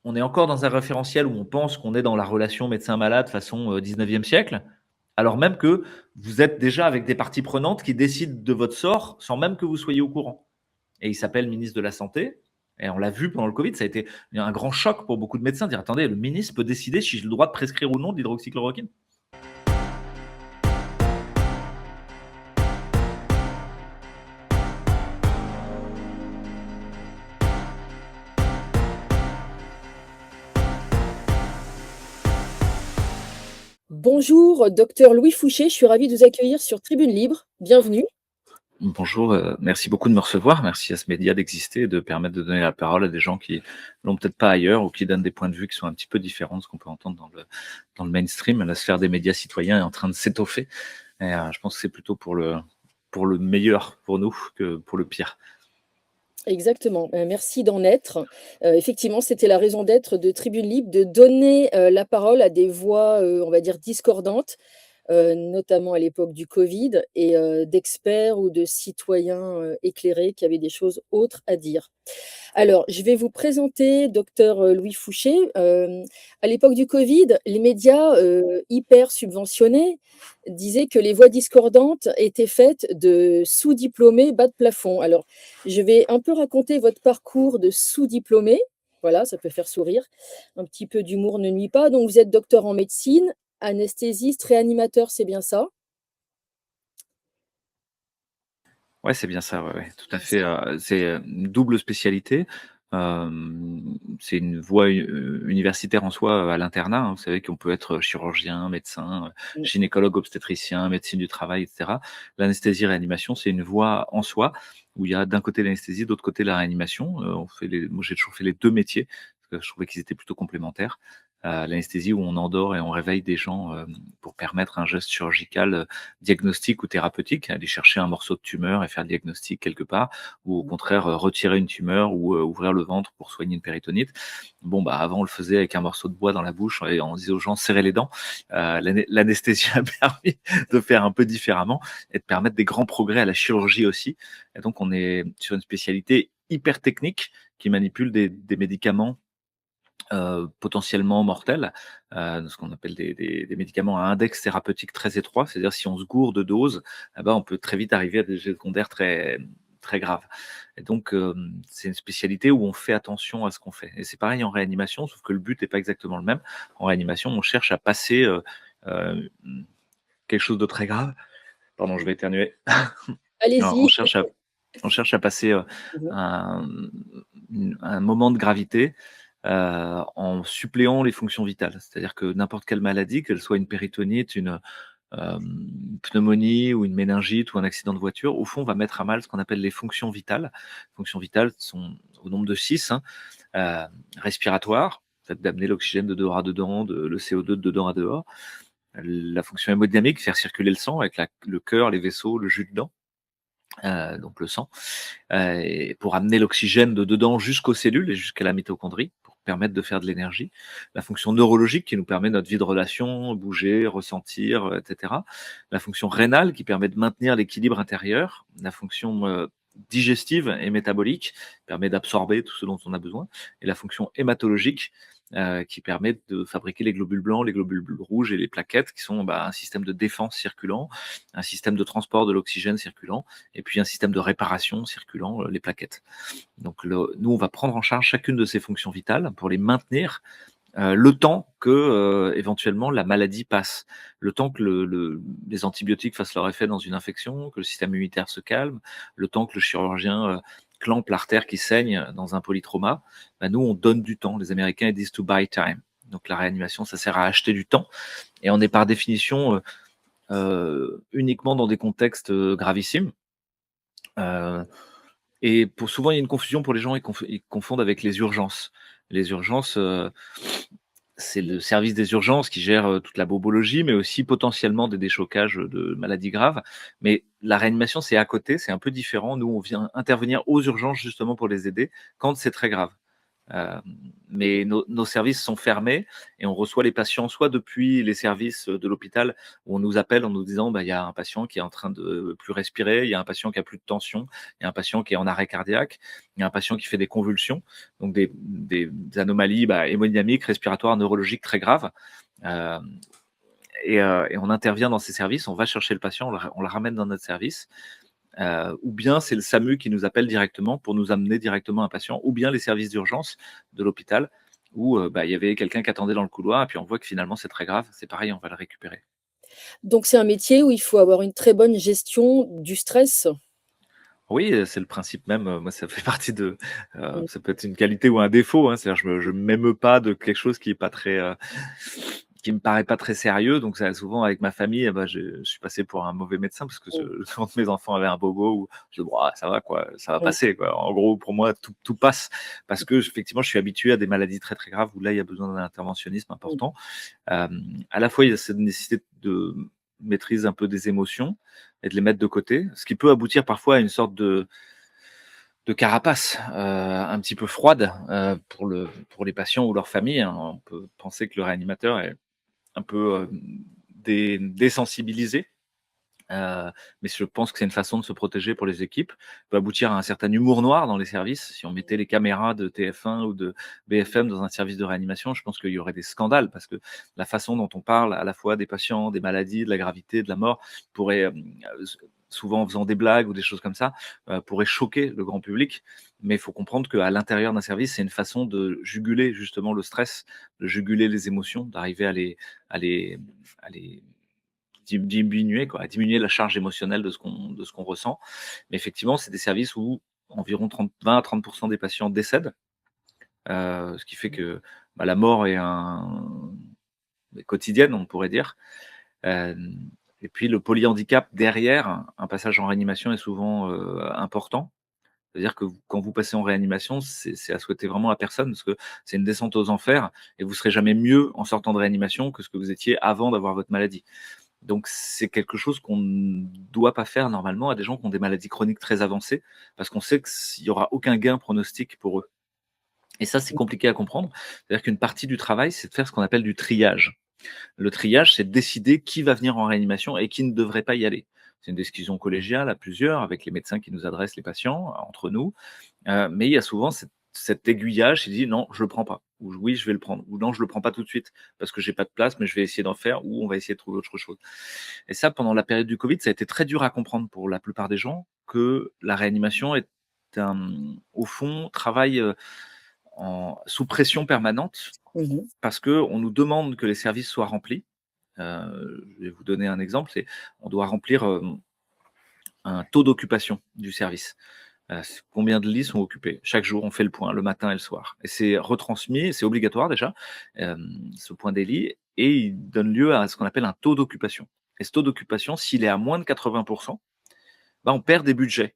on est encore dans un référentiel où on pense qu'on est dans la relation médecin-malade façon 19e siècle, alors même que vous êtes déjà avec des parties prenantes qui décident de votre sort sans même que vous soyez au courant. Et il s'appelle ministre de la Santé. Et on l'a vu pendant le Covid, ça a été un grand choc pour beaucoup de médecins de dire attendez, le ministre peut décider si j'ai le droit de prescrire ou non de l'hydroxychloroquine. Bonjour, docteur Louis Fouché, je suis ravie de vous accueillir sur Tribune Libre. Bienvenue. Bonjour, merci beaucoup de me recevoir. Merci à ce média d'exister et de permettre de donner la parole à des gens qui l'ont peut-être pas ailleurs ou qui donnent des points de vue qui sont un petit peu différents de ce qu'on peut entendre dans le mainstream. La sphère des médias citoyens est en train de s'étoffer. Et je pense que c'est plutôt pour le meilleur pour nous que pour le pire. Exactement, merci d'en être. Effectivement, c'était la raison d'être de Tribune Libre, de donner la parole à des voix, on va dire, discordantes, notamment à l'époque du Covid, et d'experts ou de citoyens éclairés qui avaient des choses autres à dire. Alors, je vais vous présenter docteur Louis Fouché. À l'époque du Covid, les médias hyper subventionnés disaient que les voix discordantes étaient faites de sous-diplômés bas de plafond. Alors, je vais un peu raconter votre parcours de sous-diplômé. Voilà, ça peut faire sourire. Un petit peu d'humour ne nuit pas. Donc, vous êtes docteur en médecine, anesthésiste, réanimateur, c'est bien ça? Ouais, c'est bien ça, ouais, tout à fait. C'est une double spécialité. C'est une voie universitaire en soi à l'internat, hein. Vous savez qu'on peut être chirurgien, médecin, Mm. gynécologue, obstétricien, médecine du travail, etc. L'anesthésie-réanimation, c'est une voie en soi où il y a d'un côté l'anesthésie, de l'autre côté la réanimation. Moi, j'ai toujours fait les deux métiers parce que je trouvais qu'ils étaient plutôt complémentaires. L'anesthésie où on endort et on réveille des gens pour permettre un geste chirurgical diagnostique ou thérapeutique, aller chercher un morceau de tumeur et faire le diagnostic quelque part, ou au contraire retirer une tumeur ou ouvrir le ventre pour soigner une péritonite. Bon, bah avant on le faisait avec un morceau de bois dans la bouche et on disait aux gens serrez les dents. L'anesthésie a permis de faire un peu différemment et de permettre des grands progrès à la chirurgie aussi. Et donc on est sur une spécialité hyper technique qui manipule des médicaments potentiellement mortels, ce qu'on appelle des médicaments à index thérapeutique très étroit. C'est-à-dire si on se gourre de dose, eh ben, on peut très vite arriver à des effets secondaires très très graves. Et donc, c'est une spécialité où on fait attention à ce qu'on fait. Et c'est pareil en réanimation, sauf que le but n'est pas exactement le même. En réanimation, on cherche à passer heu, quelque chose de très grave. Pardon, je vais éternuer. Non, Allez-y. on cherche à passer Mhm. un, un moment de gravité en suppléant les fonctions vitales. C'est-à-dire que n'importe quelle maladie, qu'elle soit une péritonite, une pneumonie ou une méningite ou un accident de voiture, au fond, va mettre à mal ce qu'on appelle les fonctions vitales. Les fonctions vitales sont au nombre de 6, hein, respiratoires, le fait d'amener l'oxygène de dehors à dedans, le CO2 de dedans à dehors. La fonction hémodynamique, faire circuler le sang avec le cœur, les vaisseaux, le jus de dent, donc le sang, et pour amener l'oxygène de dedans jusqu'aux cellules et jusqu'à la mitochondrie, pour permettre de faire de l'énergie. La fonction neurologique qui nous permet notre vie de relation, bouger, ressentir, etc. La fonction rénale qui permet de maintenir l'équilibre intérieur. La fonction digestive et métabolique permet d'absorber tout ce dont on a besoin. Et la fonction hématologique qui permet de fabriquer les globules blancs, les globules rouges et les plaquettes, qui sont un système de défense circulant, un système de transport de l'oxygène circulant, et puis un système de réparation circulant, les plaquettes. Donc nous, on va prendre en charge chacune de ces fonctions vitales pour les maintenir le temps que éventuellement la maladie passe, le temps que les antibiotiques fassent leur effet dans une infection, que le système immunitaire se calme, le temps que le chirurgien clampe l'artère qui saigne dans un polytrauma. Nous, on donne du temps. Les Américains ils disent to buy time. Donc la réanimation, ça sert à acheter du temps. Et on est par définition uniquement dans des contextes gravissimes. Et souvent, il y a une confusion pour les gens, ils confondent avec les urgences. Les urgences, c'est le service des urgences qui gère toute la bobologie, mais aussi potentiellement des déchocages de maladies graves. Mais la réanimation, c'est à côté, c'est un peu différent. Nous, on vient intervenir aux urgences justement pour les aider quand c'est très grave. Mais nos services sont fermés et on reçoit les patients soit depuis les services de l'hôpital où on nous appelle en nous disant bah, il y a un patient qui est en train de plus respirer, il y a un patient qui a plus de tension, il y a un patient qui est en arrêt cardiaque, il y a un patient qui fait des convulsions, donc des anomalies hémodynamiques, respiratoires, neurologiques très graves. Euh, et on intervient dans ces services, on va chercher le patient, on le ramène dans notre service. Ou bien c'est le SAMU qui nous appelle directement pour nous amener directement un patient, ou bien les services d'urgence de l'hôpital où il y avait quelqu'un qui attendait dans le couloir et puis on voit que finalement c'est très grave, c'est pareil, on va le récupérer. Donc c'est un métier où il faut avoir une très bonne gestion du stress? Oui, c'est le principe même, moi ça fait partie de, Mmh. ça peut être une qualité ou un défaut, hein, c'est-à-dire je m'émeus pas de quelque chose qui est pas très, qui me paraît pas très sérieux, donc ça souvent avec ma famille, je suis passé pour un mauvais médecin parce que Mmh. quand mes enfants avaient un bobo ou je dis: «Bon, ça va quoi, ça va Mmh. passer quoi». En gros, pour moi, tout passe parce que effectivement, je suis habitué à des maladies très, très graves où là, il y a besoin d'un interventionnisme Mmh. important. À la fois, il y a cette nécessité de maîtrise un peu des émotions et de les mettre de côté, ce qui peut aboutir parfois à une sorte de carapace, un petit peu froide, pour les patients ou leurs familles, hein. On peut penser que le réanimateur est un peu, désensibilisé. Mais je pense que c'est une façon de se protéger pour les équipes. Ça peut aboutir à un certain humour noir dans les services. Si on mettait les caméras de TF1 ou de BFM dans un service de réanimation, je pense qu'il y aurait des scandales parce que la façon dont on parle à la fois des patients, des maladies, de la gravité, de la mort, pourrait, souvent en faisant des blagues ou des choses comme ça, pourrait choquer le grand public. Mais il faut comprendre qu'à l'intérieur d'un service, c'est une façon de juguler justement le stress, de juguler les émotions, d'arriver à les, à les diminuer quoi, à diminuer la charge émotionnelle de ce qu'on ressent. Mais effectivement, c'est des services où environ 20 à 30 des patients décèdent, ce qui fait que, la mort est quotidienne, on pourrait dire. Hem et puis le polyhandicap derrière, un passage en réanimation est souvent, important. C'est-à-dire que quand vous passez en réanimation, c'est à souhaiter vraiment à personne parce que c'est une descente aux enfers et vous serez jamais mieux en sortant de réanimation que ce que vous étiez avant d'avoir votre maladie. Donc c'est quelque chose qu'on ne doit pas faire normalement à des gens qui ont des maladies chroniques très avancées, parce qu'on sait qu'il y aura aucun gain pronostic pour eux. Et ça, c'est compliqué à comprendre. C'est-à-dire qu'une partie du travail, c'est de faire ce qu'on appelle du triage. Le triage, c'est de décider qui va venir en réanimation et qui ne devrait pas y aller. C'est une décision collégiale à plusieurs, avec les médecins qui nous adressent les patients, entre nous. Mais il y a souvent cet aiguillage qui dit: «Non, je le prends pas» ou «Oui, je vais le prendre» ou «Non, je le prends pas tout de suite parce que j'ai pas de place, mais je vais essayer d'en faire» ou «On va essayer de trouver autre chose». Et ça, pendant la période du Covid, ça a été très dur à comprendre pour la plupart des gens que la réanimation est au fond, travail, sous pression permanente Mmh mh. parce qu'on nous demande que les services soient remplis. Je vais vous donner un exemple, c'est on doit remplir, un taux d'occupation du service. Combien de lits sont occupés? Chaque jour, on fait le point, le matin et le soir. Et c'est retransmis, c'est obligatoire déjà, ce point des lits, et il donne lieu à ce qu'on appelle un taux d'occupation. Et ce taux d'occupation, s'il est à moins de 80, on perd des budgets.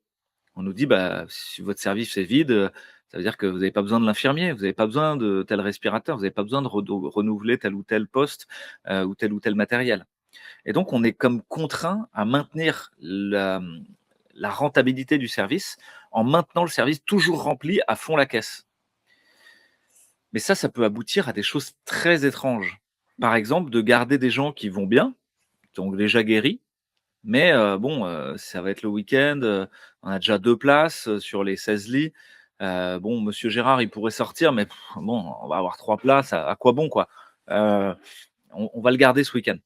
On nous dit, bah, si votre service est vide, ça veut dire que vous n'avez pas besoin de l'infirmier, vous n'avez pas besoin de tel respirateur, vous n'avez pas besoin de renouveler tel ou tel poste, ou tel matériel. Et donc, on est comme contraint à maintenir la rentabilité du service en maintenant le service toujours rempli à fond la caisse. Mais ça peut aboutir à des choses très étranges. Par exemple, de garder des gens qui vont bien, donc déjà guéris, mais ça va être le week-end, on a déjà 2 places, sur les 16 lits. Bon, monsieur Gérard, il pourrait sortir, mais bon, on va avoir 3 places, à quoi bon, quoi? Heu, on va le garder ce week-end.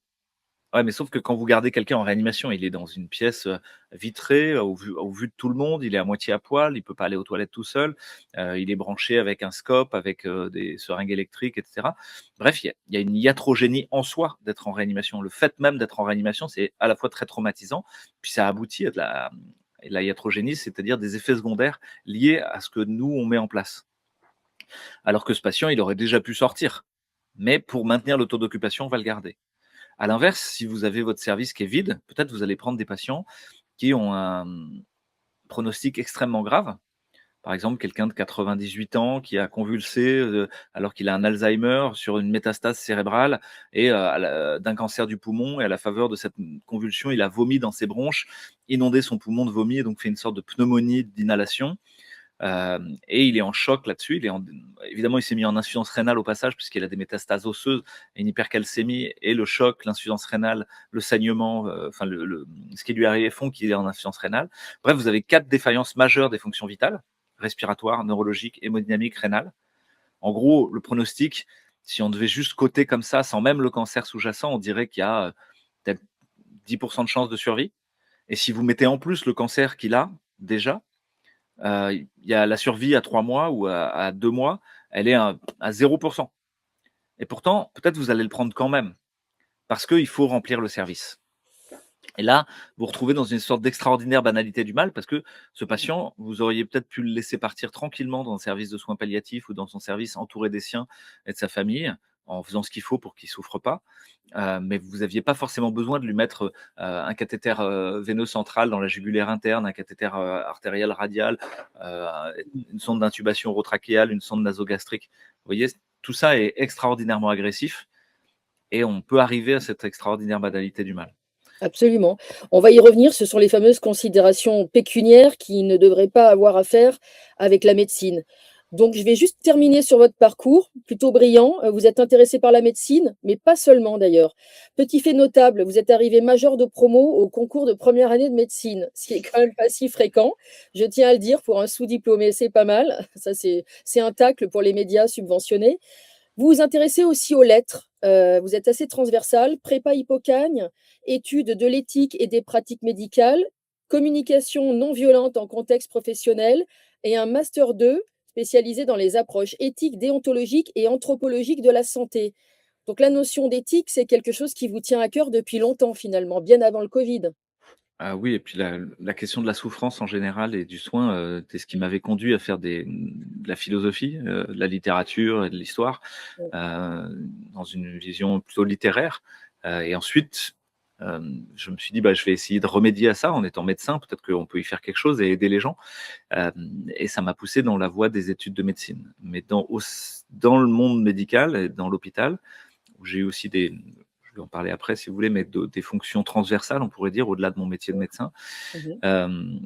Ouais, mais sauf que quand vous gardez quelqu'un en réanimation, il est dans une pièce, vitrée, au vu de tout le monde, il est à moitié à poil, il peut pas aller aux toilettes tout seul, il est branché avec un scope, avec, des seringues électriques et cetera. Bref, il y a une iatrogénie en soi d'être en réanimation. Le fait même d'être en réanimation, c'est à la fois très traumatisant, puis ça aboutit à de la iatrogénie, c'est-à-dire des effets secondaires liés à ce que nous, on met en place. Alors que ce patient, il aurait déjà pu sortir, mais pour maintenir le taux d'occupation, on va le garder. À l'inverse, si vous avez votre service qui est vide, peut-être vous allez prendre des patients qui ont un pronostic extrêmement grave. Par exemple, quelqu'un de 98 ans qui a convulsé, alors qu'il a un Alzheimer sur une métastase cérébrale et d'un cancer du poumon, et à la faveur de cette convulsion, il a vomi dans ses bronches, inondé son poumon de vomi et donc fait une sorte de pneumonie d'inhalation. et il est en choc là-dessus. Évidemment, il s'est mis en insuffisance rénale au passage, puisqu'il a des métastases osseuses, une hypercalcémie, et le choc, l'insuffisance rénale, le saignement, ce qui lui arrive font qu'il est en insuffisance rénale. Bref, vous avez 4 défaillances majeures des fonctions vitales, respiratoires, neurologiques, hémodynamiques, rénales. En gros, le pronostic, si on devait juste coter comme ça, sans même le cancer sous-jacent, on dirait qu'il y a peut-être 10% de chances de survie. Et si vous mettez en plus le cancer qu'il a déjà, il y a la survie à 3 mois ou à 2 mois, elle est à 0%. Et pourtant, peut-être vous allez le prendre quand même, parce qu'il faut remplir le service. Et là, vous vous retrouvez dans une sorte d'extraordinaire banalité du mal, parce que ce patient, vous auriez peut-être pu le laisser partir tranquillement dans un service de soins palliatifs ou dans son service entouré des siens et de sa famille, en faisant ce qu'il faut pour qu'il ne souffre pas. Mais vous n'aviez pas forcément besoin de lui mettre un cathéter veineux central dans la jugulaire interne, un cathéter artériel radial, une sonde d'intubation orotrachéale, une sonde nasogastrique. Vous voyez, tout ça est extraordinairement agressif et on peut arriver à cette extraordinaire banalité du mal. Absolument. On va y revenir, ce sont les fameuses considérations pécuniaires qui ne devraient pas avoir à faire avec la médecine. Donc je vais juste terminer sur votre parcours, plutôt brillant. Vous êtes intéressé par la médecine, mais pas seulement d'ailleurs. Petit fait notable, vous êtes arrivé major de promo au concours de première année de médecine, ce qui est quand même pas si fréquent. Je tiens à le dire, pour un sous-diplômé, c'est pas mal. Ça, c'est un tacle pour les médias subventionnés. Vous vous intéressez aussi aux lettres. Vous êtes assez transversal, prépa Hippocagne, études de l'éthique et des pratiques médicales, communication non violente en contexte professionnel et un master 2 spécialisé dans les approches éthiques, déontologiques et anthropologiques de la santé. Donc la notion d'éthique, c'est quelque chose qui vous tient à cœur depuis longtemps finalement, bien avant le Covid. Ah oui, et puis la question de la souffrance en général et du soin, c'est ce qui m'avait conduit à faire de la philosophie, de la littérature et de l'histoire, Ouais. dans une vision plutôt littéraire. Et ensuite, je me suis dit: «Bah, je vais essayer de remédier à ça en étant médecin, peut-être qu'on peut y faire quelque chose et aider les gens». Et ça m'a poussé dans la voie des études de médecine. Mais dans le monde médical et dans l'hôpital, où j'ai eu aussi je vais en parler après si vous voulez, mais des fonctions transversales, on pourrait dire, au-delà de mon métier de médecin. Mhm. Euh,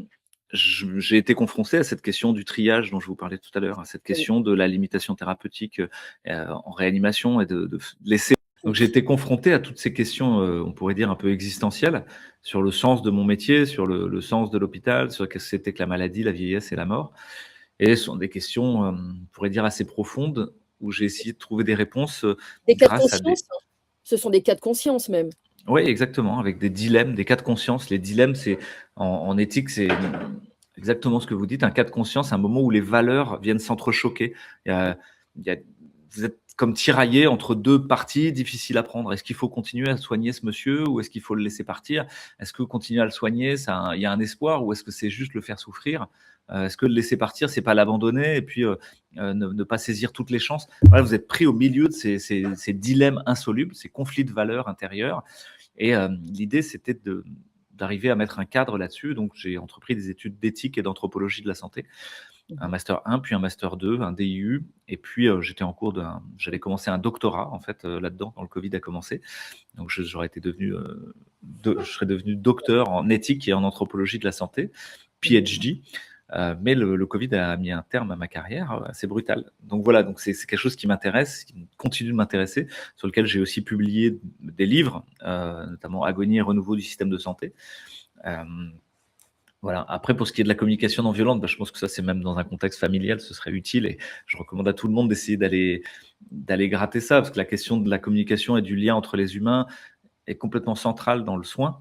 j'ai été confronté à cette question du triage dont je vous parlais tout à l'heure, à cette Oui. question de la limitation thérapeutique en réanimation et de laisser. Donc j'ai été confronté à toutes ces questions, on pourrait dire un peu existentielles, sur le sens de mon métier, sur le sens de l'hôpital, sur ce que c'était que la maladie, la vieillesse et la mort. Et ce sont des questions, on pourrait dire, assez profondes, où j'ai essayé de trouver des réponses Des cas de grâce à des. conscience, hein. Ce sont des cas de conscience même. Oui, exactement, avec des dilemmes, des cas de conscience. Les dilemmes, c'est en éthique, c'est exactement ce que vous dites, un cas de conscience, un moment où les valeurs viennent s'entrechoquer. Il y a, il y a- vous êtes comme tiraillé entre deux parties difficiles à prendre. Est-ce qu'il faut continuer à soigner ce monsieur ou est-ce qu'il faut le laisser partir? Est-ce que continuer à le soigner, il y a un espoir ou est-ce que c'est juste le faire souffrir? Est-ce que le laisser partir, c'est pas l'abandonner et puis ne pas saisir toutes les chances? Voilà, vous êtes pris au milieu de ces dilemmes insolubles, ces conflits de valeurs intérieurs. Et l'idée, c'était d'arriver à mettre un cadre là-dessus. Donc, j'ai entrepris des études d'éthique et d'anthropologie de la santé, un Mhm. master 1, puis un master 2, un DIU. Et puis, j'étais en cours j'allais commencer un doctorat, en fait, là-dedans, quand le Covid a commencé. Donc, je serais devenu docteur en éthique et en anthropologie de la santé, Mhm. PhD. Mais le Covid a mis un terme à ma carrière assez brutal. Donc voilà, donc c'est quelque chose qui m'intéresse, qui continue de m'intéresser, sur lequel j'ai aussi publié des livres, notamment Agonie et renouveau du système de santé. Euh, voilà. Après, pour ce qui est de la communication non violente, bah, je pense que ça, c'est même dans un contexte familial, ce serait utile. Et je recommande à tout le monde d'essayer d'aller gratter ça, parce que la question de la communication et du lien entre les humains est complètement centrale dans le soin.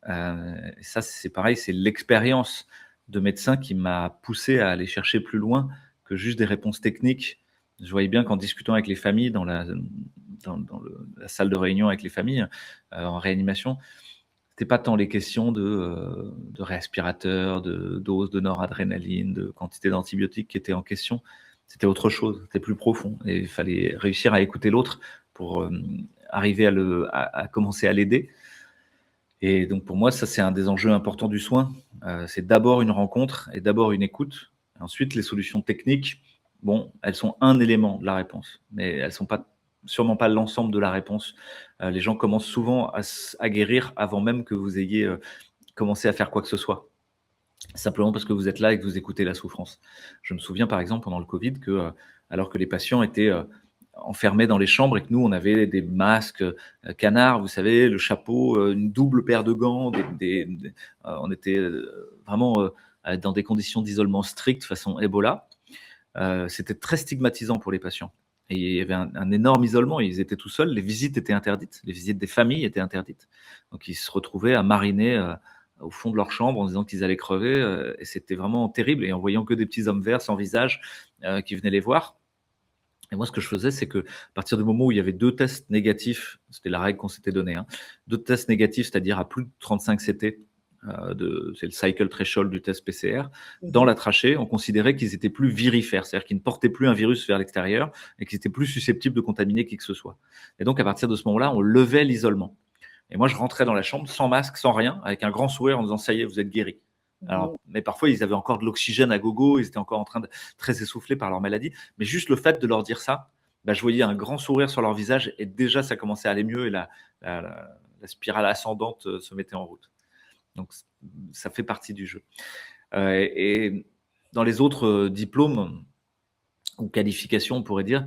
Et ça, c'est pareil, c'est l'expérience de médecin qui m'a poussé à aller chercher plus loin que juste des réponses techniques. Je voyais bien qu'en discutant avec les familles la salle de réunion avec les familles en réanimation, c'était pas tant les questions de respirateurs, de doses de noradrénaline, de quantité d'antibiotiques qui étaient en question. C'était autre chose, c'était plus profond. Et il fallait réussir à écouter l'autre pour arriver à commencer à l'aider. Et donc pour moi, ça c'est un des enjeux importants du soin. C'est d'abord une rencontre et d'abord une écoute. Ensuite, les solutions techniques, bon, elles sont un élément de la réponse, mais elles sont pas sûrement pas l'ensemble de la réponse. Les gens commencent souvent à guérir avant même que vous ayez commencé à faire quoi que ce soit. simplement parce que vous êtes là et que vous écoutez la souffrance. Je me souviens par exemple pendant le Covid que, alors que les patients étaient enfermés dans les chambres et que nous on avait des masques canards, vous savez, le chapeau, une double paire de gants, on était vraiment dans des conditions d'isolement strict façon Ebola. C'était très stigmatisant pour les patients. Et il y avait un énorme isolement, ils étaient tout seuls, les visites étaient interdites, les visites des familles étaient interdites. Donc ils se retrouvaient à mariner au fond de leur chambre en disant qu'ils allaient crever, et c'était vraiment terrible, et en voyant que des petits hommes verts sans visage qui venaient les voir. Et moi, ce que je faisais, c'est que à partir du moment où il y avait 2 tests négatifs, c'était la règle qu'on s'était donnée, hein, 2 tests négatifs, c'est-à-dire à plus de 35 CT, c'est le cycle threshold du test PCR, dans Mmh. la trachée, on considérait qu'ils étaient plus virifères, c'est-à-dire qu'ils ne portaient plus un virus vers l'extérieur et qu'ils étaient plus susceptibles de contaminer qui que ce soit. Et donc, à partir de ce moment-là, on levait l'isolement. Et moi, je rentrais dans la chambre sans masque, sans rien, avec un grand sourire en disant ça y est, vous êtes guéris. Mmh. Alors, mais parfois, ils avaient encore de l'oxygène à gogo, ils étaient encore en train de très essoufflés par leur maladie. Mais juste le fait de leur dire ça, bah, je voyais un grand sourire sur leur visage et déjà, ça commençait à aller mieux et la spirale ascendante se mettait en route. Donc, ça fait partie du jeu. Et dans les autres diplômes ou qualifications, on pourrait dire,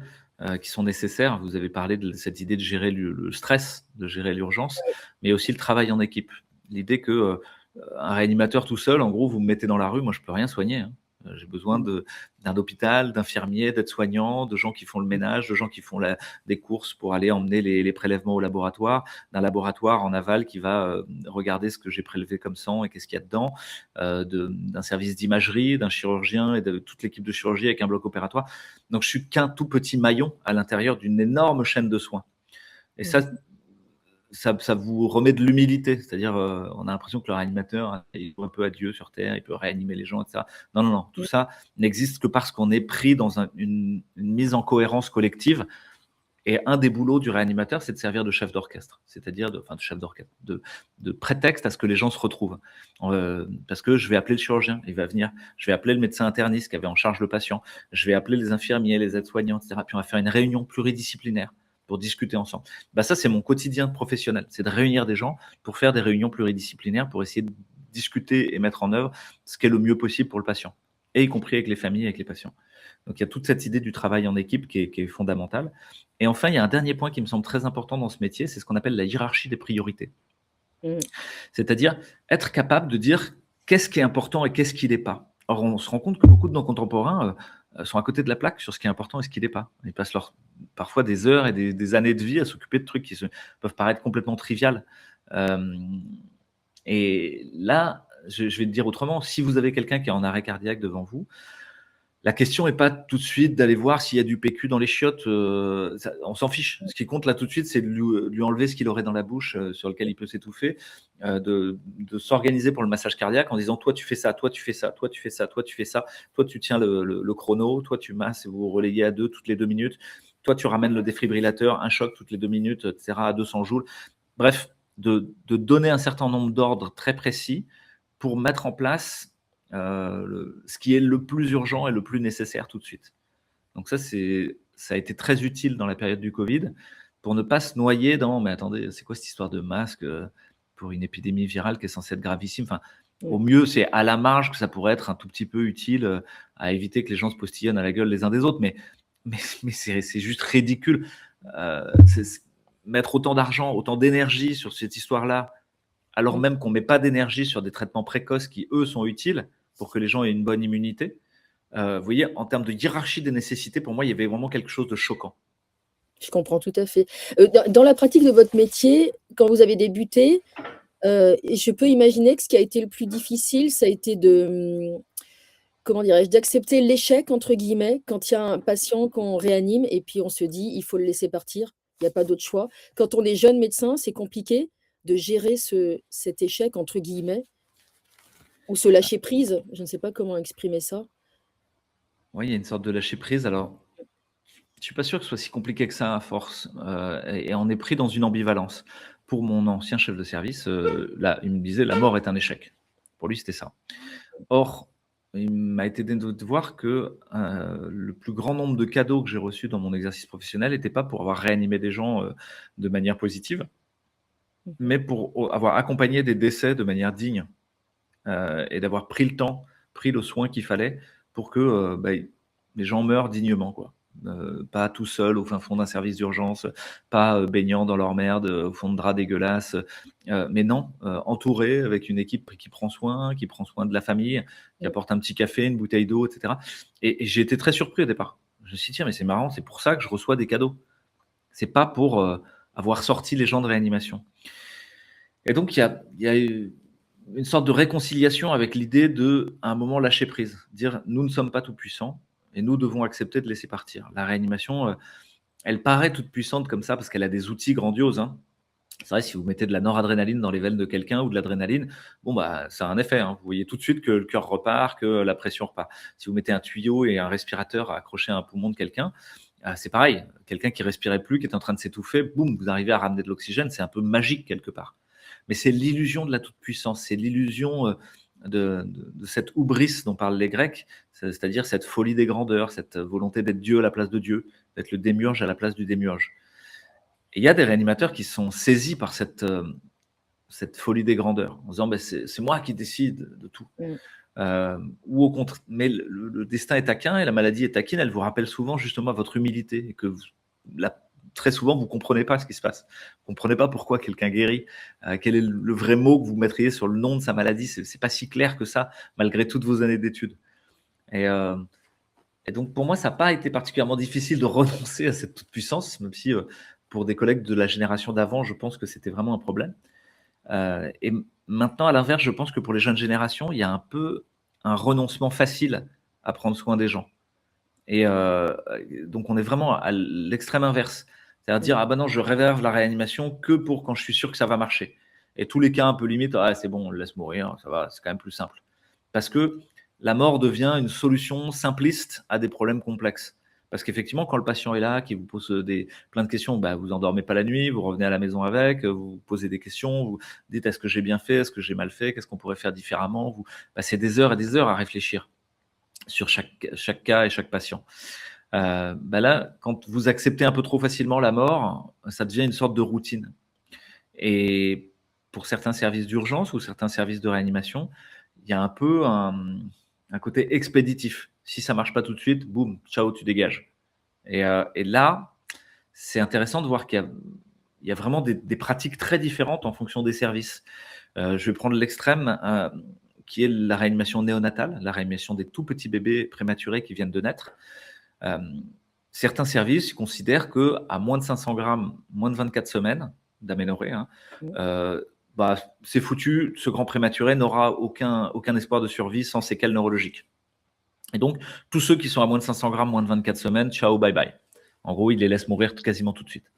qui sont nécessaires, vous avez parlé de cette idée de gérer le stress, de gérer l'urgence, mais aussi le travail en équipe. L'idée que un réanimateur tout seul, en gros, vous me mettez dans la rue, moi je peux rien soigner, hein. J'ai besoin d'un hôpital, d'infirmiers, d'aides-soignants, de gens qui font le ménage, de gens qui font des courses pour aller emmener les prélèvements au laboratoire, d'un laboratoire en aval qui va regarder ce que j'ai prélevé comme sang et qu'est-ce qu'il y a dedans, d'un service d'imagerie, d'un chirurgien et de toute l'équipe de chirurgie avec un bloc opératoire. Donc je suis qu'un tout petit maillon à l'intérieur d'une énorme chaîne de soins. Et ça, Mmh. ça vous remet de l'humilité, c'est-à-dire on a l'impression que le réanimateur, hein, il joue un peu à Dieu sur Terre, il peut réanimer les gens, etc. Non, non, non, tout Mmh. ça n'existe que parce qu'on est pris dans une mise en cohérence collective. Et un des boulots du réanimateur, c'est de servir de chef d'orchestre, c'est-à-dire de chef d'orchestre, de prétexte à ce que les gens se retrouvent. Parce que je vais appeler le chirurgien, il va venir, je vais appeler le médecin interniste qui avait en charge le patient, je vais appeler les infirmiers, les aides-soignants, etc. Puis on va faire une réunion pluridisciplinaire pour discuter ensemble. Bah ça, c'est mon quotidien professionnel, c'est de réunir des gens pour faire des réunions pluridisciplinaires pour essayer de discuter et mettre en œuvre ce qui est le mieux possible pour le patient, et y compris avec les familles, avec les patients. Donc il y a toute cette idée du travail en équipe qui est fondamentale. Et enfin, il y a un dernier point qui me semble très important dans ce métier, c'est ce qu'on appelle la hiérarchie des priorités. Mmh. C'est-à-dire être capable de dire qu'est-ce qui est important et qu'est-ce qui n'est pas. Or, on se rend compte que beaucoup de nos contemporains sont à côté de la plaque sur ce qui est important et ce qui n'est pas. Ils passent parfois des heures et des années de vie à s'occuper de trucs qui peuvent paraître complètement triviales. Euh, et là, je vais te dire autrement, si vous avez quelqu'un qui est en arrêt cardiaque devant vous, la question n'est pas tout de suite d'aller voir s'il y a du PQ dans les chiottes, on s'en fiche. Ce qui compte là tout de suite, c'est de lui enlever ce qu'il aurait dans la bouche, sur lequel il peut s'étouffer, de s'organiser pour le massage cardiaque en disant toi tu fais ça, toi tu fais ça, toi tu fais ça, toi tu fais ça, toi tu tiens le chrono, toi tu masses et vous relayez à 2 toutes les 2 minutes, toi tu ramènes le défibrillateur, un choc toutes les 2 minutes, etc., à 200 joules. Bref, de donner un certain nombre d'ordres très précis pour mettre en place ce qui est le plus urgent et le plus nécessaire tout de suite. Donc ça a été très utile dans la période du Covid pour ne pas se noyer dans mais attendez, c'est quoi cette histoire de masque pour une épidémie virale qui est censée être gravissime. Enfin, au Mmh. mieux, c'est à la marge que ça pourrait être un tout petit peu utile à éviter que les gens se postillonnent à la gueule les uns des autres, mais c'est juste ridicule. Mettre autant d'argent, autant d'énergie sur cette histoire-là, alors Mmh. même qu'on ne met pas d'énergie sur des traitements précoces qui, eux, sont utiles pour que les gens aient une bonne immunité. Vous voyez, en termes de hiérarchie des nécessités, pour moi, il y avait vraiment quelque chose de choquant. Je comprends tout à fait. Dans la pratique de votre métier, quand vous avez débuté, je peux imaginer que ce qui a été le plus difficile, ça a été de, comment dirais-je? D'accepter «l'échec» entre guillemets, quand il y a un patient qu'on réanime et puis on se dit: «Il faut le laisser partir, il y a pas d'autre choix». Quand on est jeune médecin, c'est compliqué de gérer cet «échec» entre guillemets ou ce lâcher prise, je ne sais pas comment exprimer ça. Oui, il y a une sorte de lâcher prise. Alors, je suis pas sûr que ce soit si compliqué que ça à force. Et on est pris dans une ambivalence. Pour mon ancien chef de service, là, il me disait la mort est un échec. Pour lui, c'était ça. Or, il m'a été donné de voir que le plus grand nombre de cadeaux que j'ai reçus dans mon exercice professionnel n'était pas pour avoir réanimé des gens de manière positive, Mmh. mais pour avoir accompagné des décès de manière digne. et d'avoir pris le temps, pris le soin qu'il fallait pour que les gens meurent dignement, quoi. Pas tout seul au fin fond d'un service d'urgence, pas baignant dans leur merde, au fond de draps dégueulasses, mais non, entouré avec une équipe qui prend soin de la famille, qui Mmh. apporte un petit café, une bouteille d'eau, etc. Et j'ai été très surpris au départ. Je me suis dit, tiens, mais c'est marrant, c'est pour ça que je reçois des cadeaux. C'est pas pour avoir sorti les gens de réanimation. Et donc, il y a eu une sorte de réconciliation avec l'idée de, à un moment, lâcher prise. Dire, nous ne sommes pas tout puissants et nous devons accepter de laisser partir. La réanimation, elle paraît toute puissante comme ça parce qu'elle a des outils grandioses, hein. C'est vrai, si vous mettez de la noradrénaline dans les veines de quelqu'un ou de l'adrénaline, bon, bah, ça a un effet, hein. Vous voyez tout de suite que le cœur repart, que la pression repart. Si vous mettez un tuyau et un respirateur accroché à un poumon de quelqu'un, c'est pareil. Quelqu'un qui respirait plus, qui est en train de s'étouffer, boum, vous arrivez à ramener de l'oxygène. C'est un peu magique quelque part. Mais c'est l'illusion de la toute-puissance, c'est l'illusion de cette hubris dont parlent les Grecs, c'est-à-dire cette folie des grandeurs, cette volonté d'être Dieu à la place de Dieu, d'être le démiurge à la place du démiurge. Et il y a des réanimateurs qui sont saisis par cette folie des grandeurs, en disant ben, c'est moi qui décide de tout. Mmh. Ou au contraire, mais le destin est taquin et la maladie est taquine, elle vous rappelle souvent justement votre humilité et que très souvent vous ne comprenez pas ce qui se passe. Vous ne comprenez pas pourquoi quelqu'un guérit, quel est le vrai mot que vous mettriez sur le nom de sa maladie. C'est pas si clair que ça, malgré toutes vos années d'études. Et donc pour moi, ça n'a pas été particulièrement difficile de renoncer à cette toute-puissance, même si pour des collègues de la génération d'avant, je pense que c'était vraiment un problème. Et maintenant, à l'inverse, je pense que pour les jeunes générations, il y a un peu un renoncement facile à prendre soin des gens. Et donc, on est vraiment à l'extrême inverse. C'est-à-dire dire, ah ben non, je réserve la réanimation que pour quand je suis sûr que ça va marcher. Et tous les cas un peu limites, ah, c'est bon, on le laisse mourir, ça va, c'est quand même plus simple. Parce que la mort devient une solution simpliste à des problèmes complexes. Parce qu'effectivement, quand le patient est là, qui vous pose plein de questions, bah, vous endormez pas la nuit, vous revenez à la maison avec, vous posez des questions, vous dites est-ce que j'ai bien fait, est-ce que j'ai mal fait, qu'est-ce qu'on pourrait faire différemment. Vous passez des heures et des heures à réfléchir sur chaque cas et chaque patient. Bah là, quand vous acceptez un peu trop facilement la mort, ça devient une sorte de routine. Et pour certains services d'urgence ou certains services de réanimation, il y a un peu un côté expéditif. Si ça marche pas tout de suite, boum, ciao, tu dégages. Et là, c'est intéressant de voir qu'il y a vraiment des pratiques très différentes en fonction des services. Je vais prendre l'extrême, qui est la réanimation néonatale, la réanimation des tout petits bébés prématurés qui viennent de naître. Certains services considèrent qu'à moins de 500 grammes, moins de 24 semaines d'aménorrhée, hein, c'est foutu, ce grand prématuré n'aura aucun espoir de survie sans séquelles neurologiques. Et donc, tous ceux qui sont à moins de 500 grammes, moins de 24 semaines, ciao, bye bye. En gros, ils les laissent mourir quasiment tout de suite.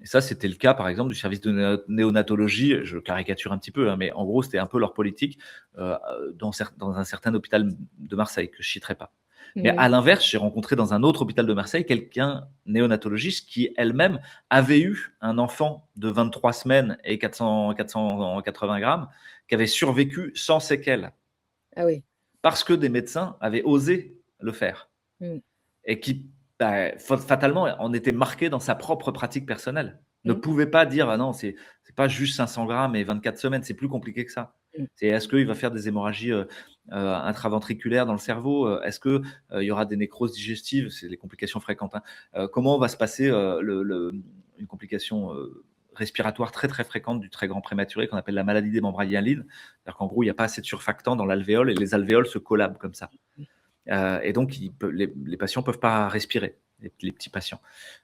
Et ça, c'était le cas, par exemple, du service de néonatologie. Je caricature un petit peu, hein, mais en gros, c'était un peu leur politique dans un certain hôpital de Marseille, que je ne citerai pas. Mais à l'inverse, j'ai rencontré dans un autre hôpital de Marseille quelqu'un, néonatologiste, qui elle-même avait eu un enfant de 23 semaines et 480 grammes, qui avait survécu sans séquelles. Ah oui. Parce que des médecins avaient osé le faire. Et qui, fatalement, en était marqué dans sa propre pratique personnelle. Ne pouvait pas dire, ah non, c'est pas juste 500 grammes et 24 semaines, c'est plus compliqué que ça. C'est est-ce qu'il va faire des hémorragies intraventriculaires dans le cerveau? Est-ce qu'il y aura des nécroses digestives? C'est les complications fréquentes, hein. Comment va se passer une complication respiratoire très très fréquente du très grand prématuré qu'on appelle la maladie des membres hyalines? C'est-à-dire qu'en gros, il n'y a pas assez de surfactant dans l'alvéole et les alvéoles se collabent comme ça. Et donc, les patients ne peuvent pas respirer, les petits patients.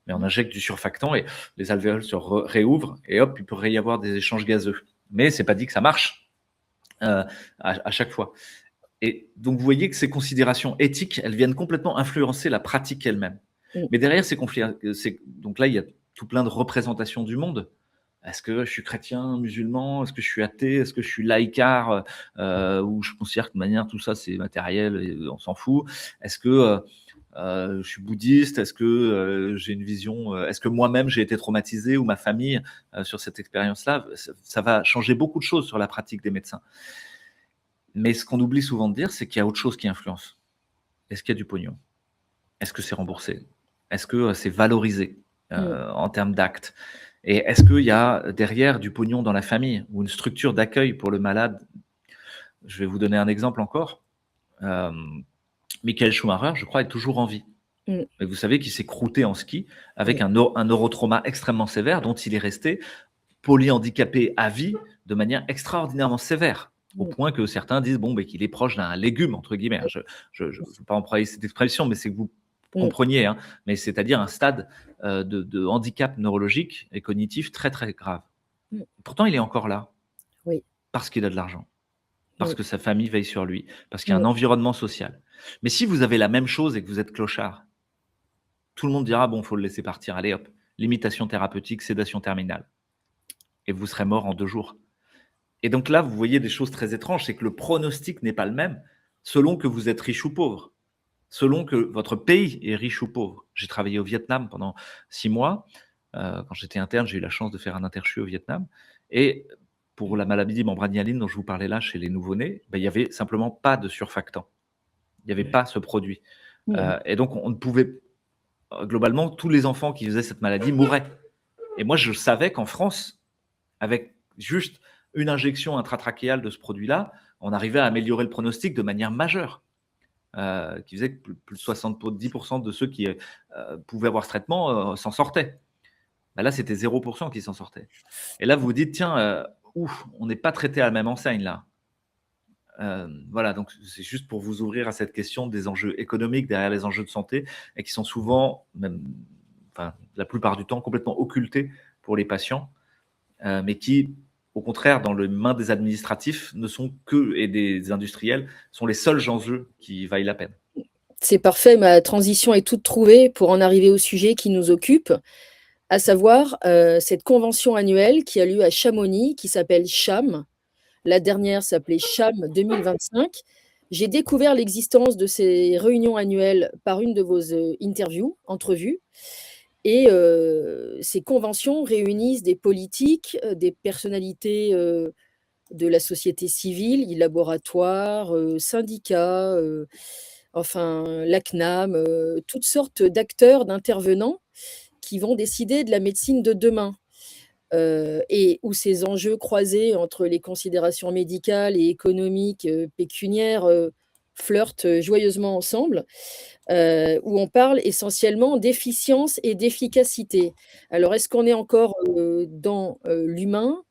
Mais on injecte du surfactant et les alvéoles se réouvrent et hop, il pourrait y avoir des échanges gazeux. Mais ce n'est pas dit que ça marche à chaque fois. Et donc, vous voyez que ces considérations éthiques, elles viennent complètement influencer la pratique elle-même. Mais derrière ces conflits, donc là, il y a tout plein de représentations du monde. Est-ce que je suis chrétien, musulman? Est-ce que je suis athée? Est-ce que je suis laïcard? Ou je considère que de manière, tout ça, c'est matériel et on s'en fout. Est-ce que je suis bouddhiste? Est-ce que j'ai une vision? Est-ce que moi-même, j'ai été traumatisé ou ma famille sur cette expérience-là? Ça va changer beaucoup de choses sur la pratique des médecins. Mais ce qu'on oublie souvent de dire, c'est qu'il y a autre chose qui influence. Est-ce qu'il y a du pognon? Est-ce que c'est remboursé? Est-ce que c'est valorisé en termes d'actes? Et est-ce qu'il y a derrière du pognon dans la famille ou une structure d'accueil pour le malade Je vais vous donner un exemple encore. Michael Schumacher, je crois, est toujours en vie. Mmh. Et vous savez qu'il s'est croûté en ski avec Oui. un neurotrauma extrêmement sévère dont il est resté polyhandicapé à vie de manière extraordinairement sévère, au Mmh. point que certains disent bon, qu'il est proche d'un légume, entre guillemets. Je ne veux pas employer cette expression, mais c'est que vous Mmh. compreniez, hein, mais c'est-à-dire un stade de handicap neurologique et cognitif très très grave. Mmh. Pourtant, il est encore là, Oui. parce qu'il a de l'argent, parce Oui. que sa famille veille sur lui, parce qu'il y a un Oui. environnement social. Mais si vous avez la même chose et que vous êtes clochard, tout le monde dira bon, il faut le laisser partir, allez hop, limitation thérapeutique, sédation terminale. Et vous serez mort en 2 jours. Et donc là, vous voyez des choses très étranges, c'est que le pronostic n'est pas le même selon que vous êtes riche ou pauvre, selon que votre pays est riche ou pauvre. J'ai travaillé au Vietnam pendant 6 mois. Quand j'étais interne, j'ai eu la chance de faire un interchu au Vietnam. Et pour la maladie membrane dont je vous parlais là chez les nouveau-nés, il n'y avait simplement pas de surfactant. Il n'y avait pas ce produit. Mmh. Et donc, on ne pouvait. Globalement, tous les enfants qui faisaient cette maladie mouraient. Et moi, je savais qu'en France, avec juste une injection intratrachéale de ce produit-là, on arrivait à améliorer le pronostic de manière majeure, qui faisait que plus de 70% de ceux qui pouvaient avoir ce traitement s'en sortaient. Ben là, c'était 0% qui s'en sortaient. Et là, vous vous dites, tiens, on n'est pas traité à la même enseigne là. Voilà, donc c'est juste pour vous ouvrir à cette question des enjeux économiques derrière les enjeux de santé et qui sont souvent, même, enfin, la plupart du temps, complètement occultés pour les patients, mais qui, au contraire, dans les mains des administratifs, ne sont que, et des industriels, sont les seuls enjeux qui vaillent la peine. C'est parfait, ma transition est toute trouvée pour en arriver au sujet qui nous occupe, à savoir, cette convention annuelle qui a lieu à Chamonix, qui s'appelle CHAM. La dernière s'appelait CHAM 2025. J'ai découvert l'existence de ces réunions annuelles par une de vos, entrevues et ces conventions réunissent des politiques, des personnalités, de la société civile, laboratoires, syndicats, enfin la CNAM, toutes sortes d'acteurs, d'intervenants qui vont décider de la médecine de demain. Et où ces enjeux croisés entre les considérations médicales et économiques, pécuniaires, flirtent, joyeusement ensemble, où on parle essentiellement d'efficience et d'efficacité. Alors est-ce qu'on est encore, dans, l'humain?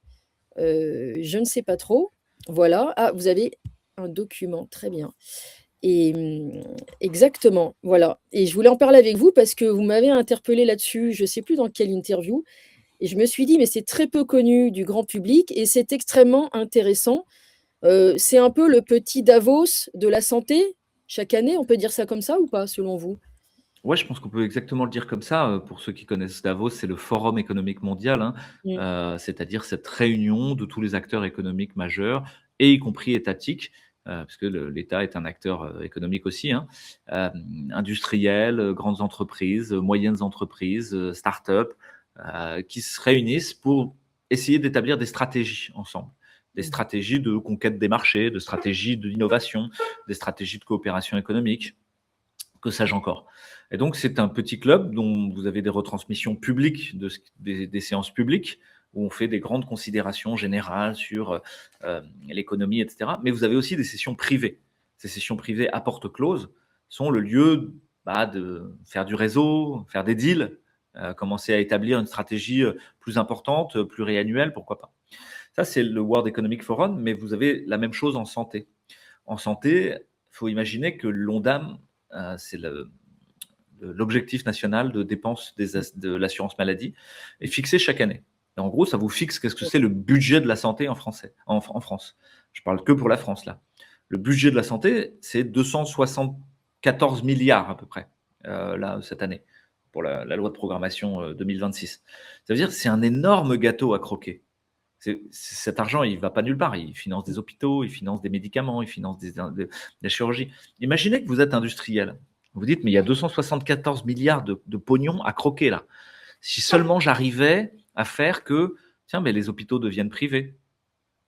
Je ne sais pas trop. Voilà. Ah, vous avez un document, très bien et exactement, voilà et je voulais en parler avec vous parce que vous m'avez interpellée là-dessus, je ne sais plus dans quelle interview et je me suis dit: «Mais c'est très peu connu du grand public et c'est extrêmement intéressant». C'est un peu le petit Davos de la santé, chaque année, on peut dire ça comme ça ou pas, selon vous? Ouais, je pense qu'on peut exactement le dire comme ça. Pour ceux qui connaissent Davos, c'est le Forum économique mondial, hein, Mmh. c'est-à-dire cette réunion de tous les acteurs économiques majeurs et y compris étatiques, parce que l'État est un acteur économique aussi, hein, industriels, grandes entreprises, moyennes entreprises, start-up, qui se réunissent pour essayer d'établir des stratégies ensemble. Des Mmh. stratégies de conquête des marchés, de stratégies d'innovation, des stratégies de coopération économique, que sais-je encore. Et donc, c'est un petit club dont vous avez des retransmissions publiques, des séances publiques, où on fait des grandes considérations générales sur l'économie, etc. Mais vous avez aussi des sessions privées. Ces sessions privées à porte close sont le lieu de faire du réseau, faire des deals, commencer à établir une stratégie plus importante, pluriannuelle, pourquoi pas. Ça, c'est le World Economic Forum, mais vous avez la même chose en santé. En santé, il faut imaginer que l'ONDAM, c'est l'objectif national de dépenses de l'assurance maladie, est fixé chaque année. Et en gros, ça vous fixe qu'est-ce que c'est le budget de la santé en France. Je parle que pour la France, là. Le budget de la santé, c'est 274 milliards à peu près, là, cette année, pour la loi de programmation 2026. Ça veut dire que c'est un énorme gâteau à croquer. Cet argent, il ne va pas nulle part. Il finance des hôpitaux, il finance des médicaments, il finance des chirurgies. Imaginez que vous êtes industriel. Vous dites, mais il y a 274 milliards de pognon à croquer là. Si seulement j'arrivais à faire que, tiens, mais les hôpitaux deviennent privés,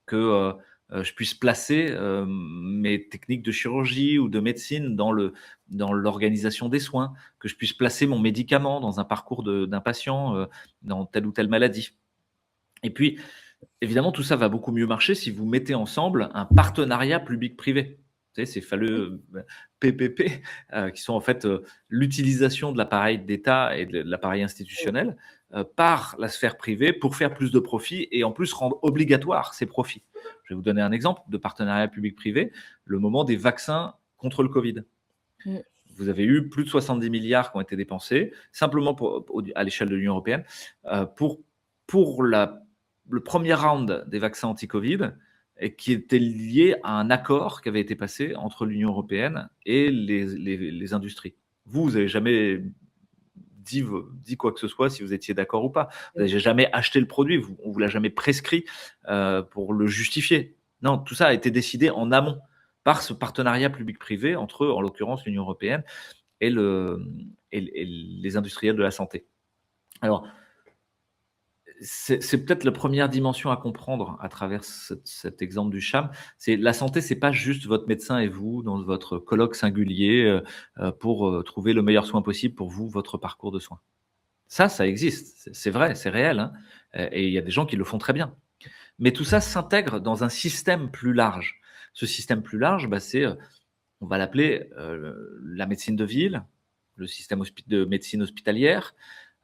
que je puisse placer mes techniques de chirurgie ou de médecine dans l'organisation des soins, que je puisse placer mon médicament dans un parcours d'un patient dans telle ou telle maladie. Et puis, évidemment, tout ça va beaucoup mieux marcher si vous mettez ensemble un partenariat public-privé. Vous savez, ces Mmh. fameux PPP, qui sont en fait l'utilisation de l'appareil d'État et de l'appareil Mmh. institutionnel par la sphère privée pour faire plus de profits et en plus rendre obligatoires ces profits. Je vais vous donner un exemple de partenariat public-privé, le moment des vaccins contre le Covid. Mmh. Vous avez eu plus de 70 milliards qui ont été dépensés, simplement à l'échelle de l'Union européenne, pour le premier round des vaccins anti-Covid, et qui était lié à un accord qui avait été passé entre l'Union européenne et les industries. Vous n'avez jamais dit quoi que ce soit si vous étiez d'accord ou pas. Vous Mmh. n'avez jamais acheté le produit, on ne vous l'a jamais prescrit pour le justifier. Non, tout ça a été décidé en amont par ce partenariat public-privé entre, en l'occurrence, l'Union européenne et, et les industriels de la santé. Alors, c'est peut-être la première dimension à comprendre à travers cet exemple du CHAM. C'est la santé, c'est pas juste votre médecin et vous dans votre colloque singulier pour trouver le meilleur soin possible pour vous, votre parcours de soins. Ça existe, c'est vrai, c'est réel, hein, et il y a des gens qui le font très bien. Mais tout ça s'intègre dans un système plus large. Ce système plus large, c'est, on va l'appeler la médecine de ville, le système de médecine hospitalière,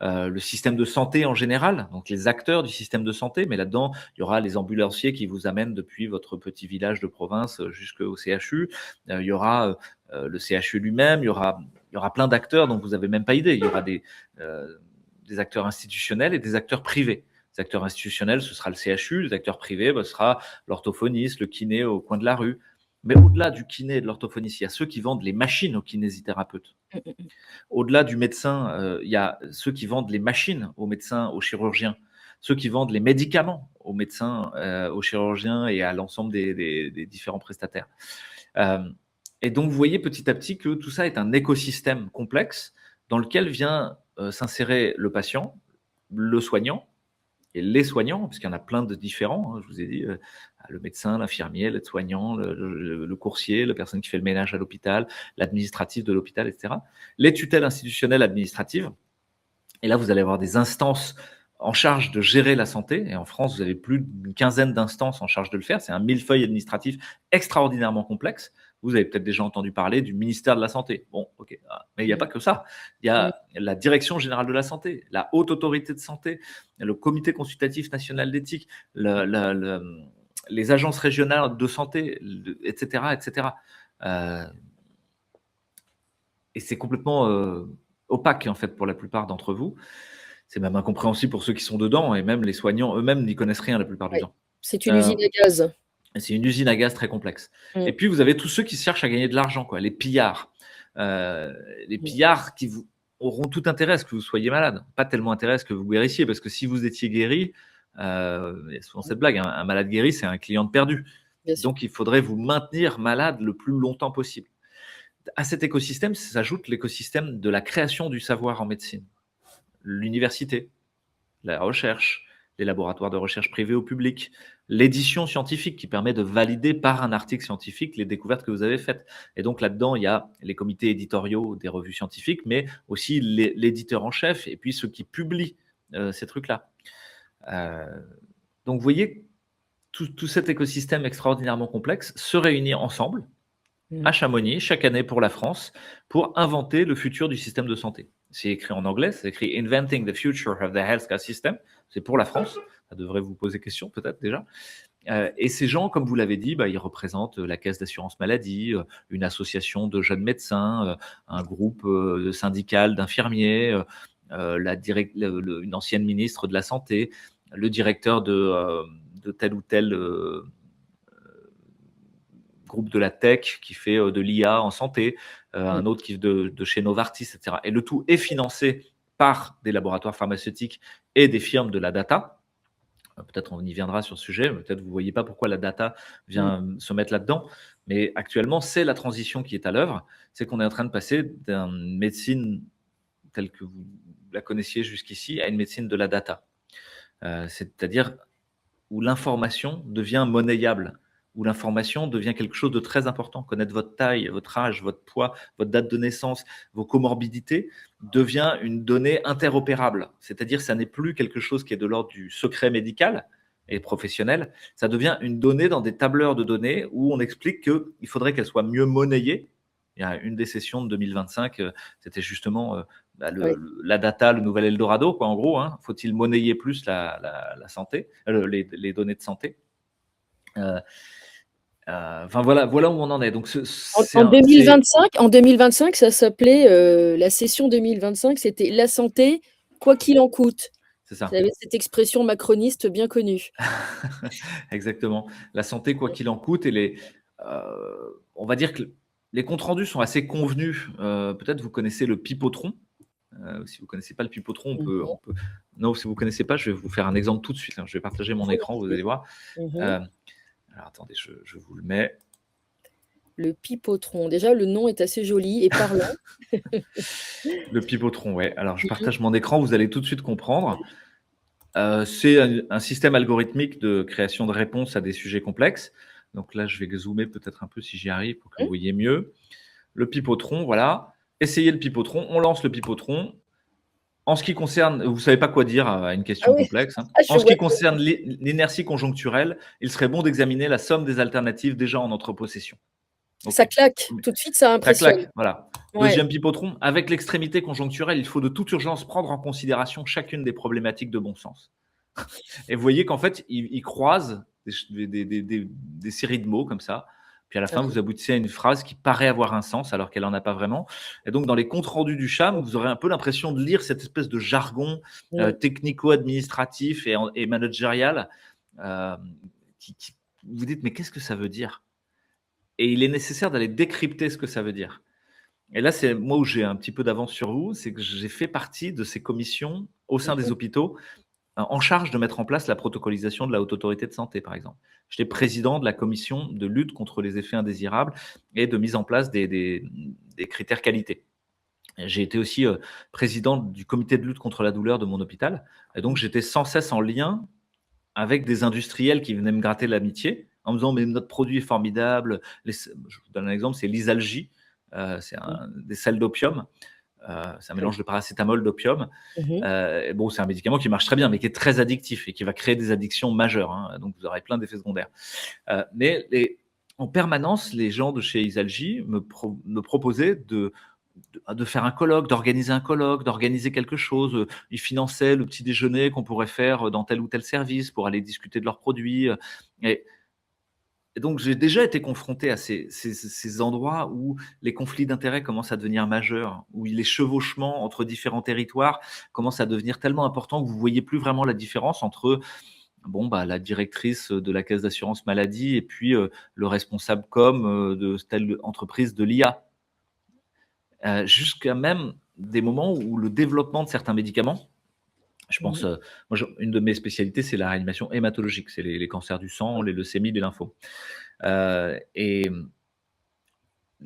le système de santé en général, donc les acteurs du système de santé, mais là-dedans, il y aura les ambulanciers qui vous amènent depuis votre petit village de province jusqu'au CHU, il y aura le CHU lui-même, il y aura plein d'acteurs dont vous n'avez même pas idée. Il y aura des acteurs institutionnels et des acteurs privés. Les acteurs institutionnels, ce sera le CHU, les acteurs privés, ce sera l'orthophoniste, le kiné au coin de la rue. Mais au-delà du kiné et de l'orthophoniste, il y a ceux qui vendent les machines aux kinésithérapeutes. Mmh mh mh. Au-delà du médecin, il y a ceux qui vendent les machines aux médecins, aux chirurgiens, ceux qui vendent les médicaments aux médecins, aux chirurgiens et à l'ensemble des différents prestataires. Euh, et donc, vous voyez petit à petit que tout ça est un écosystème complexe dans lequel vient s'insérer le patient, le soignant, et les soignants, parce qu'il y en a plein de différents, hein, je vous ai dit, le médecin, l'infirmier, l'aide-soignant, le coursier, la personne qui fait le ménage à l'hôpital, l'administratif de l'hôpital, etc. Les tutelles institutionnelles administratives. Et là, vous allez avoir des instances en charge de gérer la santé. Et en France, vous avez plus d'une quinzaine d'instances en charge de le faire. C'est un millefeuille administratif extraordinairement complexe. Vous avez peut-être déjà entendu parler du ministère de la Santé. Bon, ok. Mais il n'y a pas Mmh. que ça. Il y Mmh. a la Direction générale de la santé, la Haute Autorité de santé, le Comité consultatif national d'éthique, les agences régionales de santé, etc., etc. Et c'est complètement opaque, en fait, pour la plupart d'entre vous. C'est même incompréhensible pour ceux qui sont dedans, et même les soignants eux-mêmes n'y connaissent rien la plupart du Ouais, temps. c'est une Euh, usine à gaz. c'est une usine à gaz très complexe. Et Mmh. puis vous avez tous ceux qui cherchent à gagner de l'argent, quoi, les pillards. Euh, les Mmh. pillards qui vous auront tout intérêt à ce que vous soyez malade, pas tellement intérêt à ce que vous guérissiez, parce que si vous étiez guéri, il y a souvent Mmh. cette blague, hein, un malade guéri, c'est un client de perdu. Bien sûr. Donc il faudrait vous maintenir malade le plus longtemps possible. À cet écosystème s'ajoute l'écosystème de la création du savoir en médecine. L'université, la recherche, les laboratoires de recherche privés au public, l'édition scientifique qui permet de valider par un article scientifique les découvertes que vous avez faites. Et donc là-dedans, il y a les comités éditoriaux des revues scientifiques, mais aussi l'éditeur en chef et puis ceux qui publient ces trucs-là. Euh, donc vous voyez, tout cet écosystème extraordinairement complexe se réunit ensemble Mmh. à Chamonix chaque année pour la France pour inventer le futur du système de santé. C'est écrit en anglais, c'est écrit Inventing the Future of the Healthcare System. C'est pour la France. Ça devrait vous poser question peut-être déjà. Et ces gens, comme vous l'avez dit, ils représentent la caisse d'assurance maladie, une association de jeunes médecins, un groupe syndical d'infirmiers, une ancienne ministre de la Santé, le directeur de tel ou tel groupe de la tech qui fait de l'IA en santé, Mmh. un autre qui de chez Novartis, etc. Et le tout est financé par des laboratoires pharmaceutiques et des firmes de la data. Peut-être on y viendra sur ce sujet, peut-être vous ne voyez pas pourquoi la data Mmh. vient se mettre là-dedans, mais actuellement, c'est la transition qui est à l'œuvre, c'est qu'on est en train de passer d'une médecine telle que vous la connaissiez jusqu'ici à une médecine de la data. C'est-à-dire où l'information devient monnayable, où l'information devient quelque chose de très important. Connaître votre taille, votre âge, votre poids, votre date de naissance, vos comorbidités devient une donnée interopérable. C'est-à-dire que ça n'est plus quelque chose qui est de l'ordre du secret médical, et professionnelle, ça devient une donnée dans des tableurs de données où on explique qu'il faudrait qu'elle soit mieux monnayée. Il y a une des sessions de 2025, c'était justement Ouais. la data, le nouvel Eldorado, quoi, en gros. Hein. Faut-il monnayer plus la santé, les données de santé. Enfin voilà où on en est. Donc En 2025, ça s'appelait, la session 2025, c'était «La santé, quoi qu'il en coûte». c'est Vous ça. savez, cette expression macroniste bien connue. Exactement. La santé, quoi qu'il en coûte, on va dire que les comptes rendus sont assez convenus. Peut-être vous connaissez le Pipotron. Si vous connaissez pas le Pipotron, Mmh mh. non, si vous connaissez pas, je vais vous faire un exemple tout de suite, hein. Je vais partager mon écran, vous allez Volontiers. voir. Mmh mh. Euh, alors attendez, je vous le mets. Le pipotron. Déjà, le nom est assez joli et parlant. Le Pipotron, ouais. Alors je Mmh mh. partage mon écran, vous allez tout de suite comprendre. C'est un système algorithmique de création de réponses à des sujets complexes. Donc là, je vais zoomer peut-être un peu si j'y arrive pour que vous Mmh. voyez mieux. Le Pipotron, voilà. Essayez le Pipotron, on lance le Pipotron. En ce qui concerne, vous ne savez pas quoi dire à une Ah question oui, complexe, hein. ah En je ce qui vois concerne l'inertie conjoncturelle, il serait bon d'examiner la somme des alternatives déjà en notre possession. ça OK. claque, tout de suite ça Ça impressionne. claque, voilà. Ouais, Deuxième Pipotron, avec l'extrémité conjoncturelle, il faut de toute urgence prendre en considération chacune des problématiques de bon sens. Et vous voyez qu'en fait, il croise des séries de mots comme ça. Puis à la fin, ouais. vous aboutissez à une phrase qui paraît avoir un sens alors qu'elle n'en a pas vraiment. Et donc, dans les comptes rendus du CHAM, vous aurez un peu l'impression de lire cette espèce de jargon Mmh. technico-administratif et managérial euh, qui vous dites, mais qu'est-ce que ça veut dire? Et il est nécessaire d'aller décrypter ce que ça veut dire. Et là, c'est moi où j'ai un petit peu d'avance sur vous, c'est que j'ai fait partie de ces commissions au sein Mmh des mh. hôpitaux en charge de mettre en place la protocolisation de la Haute Autorité de Santé, par exemple. J'étais président de la commission de lutte contre les effets indésirables et de mise en place des critères qualité. J'ai été aussi président du comité de lutte contre la douleur de mon hôpital. Et donc, j'étais sans cesse en lien avec des industriels qui venaient me gratter l'amitié en me disant mais notre produit est formidable. Je vous donne un exemple, c'est l'Isalgie, c'est Mmh. des sels d'opium. C'est un Ah oui. mélange de paracétamol, d'opium. Mmh mh. Bon, c'est un médicament qui marche très bien, mais qui est très addictif et qui va créer des addictions majeures. Hein, donc, vous aurez plein d'effets secondaires. Mais en permanence, les gens de chez Isalgie me proposaient de faire un colloque, d'organiser un colloque, d'organiser quelque chose. Ils finançaient le petit déjeuner qu'on pourrait faire dans tel ou tel service pour aller discuter de leurs produits. Et, et donc, j'ai déjà été confronté à ces endroits où les conflits d'intérêts commencent à devenir majeurs, où les chevauchements entre différents territoires commencent à devenir tellement importants que vous ne voyez plus vraiment la différence entre la directrice de la caisse d'assurance maladie et puis le responsable com de telle entreprise de l'IA. Jusqu'à même des moments où le développement de certains médicaments, je pense, Mmh. une de mes spécialités, c'est la réanimation hématologique, c'est les cancers du sang, Ouais. les leucémies, les lymphomes. Et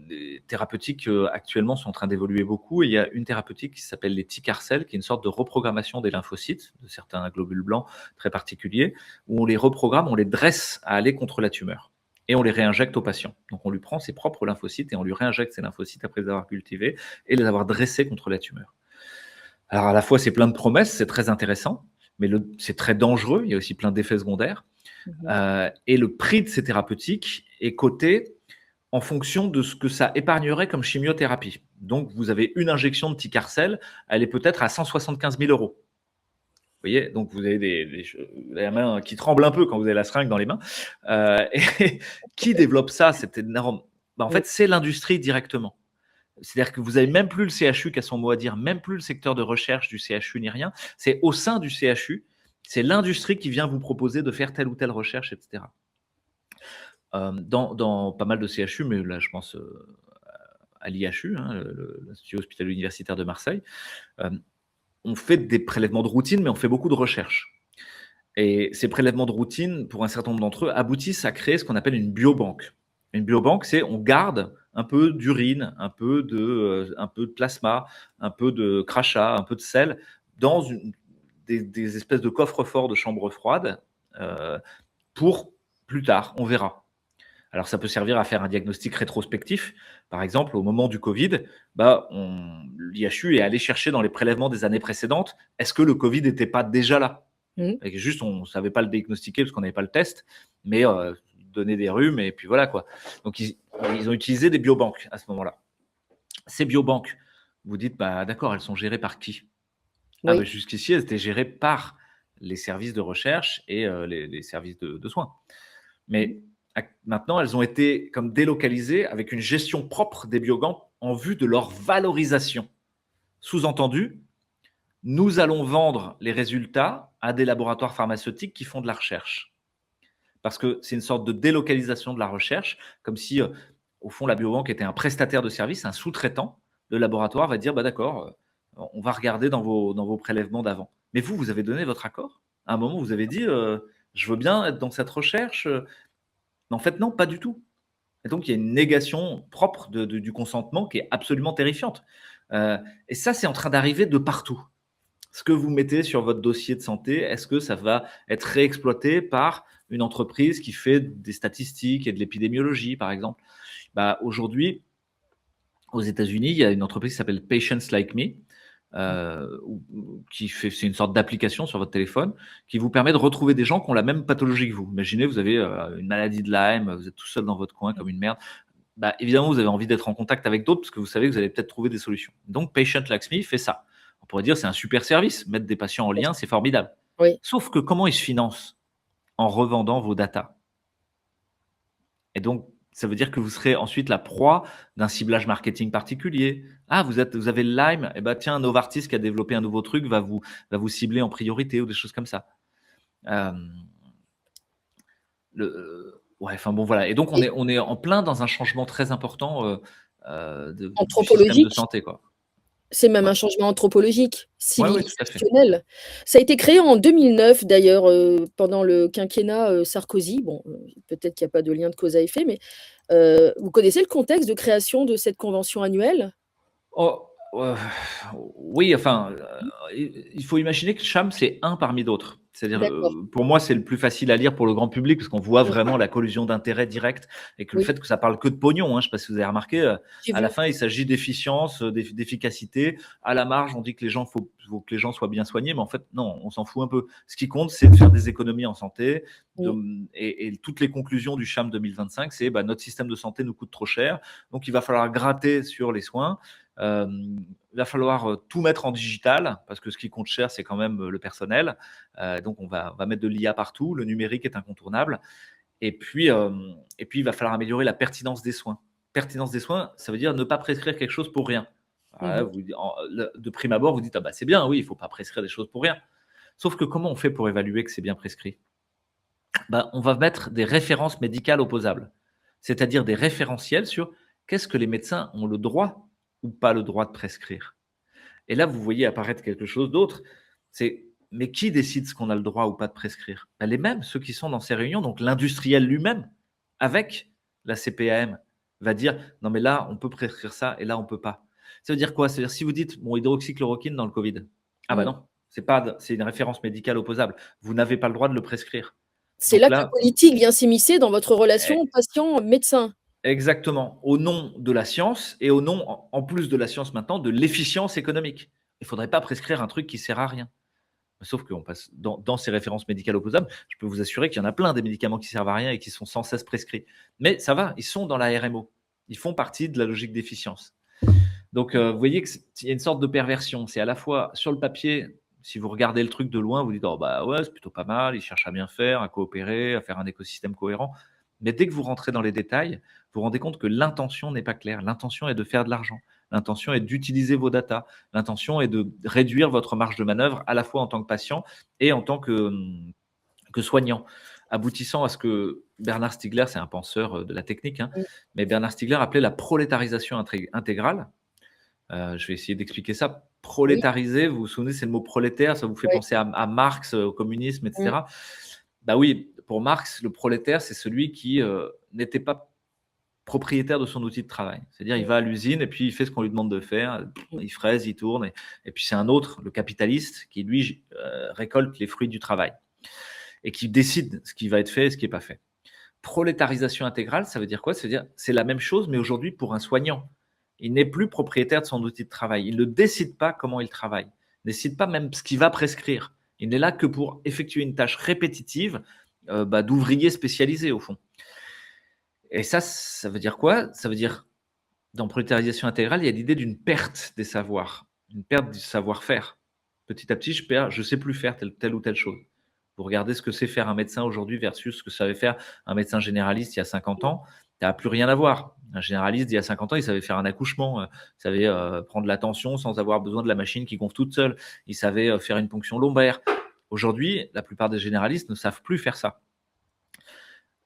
les thérapeutiques actuellement sont en train d'évoluer beaucoup. Et il y a une thérapeutique qui s'appelle les ticarcelles, qui est une sorte de reprogrammation des lymphocytes, de certains globules blancs très particuliers, où on les reprogramme, on les dresse à aller contre la tumeur. Et on les réinjecte au patient. Donc on lui prend ses propres lymphocytes et on lui réinjecte ses lymphocytes après les avoir cultivés et les avoir dressés contre la tumeur. Alors à la fois c'est plein de promesses, c'est très intéressant, mais c'est très dangereux, il y a aussi plein d'effets secondaires. Mmh mh. Et le prix de ces thérapeutiques est coté en fonction de ce que ça épargnerait comme chimiothérapie. Donc, vous avez une injection de ticarcelle, elle est peut-être à 175 000 euros. Vous voyez, donc vous avez la main qui tremble un peu quand vous avez la seringue dans les mains. Et qui développe ça, cette énorme. En Mmh. fait, c'est l'industrie directement. C'est-à-dire que vous n'avez même plus le CHU qui a son mot à dire, même plus le secteur de recherche du CHU ni rien. C'est au sein du CHU, c'est l'industrie qui vient vous proposer de faire telle ou telle recherche, etc. Dans pas mal de CHU, mais là, je pense à l'IHU, hein, l'Institut hospitalier universitaire de Marseille, euh, on fait des prélèvements de routine, mais on fait beaucoup de recherche. Et ces prélèvements de routine, pour un certain nombre d'entre eux, aboutissent à créer ce qu'on appelle une biobanque. Une biobanque, c'est on garde un peu d'urine, un peu de plasma, un peu de crachat, un peu de sel dans des espèces de coffres-forts de chambres froides euh, pour plus tard, on verra. Alors, ça peut servir à faire un diagnostic rétrospectif. Par exemple, au moment du Covid, l'IHU est allé chercher dans les prélèvements des années précédentes, est-ce que le Covid n'était pas déjà là? Mmh. Et juste, on ne savait pas le diagnostiquer parce qu'on n'avait pas le test, mais donner des rhumes et puis voilà quoi. Donc ils ont utilisé des biobanques à ce moment-là. Ces biobanques, vous dites, bah d'accord, elles sont gérées par qui? Ah bah Oui. jusqu'ici, elles étaient gérées par les services de recherche et les services de soins. Mais maintenant, elles ont été comme délocalisées avec une gestion propre des biobanques en vue de leur valorisation. Sous-entendu, nous allons vendre les résultats à des laboratoires pharmaceutiques qui font de la recherche. Parce que c'est une sorte de délocalisation de la recherche, comme si, au fond, la biobanque était un prestataire de service, un sous-traitant. Le laboratoire va dire, bah, d'accord, on va regarder dans vos prélèvements d'avant. Mais vous, vous avez donné votre accord? À un moment, vous avez dit, je veux bien être dans cette recherche. Mais en fait, non, pas du tout. Et donc, il y a une négation propre du consentement qui est absolument terrifiante. Et ça, c'est en train d'arriver de partout. Ce que vous mettez sur votre dossier de santé, est-ce que ça va être réexploité par une entreprise qui fait des statistiques et de l'épidémiologie, par exemple? Bah, aujourd'hui, aux États-Unis, il y a une entreprise qui s'appelle Patients Like Me, c'est une sorte d'application sur votre téléphone qui vous permet de retrouver des gens qui ont la même pathologie que vous. Imaginez, vous avez une maladie de Lyme, vous êtes tout seul dans votre coin comme une merde. Bah, évidemment, vous avez envie d'être en contact avec d'autres parce que vous savez que vous allez peut-être trouver des solutions. Donc, Patient Like Me fait ça. On pourrait dire c'est un super service. Mettre des patients en lien, c'est formidable. Oui. Sauf que comment ils se financent? En revendant vos datas. Et donc, ça veut dire que vous serez ensuite la proie d'un ciblage marketing particulier. Ah, vous avez le Lyme, eh ben tiens, Novartis qui a développé un nouveau truc va vous cibler en priorité ou des choses comme ça. Ouais, enfin bon, voilà. Et donc, Et on est en plein dans un changement très important du système de anthropologique? santé, quoi. C'est même Ouais, un changement anthropologique, ouais, ouais, tout à fait. civilisationnel. Ça a été créé en 2009 d'ailleurs, pendant le quinquennat, Sarkozy. Bon, peut-être qu'il y a pas de lien de cause à effet, mais vous connaissez le contexte de création de cette convention annuelle? Oh, oui, enfin, Mmh. il faut imaginer que Cham, c'est un parmi d'autres. C'est-à-dire, D'accord. pour moi, c'est le plus facile à lire pour le grand public parce qu'on voit Mmh. vraiment la collusion d'intérêts directs et que le Oui, fait que ça parle que de pognon, hein, je ne sais pas si vous avez remarqué, j'ai à la vu. fin, il s'agit d'efficience, d'efficacité. À la marge, on dit que faut que les gens soient bien soignés, mais en fait, non, on s'en fout un peu. Ce qui compte, c'est de faire des économies en santé. Mmh. Et toutes les conclusions du Cham 2025, c'est bah, notre système de santé nous coûte trop cher, donc il va falloir gratter sur les soins. Il va falloir tout mettre en digital parce que ce qui compte cher, c'est quand même le personnel. Donc, on va mettre de l'IA partout. Le numérique est incontournable. Et puis, il va falloir améliorer la pertinence des soins. Pertinence des soins, ça veut dire ne pas prescrire quelque chose pour rien. Voilà, Mmh. de prime abord, vous dites ah bah, c'est bien, oui, il ne faut pas prescrire des choses pour rien. Sauf que comment on fait pour évaluer que c'est bien prescrit? Bah, on va mettre des références médicales opposables, c'est-à-dire des référentiels sur qu'est-ce que les médecins ont le droit ou pas le droit de prescrire. Et là, vous voyez apparaître quelque chose d'autre. C'est mais qui décide ce qu'on a le droit ou pas de prescrire? Ben, les mêmes, ceux qui sont dans ces réunions, donc l'industriel lui-même, avec la CPAM, va dire non, mais là, on peut prescrire ça et là, on peut pas. Ça veut dire quoi? C'est-à-dire si vous dites bon, hydroxychloroquine dans le Covid, ah bah Mmh. non, c'est une référence médicale opposable. Vous n'avez pas le droit de le prescrire. C'est Donc là que la là, politique vient s'immiscer dans votre eh, relation patient-médecin. exactement, au nom de la science et au nom, en plus de la science maintenant, de l'efficience économique. Il ne faudrait pas prescrire un truc qui sert à rien. Sauf qu'on passe dans ces références médicales opposables, je peux vous assurer qu'il y en a plein des médicaments qui servent à rien et qui sont sans cesse prescrits. Mais ça va, ils sont dans la RMO. Ils font partie de la logique d'efficience. Donc, vous voyez qu'il y a une sorte de perversion. C'est à la fois sur le papier, si vous regardez le truc de loin, vous dites oh bah ouais, c'est plutôt pas mal, ils cherchent à bien faire, à coopérer, à faire un écosystème cohérent. Mais dès que vous rentrez dans les détails, vous vous rendez compte que l'intention n'est pas claire. L'intention est de faire de l'argent. L'intention est d'utiliser vos datas. L'intention est de réduire votre marge de manœuvre à la fois en tant que patient et en tant que soignant, aboutissant à ce que Bernard Stiegler, c'est un penseur de la technique, hein, Mmh. mais Bernard Stiegler appelait la prolétarisation intégrale. Je vais essayer d'expliquer ça. Oui, Prolétariser, vous vous souvenez, c'est le mot prolétaire, ça vous fait oui. penser à Marx, au communisme, Mmh. etc. Bah oui, pour Marx, le prolétaire, c'est celui qui n'était pas propriétaire de son outil de travail. C'est-à-dire, il Mmh. va à l'usine et puis il fait ce qu'on lui demande de faire. Mmh. Il fraise, il tourne. Et puis c'est un autre, le capitaliste, qui lui récolte les fruits du travail et qui décide ce qui va être fait et ce qui n'est pas fait. Prolétarisation intégrale, ça veut dire quoi? Ça veut dire c'est la même chose, mais aujourd'hui pour un soignant. Il n'est plus propriétaire de son outil de travail. Il ne décide pas comment il travaille. Il ne décide pas même ce qu'il va prescrire. Il n'est là que pour effectuer une tâche répétitive d'ouvrier spécialisé, au fond. Et ça veut dire quoi? Ça veut dire, dans prolétarisation intégrale, il y a l'idée d'une perte des savoirs, une perte du savoir-faire. Petit à petit, je sais plus faire telle ou telle chose. Vous regardez ce que c'est faire un médecin aujourd'hui versus ce que savait faire un médecin généraliste il y a 50 ans, ça n'a plus rien à voir. Un généraliste, il y a 50 ans, il savait faire un accouchement, il savait prendre la tension sans avoir besoin de la machine qui gonfle toute seule, il savait faire une ponction lombaire. Aujourd'hui, la plupart des généralistes ne savent plus faire ça.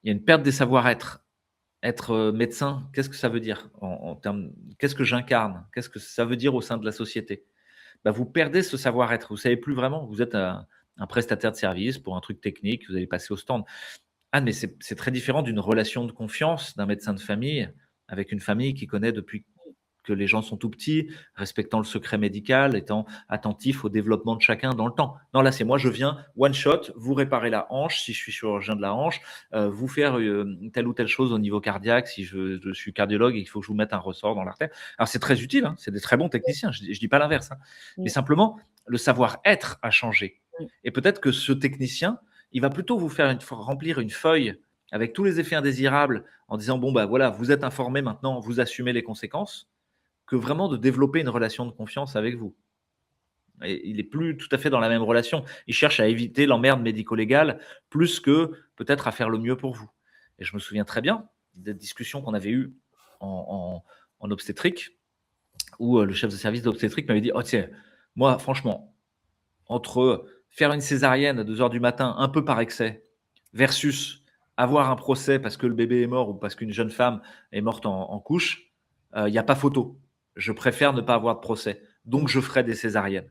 Il y a une perte des savoir-être. Être médecin, qu'est-ce que ça veut dire en termes, qu'est-ce que j'incarne? Qu'est-ce que ça veut dire au sein de la société? Vous perdez ce savoir-être. Vous savez plus vraiment. Vous êtes un prestataire de service pour un truc technique. Vous allez passer au stand. Ah, mais c'est très différent d'une relation de confiance d'un médecin de famille avec une famille qui connaît depuis que les gens sont tout petits, respectant le secret médical, étant attentif au développement de chacun dans le temps. Non, là, c'est moi, je viens, one shot, vous réparer la hanche, si je suis chirurgien de la hanche, vous faire telle ou telle chose au niveau cardiaque, si je suis cardiologue et qu'il faut que je vous mette un ressort dans l'artère. Alors, c'est très utile, hein, c'est des très bons techniciens, je ne dis pas l'inverse. Hein. Mais simplement, le savoir-être a changé. Et peut-être que ce technicien, il va plutôt vous faire remplir une feuille avec tous les effets indésirables en disant, bon, voilà, vous êtes informé maintenant, vous assumez les conséquences, que vraiment de développer une relation de confiance avec vous. Et il n'est plus tout à fait dans la même relation. Il cherche à éviter l'emmerde médico-légale plus que peut-être à faire le mieux pour vous. Et je me souviens très bien des discussions qu'on avait eues en obstétrique, où le chef de service d'obstétrique m'avait dit « Oh tiens, moi franchement, entre faire une césarienne à 2 heures du matin, un peu par excès, versus avoir un procès parce que le bébé est mort ou parce qu'une jeune femme est morte en couche, il n'y a pas photo. Je préfère ne pas avoir de procès. Donc, je ferai des césariennes. »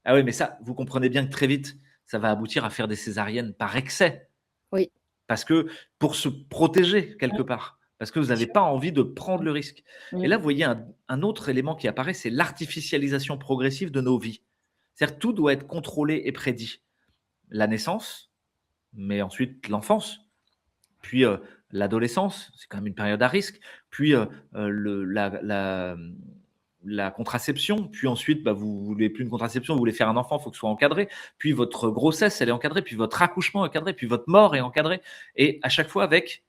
Ah oui, mais ça, vous comprenez bien que très vite, ça va aboutir à faire des césariennes par excès. Oui. Parce que pour se protéger quelque part. Parce que vous n'avez pas envie de prendre le risque. Et là, vous voyez un autre élément qui apparaît, c'est l'artificialisation progressive de nos vies. C'est-à-dire que tout doit être contrôlé et prédit. La naissance, mais ensuite l'enfance, puis l'adolescence, c'est quand même une période à risque, puis la contraception, puis ensuite, vous voulez plus une contraception, vous voulez faire un enfant, il faut que ce soit encadré, puis votre grossesse, elle est encadrée, puis votre accouchement est encadré, puis votre mort est encadrée, et à chaque fois avec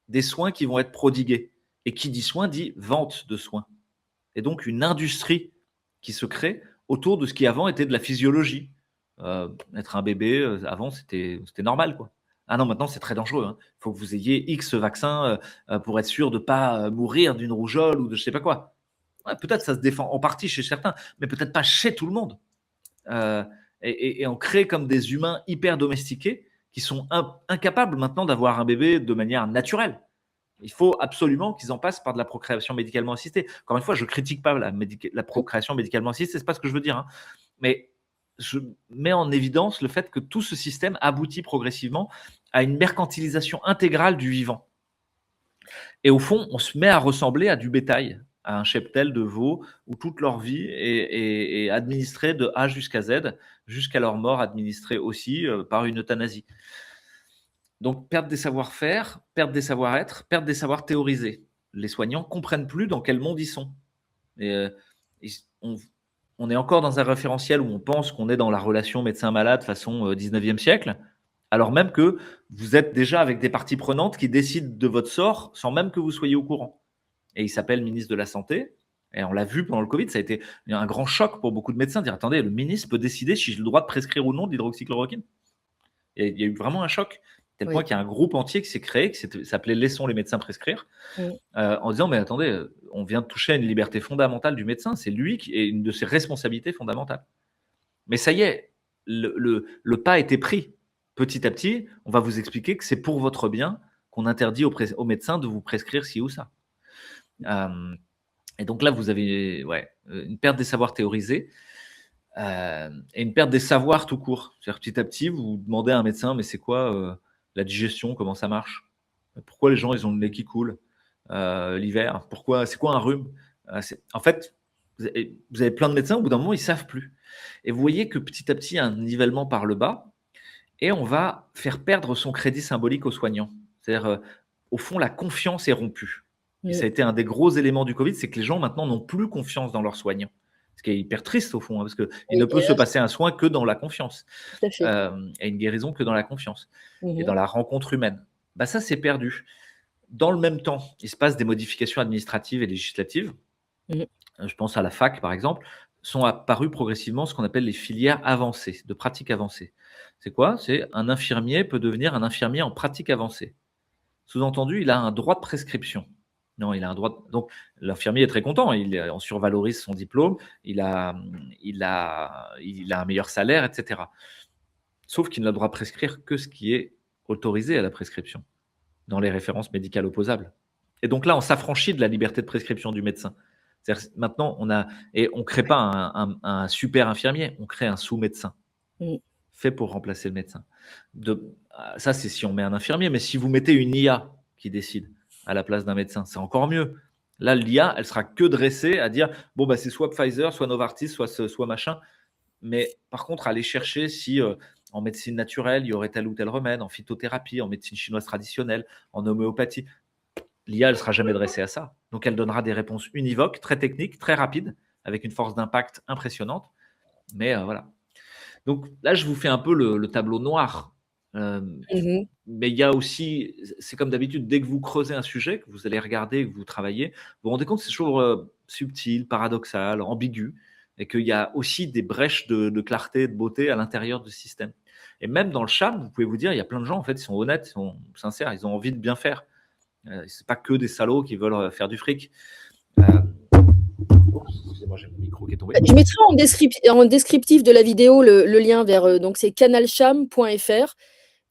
des soins qui vont être prodigués. Et qui dit soin dit vente de soins. Et donc une industrie qui se crée autour de ce qui avant était de la physiologie. Être un bébé, avant, c'était normal, quoi. Ah non, maintenant, c'est très dangereux. Il faut que vous ayez X vaccins pour être sûr de ne pas mourir d'une rougeole ou de je ne sais pas quoi. Ouais, peut-être ça se défend en partie chez certains, mais peut-être pas chez tout le monde. Et on crée comme des humains hyper domestiqués qui sont incapables maintenant d'avoir un bébé de manière naturelle. Il faut absolument qu'ils en passent par de la procréation médicalement assistée. Encore une fois, je ne critique pas la procréation médicalement assistée, ce n'est pas ce que je veux dire. Hein. Mais je mets en évidence le fait que tout ce système aboutit progressivement à une mercantilisation intégrale du vivant. Et au fond, on se met à ressembler à du bétail, à un cheptel de veaux où toute leur vie est administrée de A jusqu'à Z, jusqu'à leur mort administrée aussi par une euthanasie. Donc, perte des savoir-faire, perte des savoir-être, perte des savoirs théorisés. Les soignants ne comprennent plus dans quel monde ils sont. Et, on est encore dans un référentiel où on pense qu'on est dans la relation médecin-malade façon 19e siècle, alors même que vous êtes déjà avec des parties prenantes qui décident de votre sort sans même que vous soyez au courant. Et il s'appelle ministre de la Santé. Et on l'a vu pendant le Covid, ça a été un grand choc pour beaucoup de médecins de dire « Attendez, le ministre peut décider si j'ai le droit de prescrire ou non de l'hydroxychloroquine ?» Et il y a eu vraiment un choc. Tel point qu'il y a un groupe entier qui s'est créé, qui s'appelait Laissons les médecins prescrire, en disant mais attendez, on vient de toucher à une liberté fondamentale du médecin, c'est lui qui est une de ses responsabilités fondamentales. Mais ça y est, le pas a été pris. Petit à petit, on va vous expliquer que c'est pour votre bien qu'on interdit aux médecins de vous prescrire ci ou ça. Et donc là, vous avez une perte des savoirs théorisés. Et une perte des savoirs tout court. C'est-à-dire petit à petit, vous demandez à un médecin, mais c'est quoi la digestion, comment ça marche? Pourquoi les gens ils ont le nez qui coule l'hiver? Pourquoi? C'est quoi un rhume? En fait, vous avez plein de médecins, au bout d'un moment, ils ne savent plus. Et vous voyez que petit à petit, il y a un nivellement par le bas et on va faire perdre son crédit symbolique aux soignants. C'est-à-dire, au fond, la confiance est rompue. Et ça a été un des gros éléments du Covid, c'est que les gens maintenant n'ont plus confiance dans leurs soignants. Ce qui est hyper triste au fond, parce qu'il Oui, ne peut se passer un soin que dans la confiance, tout à fait. et une guérison que dans la confiance et dans Mmh. la rencontre humaine. Bah, ça, c'est perdu. Dans le même temps, il se passe des modifications administratives et législatives. Mmh. Je pense à la fac, par exemple, sont apparues progressivement ce qu'on appelle les filières avancées, de pratique avancée. C'est quoi? C'est un infirmier peut devenir un infirmier en pratique avancée. Sous-entendu, il a un droit de prescription. Non, il a un droit. Donc, l'infirmier est très content. On survalorise son diplôme. Il a un meilleur salaire, etc. Sauf qu'il n'a le droit de prescrire que ce qui est autorisé à la prescription dans les références médicales opposables. Et donc là, on s'affranchit de la liberté de prescription du médecin. C'est-à-dire, maintenant, on ne crée pas un super infirmier, on crée un sous-médecin Mmh. fait pour remplacer le médecin. Ça, c'est si on met un infirmier, mais si vous mettez une IA qui décide à la place d'un médecin, c'est encore mieux. Là, l'IA, elle sera que dressée à dire bon, bah, c'est soit Pfizer, soit Novartis, soit machin. Mais par contre, aller chercher si en médecine naturelle, il y aurait tel ou tel remède, en phytothérapie, en médecine chinoise traditionnelle, en homéopathie, l'IA, elle ne sera jamais dressée à ça. Donc, elle donnera des réponses univoques, très techniques, très rapides, avec une force d'impact impressionnante. Mais voilà. Donc là, je vous fais un peu le tableau noir. Euh, Mmh. mais il y a aussi, c'est comme d'habitude, dès que vous creusez un sujet, que vous allez regarder, que vous travaillez, vous vous rendez compte que c'est toujours subtil, paradoxal, ambigu, et qu'il y a aussi des brèches de clarté, de beauté à l'intérieur du système. Et même dans le charme, vous pouvez vous dire, il y a plein de gens, en fait, ils sont honnêtes, ils sont sincères, ils ont envie de bien faire. C'est pas que des salauds qui veulent faire du fric. Excusez-moi, j'ai mon micro qui est tombé. Je mettrai en descriptif de la vidéo le lien vers, donc c'est canalcham.fr.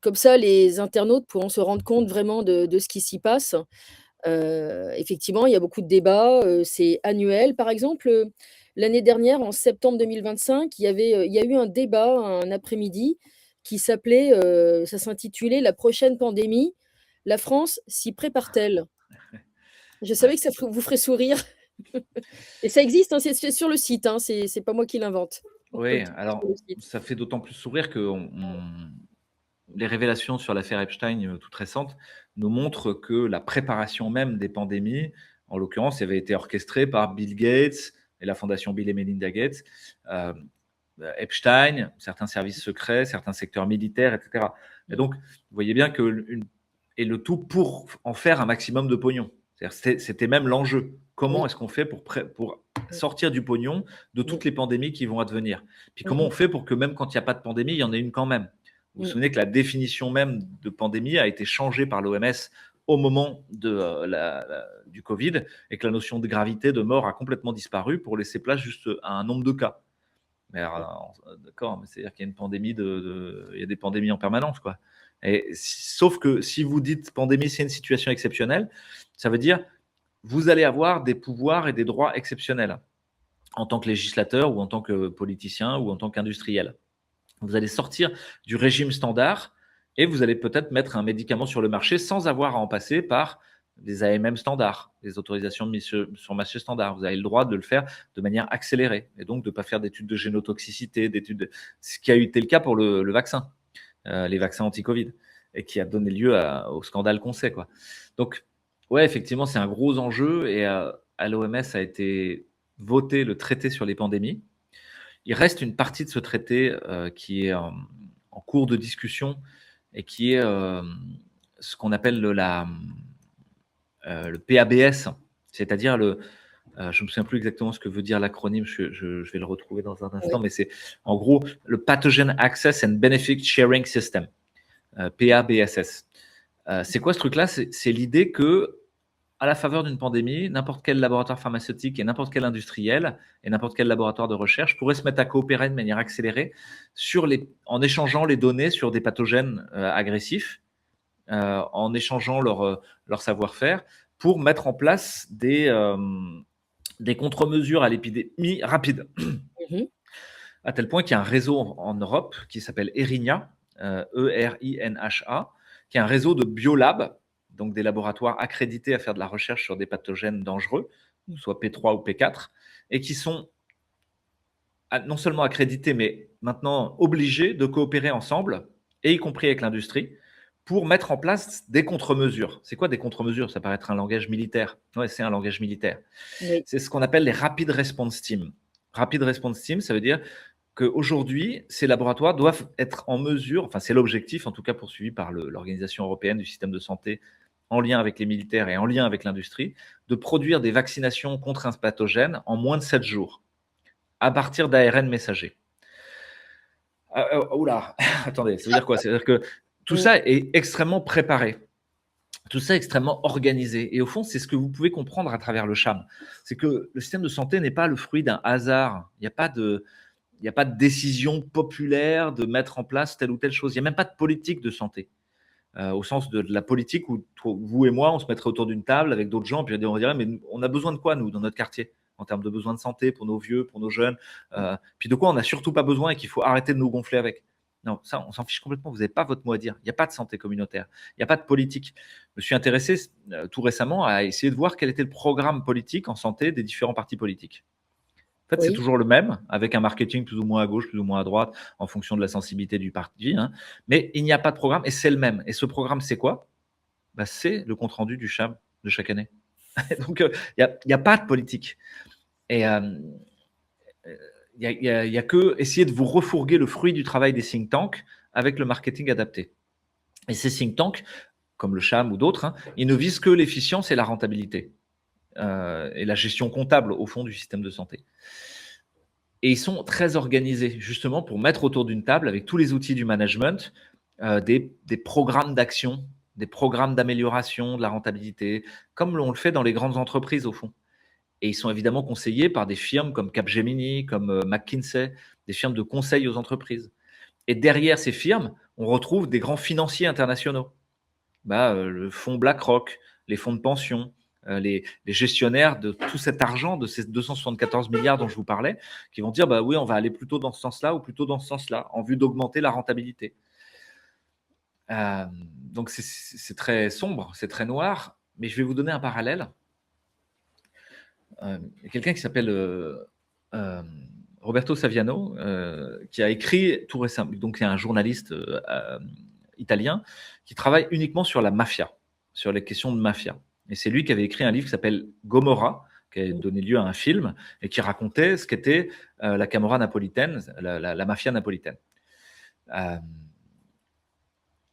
Comme ça, les internautes pourront se rendre compte vraiment de ce qui s'y passe. Effectivement, il y a beaucoup de débats, c'est annuel. Par exemple, l'année dernière, en septembre 2025, il y a eu un débat, un après-midi qui ça s'intitulait «La prochaine pandémie, la France s'y prépare-t-elle?» Je Ouais. savais que ça vous ferait sourire et ça existe, hein, c'est sur le site, hein, c'est pas moi qui l'invente. On peut le Oui, trouver sur alors le site. ça fait d'autant plus sourire que les révélations sur l'affaire Epstein, toute récente, nous montrent que la préparation même des pandémies, en l'occurrence, avait été orchestrée par Bill Gates et la fondation Bill et Melinda Gates, euh, Epstein, certains services secrets, certains secteurs militaires, etc. Et Mmh. donc, vous voyez bien que et le tout pour en faire un maximum de pognon. C'était même l'enjeu. Comment Oui. est-ce qu'on fait pour Mmh. sortir du pognon de Mmh. toutes les pandémies qui vont advenir? Puis Mmh comment on mh. fait pour que même quand il n'y a pas de pandémie, il y en ait une quand même? Vous vous Mmh. souvenez que la définition même de pandémie a été changée par l'OMS au moment du Covid et que la notion de gravité, de mort a complètement disparu pour laisser place juste à un nombre de cas. Mais alors, d'accord, mais c'est-à-dire qu'il y a une pandémie il y a des pandémies en permanence, quoi. Sauf que si vous dites pandémie, c'est une situation exceptionnelle, ça veut dire vous allez avoir des pouvoirs et des droits exceptionnels en tant que législateur ou en tant que politicien ou en tant qu'industriel. Vous allez sortir du régime standard et vous allez peut-être mettre un médicament sur le marché sans avoir à en passer par des AMM standards, des autorisations de mise sur marché standard. Vous avez le droit de le faire de manière accélérée et donc de ne pas faire d'études de génotoxicité, ce qui a été le cas pour le vaccin, les vaccins anti-Covid, et qui a donné lieu au scandale qu'on sait, quoi. Donc, ouais, effectivement, c'est un gros enjeu et à l'OMS a été voté le traité sur les pandémies. Il reste une partie de ce traité qui est en cours de discussion et qui est ce qu'on appelle le PABS, c'est-à-dire je ne me souviens plus exactement ce que veut dire l'acronyme, je vais le retrouver dans un Oui. instant, mais c'est en gros le Pathogen Access and Benefit Sharing System, PABSS. C'est quoi ce truc-là? C'est l'idée que à la faveur d'une pandémie, n'importe quel laboratoire pharmaceutique et n'importe quel industriel et n'importe quel laboratoire de recherche pourrait se mettre à coopérer de manière accélérée en échangeant les données sur des pathogènes agressifs, en échangeant leur savoir-faire pour mettre en place des contre-mesures à l'épidémie rapide. Mmh mh. À tel point qu'il y a un réseau en Europe qui s'appelle ERINHA, ERINHA, qui est un réseau de biolabs, donc des laboratoires accrédités à faire de la recherche sur des pathogènes dangereux, Mmh. soit P3 ou P4, et qui sont non seulement accrédités, mais maintenant obligés de coopérer ensemble, et y compris avec l'industrie, pour mettre en place des contre-mesures. C'est quoi des contre-mesures? Ça paraît être un langage militaire. Ouais, c'est un langage militaire. Oui. C'est ce qu'on appelle les Rapid Response Teams. Rapid Response Team, ça veut dire qu'aujourd'hui, ces laboratoires doivent être en mesure, enfin c'est l'objectif en tout cas poursuivi par l'Organisation européenne du système de santé en lien avec les militaires et en lien avec l'industrie, de produire des vaccinations contre un pathogène en moins de 7 jours, à partir d'ARN messager. Oula, attendez, ça veut dire quoi? Ça veut dire que tout Mmh. ça est extrêmement préparé. Tout ça est extrêmement organisé. Et au fond, c'est ce que vous pouvez comprendre à travers le CHAM. C'est que le système de santé n'est pas le fruit d'un hasard. Il n'y a pas de, il n'y a pas de décision populaire de mettre en place telle ou telle chose. Il n'y a même pas de politique de santé. Au sens de la politique où vous et moi, on se mettrait autour d'une table avec d'autres gens, puis on dirait, mais on a besoin de quoi, nous, dans notre quartier, en termes de besoins de santé pour nos vieux, pour nos jeunes, puis de quoi on n'a surtout pas besoin et qu'il faut arrêter de nous gonfler avec. Non, ça, on s'en fiche complètement. Vous n'avez pas votre mot à dire. Il n'y a pas de santé communautaire. Il n'y a pas de politique. Je me suis intéressé tout récemment à essayer de voir quel était le programme politique en santé des différents partis politiques. En fait, c'est Oui, toujours le même, avec un marketing plus ou moins à gauche, plus ou moins à droite, en fonction de la sensibilité du parti. Hein. Mais il n'y a pas de programme et c'est le même. Et ce programme, c'est quoi? Bah, c'est le compte-rendu du CHAM de chaque année. Donc, il n'y a pas de politique. Et il y a que essayer de vous refourguer le fruit du travail des think tanks avec le marketing adapté. Et ces think tanks, comme le CHAM ou d'autres, hein, ils ne visent que l'efficience et la rentabilité et la gestion comptable au fond du système de santé. Et ils sont très organisés, justement, pour mettre autour d'une table, avec tous les outils du management, des programmes d'action, des programmes d'amélioration de la rentabilité, comme on le fait dans les grandes entreprises, au fond. Et ils sont évidemment conseillés par des firmes comme Capgemini, comme McKinsey, des firmes de conseil aux entreprises. Et derrière ces firmes, on retrouve des grands financiers internationaux. Le fonds BlackRock, les fonds de pension, les gestionnaires de tout cet argent, de ces 274 milliards dont je vous parlais, qui vont dire, bah oui, on va aller plutôt dans ce sens-là ou plutôt dans ce sens-là, en vue d'augmenter la rentabilité. Donc c'est très sombre, c'est très noir, mais je vais vous donner un parallèle. Il y a quelqu'un qui s'appelle euh, Roberto Saviano, qui a écrit tout récemment, donc il y a un journaliste italien qui travaille uniquement sur la mafia, sur les questions de mafia. Et c'est lui qui avait écrit un livre qui s'appelle Gomorra, qui a donné lieu à un film et qui racontait ce qu'était la Camorra napolitaine, la mafia napolitaine.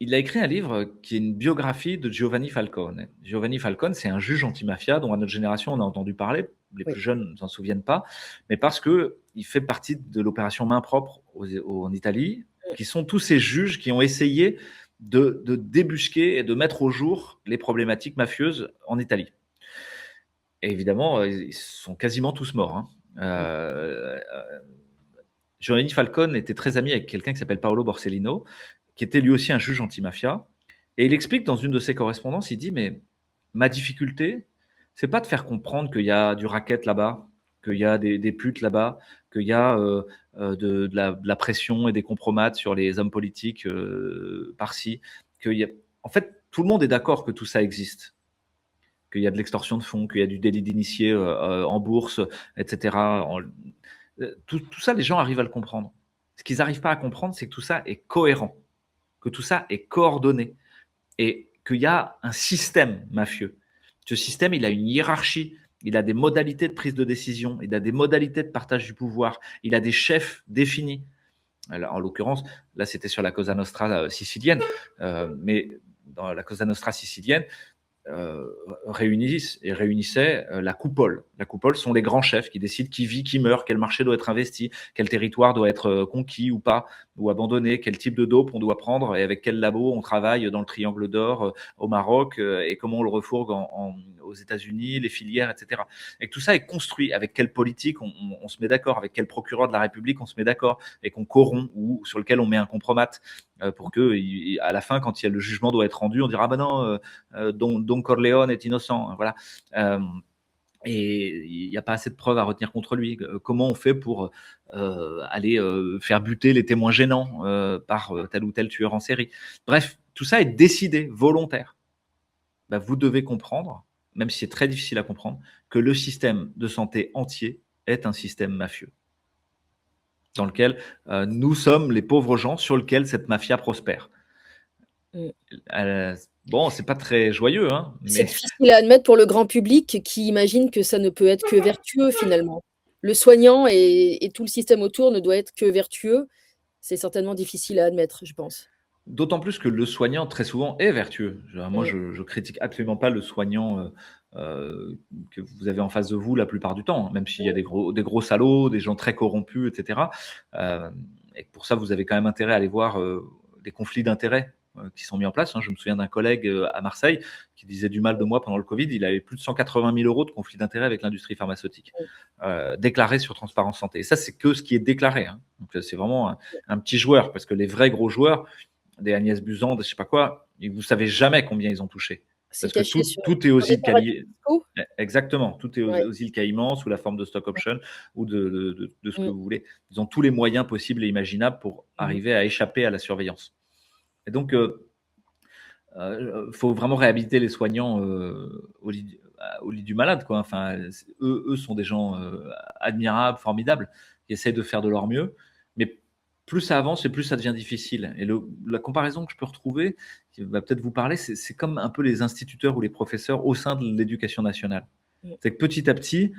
Il a écrit un livre qui est une biographie de Giovanni Falcone. Giovanni Falcone, c'est un juge antimafia dont à notre génération on a entendu parler. Les oui. plus jeunes ne s'en souviennent pas, mais parce qu'il fait partie de l'opération Main propre en Italie, qui sont tous ces juges qui ont essayé de débusquer et de mettre au jour les problématiques mafieuses en Italie. Et évidemment, ils sont quasiment tous morts. Hein. Giovanni Falcone était très ami avec quelqu'un qui s'appelle Paolo Borsellino, qui était lui aussi un juge antimafia. Et il explique dans une de ses correspondances, il dit, mais ma difficulté, c'est pas de faire comprendre qu'il y a du racket là-bas, qu'il y a des putes là-bas, qu'il y a de la pression et des compromates sur les hommes politiques par-ci. En fait, tout le monde est d'accord que tout ça existe, qu'il y a de l'extorsion de fonds, qu'il y a du délit d'initié en bourse, etc. Tout ça, les gens arrivent à le comprendre. Ce qu'ils n'arrivent pas à comprendre, c'est que tout ça est cohérent, que tout ça est coordonné et qu'il y a un système mafieux. Ce système, il a une hiérarchie, il a des modalités de prise de décision, il a des modalités de partage du pouvoir, il a des chefs définis. Alors, en l'occurrence, là, c'était sur la Cosa Nostra sicilienne, mais dans la Cosa Nostra sicilienne, réunissaient la coupole. La coupole sont les grands chefs qui décident qui vit, qui meurt, quel marché doit être investi, quel territoire doit être conquis ou pas, ou abandonné, quel type de dope on doit prendre et avec quel labo on travaille dans le triangle d'or au Maroc et comment on le refourgue aux États-Unis, les filières, etc. Et que tout ça est construit avec quelle politique on se met d'accord, avec quel procureur de la République on se met d'accord et qu'on corrompt ou sur lequel on met un compromat pour que à la fin, quand il y a le jugement doit être rendu, on dira ah ben non, Don Corleone est innocent. Voilà. Et il n'y a pas assez de preuves à retenir contre lui. Comment on fait pour aller faire buter les témoins gênants par tel ou tel tueur en série? Bref, tout ça est décidé, volontaire. Vous devez comprendre, même si c'est très difficile à comprendre, que le système de santé entier est un système mafieux, dans lequel nous sommes les pauvres gens sur lesquels cette mafia prospère. Bon, c'est pas très joyeux, hein, C'est mais difficile à admettre pour le grand public qui imagine que ça ne peut être que vertueux finalement. le soignant et tout le système autour ne doit être que vertueux, c'est certainement difficile à admettre, je pense. D'autant plus que le soignant, très souvent, est vertueux. Moi, Mmh. je critique absolument pas le soignant, que vous avez en face de vous la plupart du temps, hein, même s'il y a des gros salauds, des gens très corrompus et cetera. Et pour ça, vous avez quand même intérêt à aller voir, les conflits d'intérêts, qui sont mis en place, hein. Je me souviens d'un collègue, à Marseille qui disait du mal de moi pendant le covid. Il avait plus de 180 000 € de conflits d'intérêts avec l'industrie pharmaceutique, Mmh. déclarés sur Transparence Santé. Et ça, c'est que ce qui est déclaré, hein. Donc, c'est vraiment un petit joueur, parce que les vrais gros joueurs, des Agnès Buzyn, des je sais pas quoi, et vous savez jamais combien ils ont touché. C'est Parce que caché tout est aux sur des îles paradis Cali fiscaux? exactement, tout est Ouais. aux îles Caïmans sous la forme de stock option ou de ce que Mmh. vous voulez. Ils ont tous les moyens possibles et imaginables pour Mmh. arriver à échapper à la surveillance. Et donc, faut vraiment réhabiliter les soignants, au lit du malade, quoi. Enfin, eux sont des gens, admirables, formidables, qui essayent de faire de leur mieux, mais plus ça avance et plus ça devient difficile. Et la comparaison que je peux retrouver, qui va peut-être vous parler, c'est comme un peu les instituteurs ou les professeurs au sein de l'éducation nationale. Mmh. C'est que petit à petit,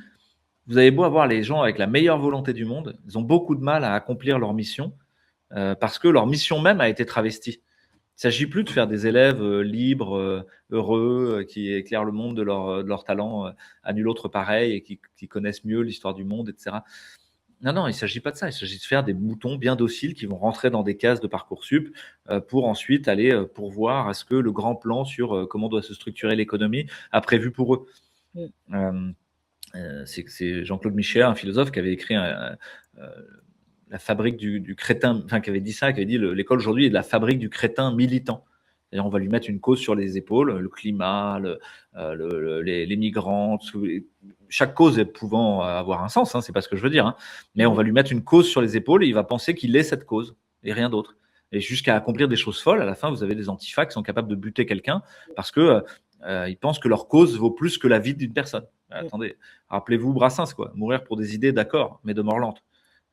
vous avez beau avoir les gens avec la meilleure volonté du monde, ils ont beaucoup de mal à accomplir leur mission, parce que leur mission même a été travestie. Il ne s'agit plus de faire des élèves, libres, heureux, qui éclairent le monde de leur talent, à nul autre pareil, et qui connaissent mieux l'histoire du monde, et cetera. Non, non, il ne s'agit pas de ça. Il s'agit de faire des moutons bien dociles qui vont rentrer dans des cases de Parcoursup, pour ensuite aller, pourvoir à ce que le grand plan sur, comment doit se structurer l'économie a prévu pour eux. Mmh. Hem, c'est Jean-Claude Michéa, un philosophe, qui avait écrit la fabrique du crétin, enfin, qui avait dit ça, qui avait dit l'école aujourd'hui est la fabrique du crétin militant. C'est-à-dire, on va lui mettre une cause sur les épaules, le climat, les migrants, chaque cause pouvant avoir un sens, hein, c'est pas ce que je veux dire, hein, mais on Mmh. va lui mettre une cause sur les épaules et il va penser qu'il est cette cause et rien d'autre. Et jusqu'à accomplir des choses folles, à la fin, vous avez des antifas qui sont capables de buter quelqu'un parce que ils pensent que leur cause vaut plus que la vie d'une personne. Mmh. Attendez, rappelez-vous Brassens, quoi. Mourir pour des idées, d'accord, mais de mort lente.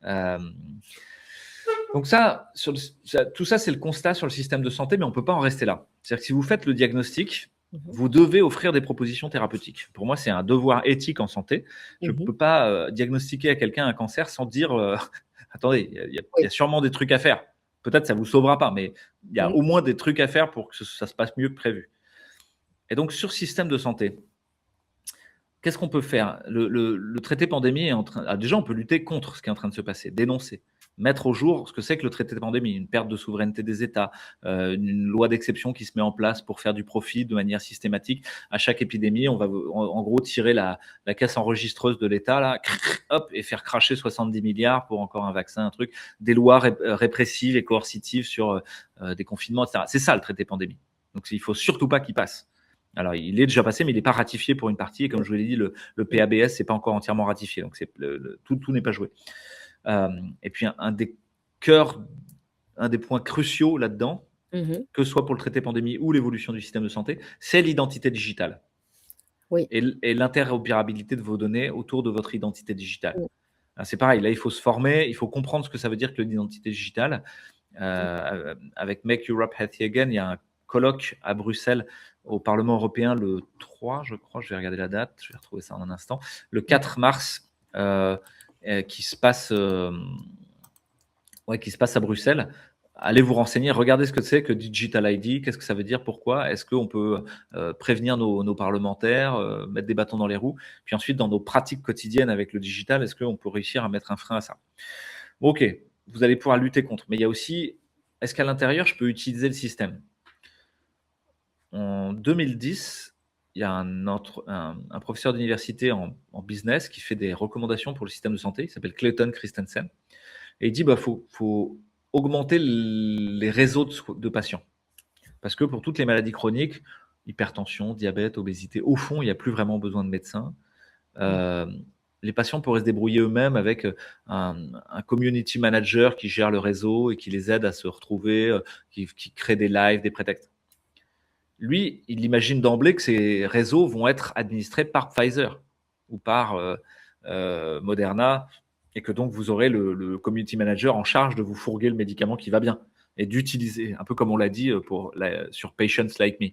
Euh, donc tout ça, c'est le constat sur le système de santé, mais on ne peut pas en rester là. C'est-à-dire que si vous faites le diagnostic, Mmh. vous devez offrir des propositions thérapeutiques. Pour moi, c'est un devoir éthique en santé. Je ne Mmh. peux pas diagnostiquer à quelqu'un un cancer sans dire attendez, il y a Oui. sûrement des trucs à faire. Peut-être ça ne vous sauvera pas, mais il y a Mmh. au moins des trucs à faire pour que ça se passe mieux que prévu. Et donc, sur le système de santé, qu'est-ce qu'on peut faire? Le traité pandémie est en train. Ah, déjà, on peut lutter contre ce qui est en train de se passer, dénoncer, mettre au jour ce que c'est que le traité de pandémie, une perte de souveraineté des États, une loi d'exception qui se met en place pour faire du profit de manière systématique. À chaque épidémie, on va en gros tirer la caisse enregistreuse de l'État, là, hop, et faire cracher 70 milliards pour encore un vaccin, un truc, des lois répressives et coercitives sur des confinements, etc. C'est ça le traité pandémie. Donc, il faut surtout pas qu'il passe. Alors, il est déjà passé, mais il n'est pas ratifié pour une partie. Et comme je vous l'ai dit, le PABS, c'est pas encore entièrement ratifié. Donc, tout n'est pas joué. Et puis, un des cœurs, un des points cruciaux là-dedans, Mmh. que ce soit pour le traité pandémie ou l'évolution du système de santé, c'est l'identité digitale Oui. et l'interopérabilité de vos données autour de votre identité digitale. Mmh. C'est pareil, là, il faut se former, il faut comprendre ce que ça veut dire que l'identité digitale. Mmh. Avec Make Europe Healthy Again, il y a un colloque à Bruxelles au Parlement européen le 3, je crois, je vais regarder la date, je vais retrouver ça en un instant, le 4 mars, qui se passe, qui se passe à Bruxelles. Allez vous renseigner, regardez ce que c'est que Digital ID, qu'est-ce que ça veut dire, pourquoi, est-ce qu'on peut prévenir nos parlementaires, mettre des bâtons dans les roues, puis ensuite dans nos pratiques quotidiennes avec le digital, est-ce qu'on peut réussir à mettre un frein à ça? Ok, vous allez pouvoir lutter contre, mais il y a aussi, est-ce qu'à l'intérieur, je peux utiliser le système? En 2010, il y a un professeur d'université en business qui fait des recommandations pour le système de santé, il s'appelle Clayton Christensen, et il dit bah, faut augmenter les réseaux de patients. Parce que pour toutes les maladies chroniques, hypertension, diabète, obésité, au fond, il n'y a plus vraiment besoin de médecins. Mmh. Euh, les patients pourraient se débrouiller eux-mêmes avec un community manager qui gère le réseau et qui les aide à se retrouver, qui crée des lives, des prétextes. Lui, il imagine d'emblée que ces réseaux vont être administrés par Pfizer ou par Moderna, et que donc vous aurez le community manager en charge de vous fourguer le médicament qui va bien et d'utiliser, un peu comme on l'a dit sur Patients Like Me.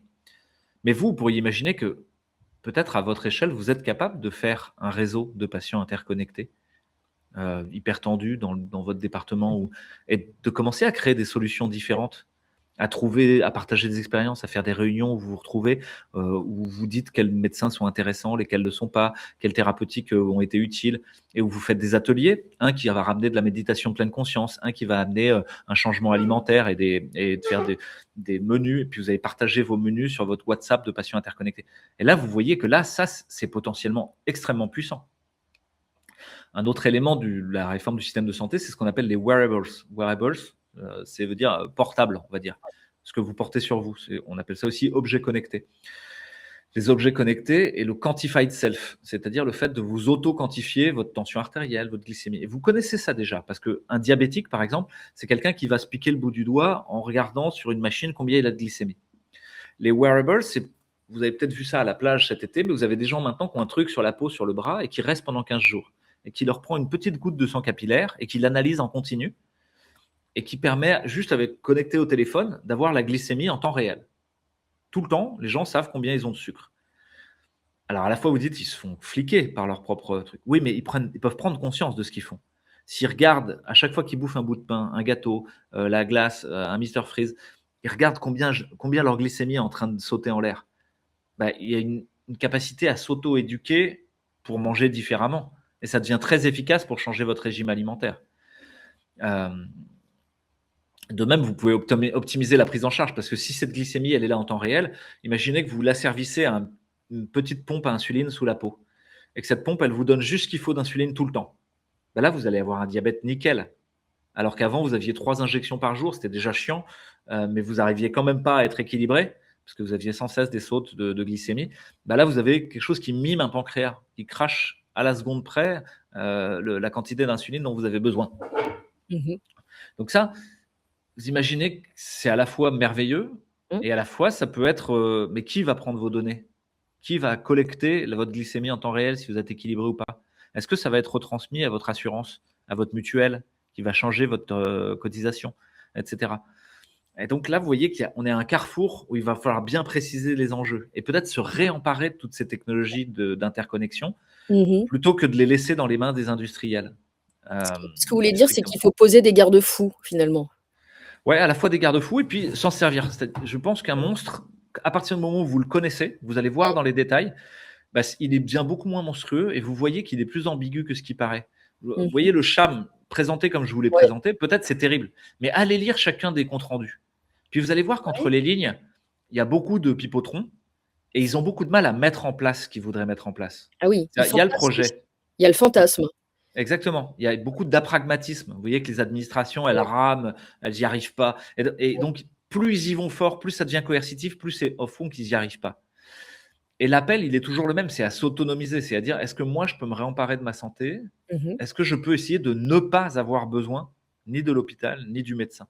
Mais vous pourriez imaginer que peut-être à votre échelle, vous êtes capable de faire un réseau de patients interconnectés hyper tendu dans votre département, et de commencer à créer des solutions différentes, à trouver, à partager des expériences, à faire des réunions où vous vous retrouvez, où vous dites quels médecins sont intéressants, lesquels ne sont pas, quelles thérapeutiques ont été utiles, et où vous faites des ateliers, un qui va ramener de la méditation pleine conscience, un qui va amener un changement alimentaire et de faire des menus, et puis vous allez partager vos menus sur votre WhatsApp de patients interconnectés. Et là, vous voyez que là, ça, c'est potentiellement extrêmement puissant. Un autre élément de la réforme du système de santé, c'est ce qu'on appelle les wearables. Wearables, ça veut dire portable, on va dire. Ce que vous portez sur vous. On appelle ça aussi objets connectés. Les objets connectés et le quantified self, c'est-à-dire le fait de vous auto-quantifier votre tension artérielle, votre glycémie. Et vous connaissez ça déjà, parce qu'un diabétique, par exemple, c'est quelqu'un qui va se piquer le bout du doigt en regardant sur une machine combien il a de glycémie. Les wearables, vous avez peut-être vu ça à la plage cet été, mais vous avez des gens maintenant qui ont un truc sur la peau, sur le bras, et qui reste pendant 15 jours, et qui leur prend une petite goutte de sang capillaire, et qui l'analyse en continu, et qui permet, juste avec connecté au téléphone, d'avoir la glycémie en temps réel. Tout le temps, les gens savent combien ils ont de sucre. Alors à la fois, vous dites, ils se font fliquer par leur propre truc. Oui, mais ils peuvent prendre conscience de ce qu'ils font. S'ils regardent, à chaque fois qu'ils bouffent un bout de pain, un gâteau, la glace, un Mr Freeze, ils regardent combien leur glycémie est en train de sauter en l'air. Il y a une capacité à s'auto-éduquer pour manger différemment. Et ça devient très efficace pour changer votre régime alimentaire. De même, vous pouvez optimiser la prise en charge, parce que si cette glycémie, elle est là en temps réel, imaginez que vous l'asservissez à une petite pompe à insuline sous la peau, et que cette pompe, elle vous donne juste ce qu'il faut d'insuline tout le temps. Là, vous allez avoir un diabète nickel. Alors qu'avant, vous aviez 3 injections par jour, c'était déjà chiant, mais vous n'arriviez quand même pas à être équilibré, parce que vous aviez sans cesse des sautes de glycémie. Là, vous avez quelque chose qui mime un pancréas, qui crache à la seconde près la quantité d'insuline dont vous avez besoin. Donc ça, vous imaginez que c'est à la fois merveilleux et à la fois, ça peut être mais qui va prendre vos données? Qui va collecter votre glycémie en temps réel, si vous êtes équilibré ou pas? Est-ce que ça va être retransmis à votre assurance, à votre mutuelle, qui va changer votre cotisation, etc. Et donc là, vous voyez qu'on est à un carrefour où il va falloir bien préciser les enjeux et peut-être se réemparer de toutes ces technologies d'interconnexion plutôt que de les laisser dans les mains des industriels. Ce que vous voulez dire, c'est qu'il faut poser des garde-fous, finalement. Ouais, à la fois des garde-fous et puis s'en servir. Je pense qu'un monstre, à partir du moment où vous le connaissez, vous allez voir dans les détails, il est bien beaucoup moins monstrueux et vous voyez qu'il est plus ambigu que ce qui paraît. Vous voyez le CHAM présenté comme je vous l'ai présenté, peut-être c'est terrible, mais allez lire chacun des comptes rendus. Puis vous allez voir qu'entre les lignes, il y a beaucoup de pipotrons et ils ont beaucoup de mal à mettre en place ce qu'ils voudraient mettre en place. Ah oui, il y a le projet. Il y a le fantasme. Exactement. Il y a beaucoup d'apragmatisme. Vous voyez que les administrations, elles rament, elles n'y arrivent pas. Et donc, plus ils y vont fort, plus ça devient coercitif, plus c'est au fond qu'ils n'y arrivent pas. Et l'appel, il est toujours le même, c'est à s'autonomiser, c'est à dire, est-ce que moi, je peux me réemparer de ma santé? Est-ce que je peux essayer de ne pas avoir besoin ni de l'hôpital, ni du médecin?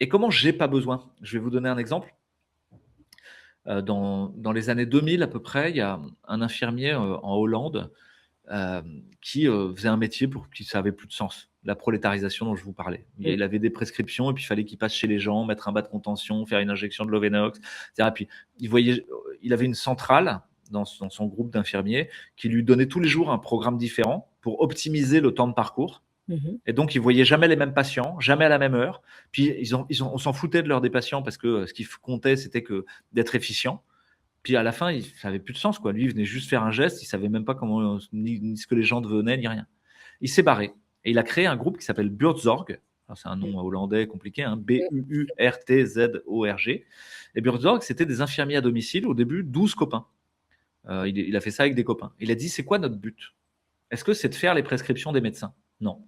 Et comment j'ai pas besoin? Je vais vous donner un exemple. Dans les années 2000 à peu près, il y a un infirmier en Hollande qui faisait un métier pour qui ça avait plus de sens, la prolétarisation dont je vous parlais. Il avait des prescriptions et puis il fallait qu'il passe chez les gens, mettre un bas de contention, faire une injection de Lovenox, etc. Et puis il avait une centrale dans son groupe d'infirmiers qui lui donnait tous les jours un programme différent pour optimiser le temps de parcours. Et donc, ils voyaient jamais les mêmes patients, jamais à la même heure. Puis, on s'en foutait de l'heure des patients parce que ce qui comptait, c'était d'être efficient. Puis, à la fin, ça n'avait plus de sens, quoi. Lui, il venait juste faire un geste. Il savait même pas comment, ni ce que les gens devenaient, ni rien. Il s'est barré. Et il a créé un groupe qui s'appelle Buurtzorg. C'est un nom hollandais compliqué, hein, Buurtzorg. Et Buurtzorg, c'était des infirmiers à domicile. Au début, 12 copains. Il a fait ça avec des copains. Il a dit, c'est quoi notre but? Est-ce que c'est de faire les prescriptions des médecins? Non.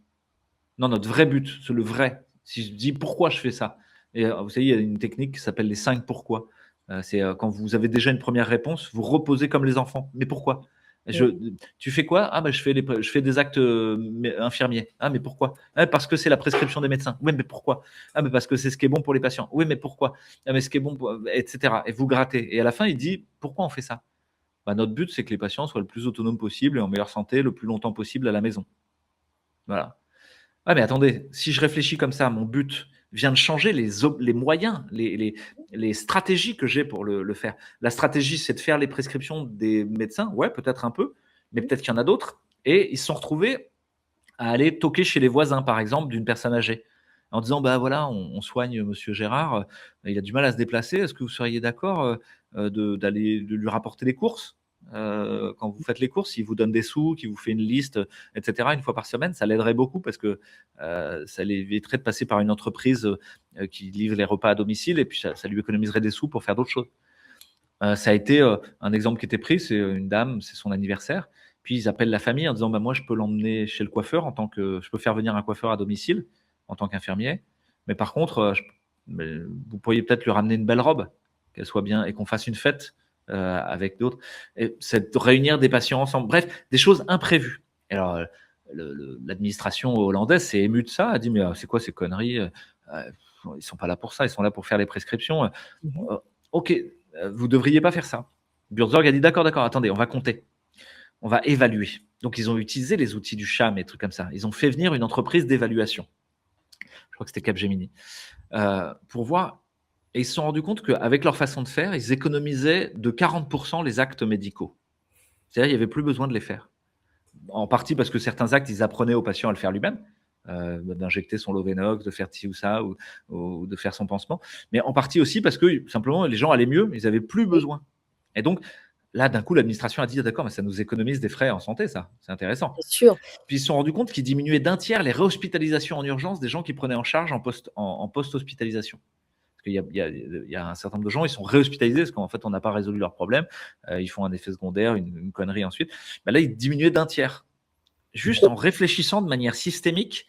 Non, notre vrai but, c'est le vrai. Si je dis pourquoi je fais ça, et vous savez, il y a une technique qui s'appelle les 5 pourquoi. C'est quand vous avez déjà une première réponse, vous reposez comme les enfants. Mais pourquoi? Tu fais quoi? Ah, je fais des actes infirmiers. Ah, mais pourquoi? Ah, parce que c'est la prescription des médecins. Oui, mais pourquoi? Ah, mais parce que c'est ce qui est bon pour les patients. Oui, mais pourquoi? Ah, mais ce qui est bon, etc. Et vous grattez. Et à la fin, il dit pourquoi on fait ça? Notre but, c'est que les patients soient le plus autonomes possible et en meilleure santé le plus longtemps possible à la maison. Voilà. Ah, mais attendez, si je réfléchis comme ça, mon but vient de changer les moyens, les stratégies que j'ai pour le faire. La stratégie, c'est de faire les prescriptions des médecins. Ouais, peut-être un peu, mais peut-être qu'il y en a d'autres. Et ils se sont retrouvés à aller toquer chez les voisins, par exemple, d'une personne âgée, en disant: «Bah, voilà, on soigne monsieur Gérard, il a du mal à se déplacer. Est-ce que vous seriez d'accord, de lui rapporter les courses? Quand vous faites les courses, il vous donne des sous, qu'il vous fait une liste, et cetera, une fois par semaine». Ça l'aiderait beaucoup parce que, ça l'éviterait de passer par une entreprise, qui livre les repas à domicile et puis ça lui économiserait des sous pour faire d'autres choses. Ça a été, un exemple qui était pris, c'est une dame, c'est son anniversaire, puis ils appellent la famille en disant: «Bah, moi, je peux l'emmener chez le coiffeur en tant que je peux faire venir un coiffeur à domicile en tant qu'infirmier, mais par contre, mais vous pourriez peut-être lui ramener une belle robe, qu'elle soit bien et qu'on fasse une fête, avec d'autres» et c'est de réunir des patients ensemble. Bref, des choses imprévues et alors, l'administration hollandaise s'est émue de ça, a dit: «Mais, c'est quoi ces conneries, ils sont pas là pour ça, ils sont là pour faire les prescriptions, Mmh. OK, vous devriez pas faire ça». Burzorg a dit: «D'accord, d'accord, attendez, on va compter, on va évaluer». Donc ils ont utilisé les outils du CHAM et trucs comme ça. Ils ont fait venir une entreprise d'évaluation. Je crois que c'était Capgemini, pour voir et ils se sont rendus compte qu'avec leur façon de faire, ils économisaient de 40 les actes médicaux. C'est-à-dire, il y avait plus besoin de les faire. En partie parce que certains actes, ils apprenaient au patient à le faire lui-même, d'injecter son Lovenox, de faire ci ou ça, ou de faire son pansement. Mais en partie aussi parce que simplement les gens allaient mieux, ils n'avaient plus Oui, besoin. Et donc là, d'un coup, l'administration a dit: «Ah, d'accord, mais ça nous économise des frais en santé, ça, c'est intéressant». bien sûr. Puis ils se sont rendus compte qu'ils diminuaient d'un tiers les réhospitalisations en urgence des gens qui prenaient en charge en post-hospitalisation. Parce qu'il y a un certain nombre de gens, ils sont réhospitalisés parce qu'en fait, on n'a pas résolu leur problème. Ils font un effet secondaire, une connerie ensuite. Bah là, ils diminuaient d'un tiers juste en réfléchissant de manière systémique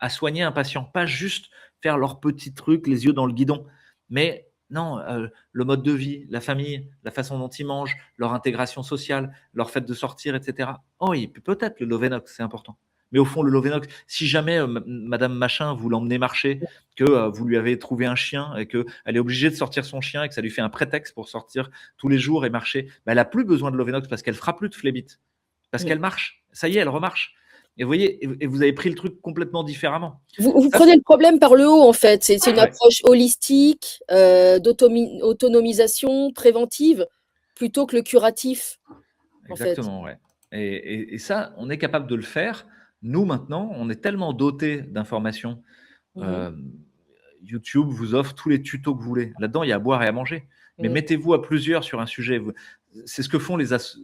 à soigner un patient, pas juste faire leurs petits trucs, les yeux dans le guidon, mais non, le mode de vie, la famille, la façon dont ils mangent, leur intégration sociale, leur fait de sortir, et cetera. Oh oui, peut-être le Lovenox, c'est important. Mais au fond, le Lovenox, si jamais Madame Machin vous l'emmenez marcher, que vous lui avez trouvé un chien et qu'elle est obligée de sortir son chien et que ça lui fait un prétexte pour sortir tous les jours et marcher, bah, elle n'a plus besoin de Lovenox parce qu'elle fera plus de phlébite. Parce Mmh. qu'elle marche. Ça y est, elle remarche. Et vous voyez, et vous avez pris le truc complètement différemment. Vous Ça, prenez le problème par le haut, en fait. C'est une ouais, approche holistique, d'autonomisation préventive, plutôt que le curatif, en fait. exactement, ouais. Et ça, on est capable de le faire. Nous, maintenant, on est tellement dotés d'informations. Mmh mh. Euh, YouTube vous offre tous les tutos que vous voulez. Là-dedans, il y a à boire et à manger. Mais Mmh. mettez-vous à plusieurs sur un sujet. C'est ce que font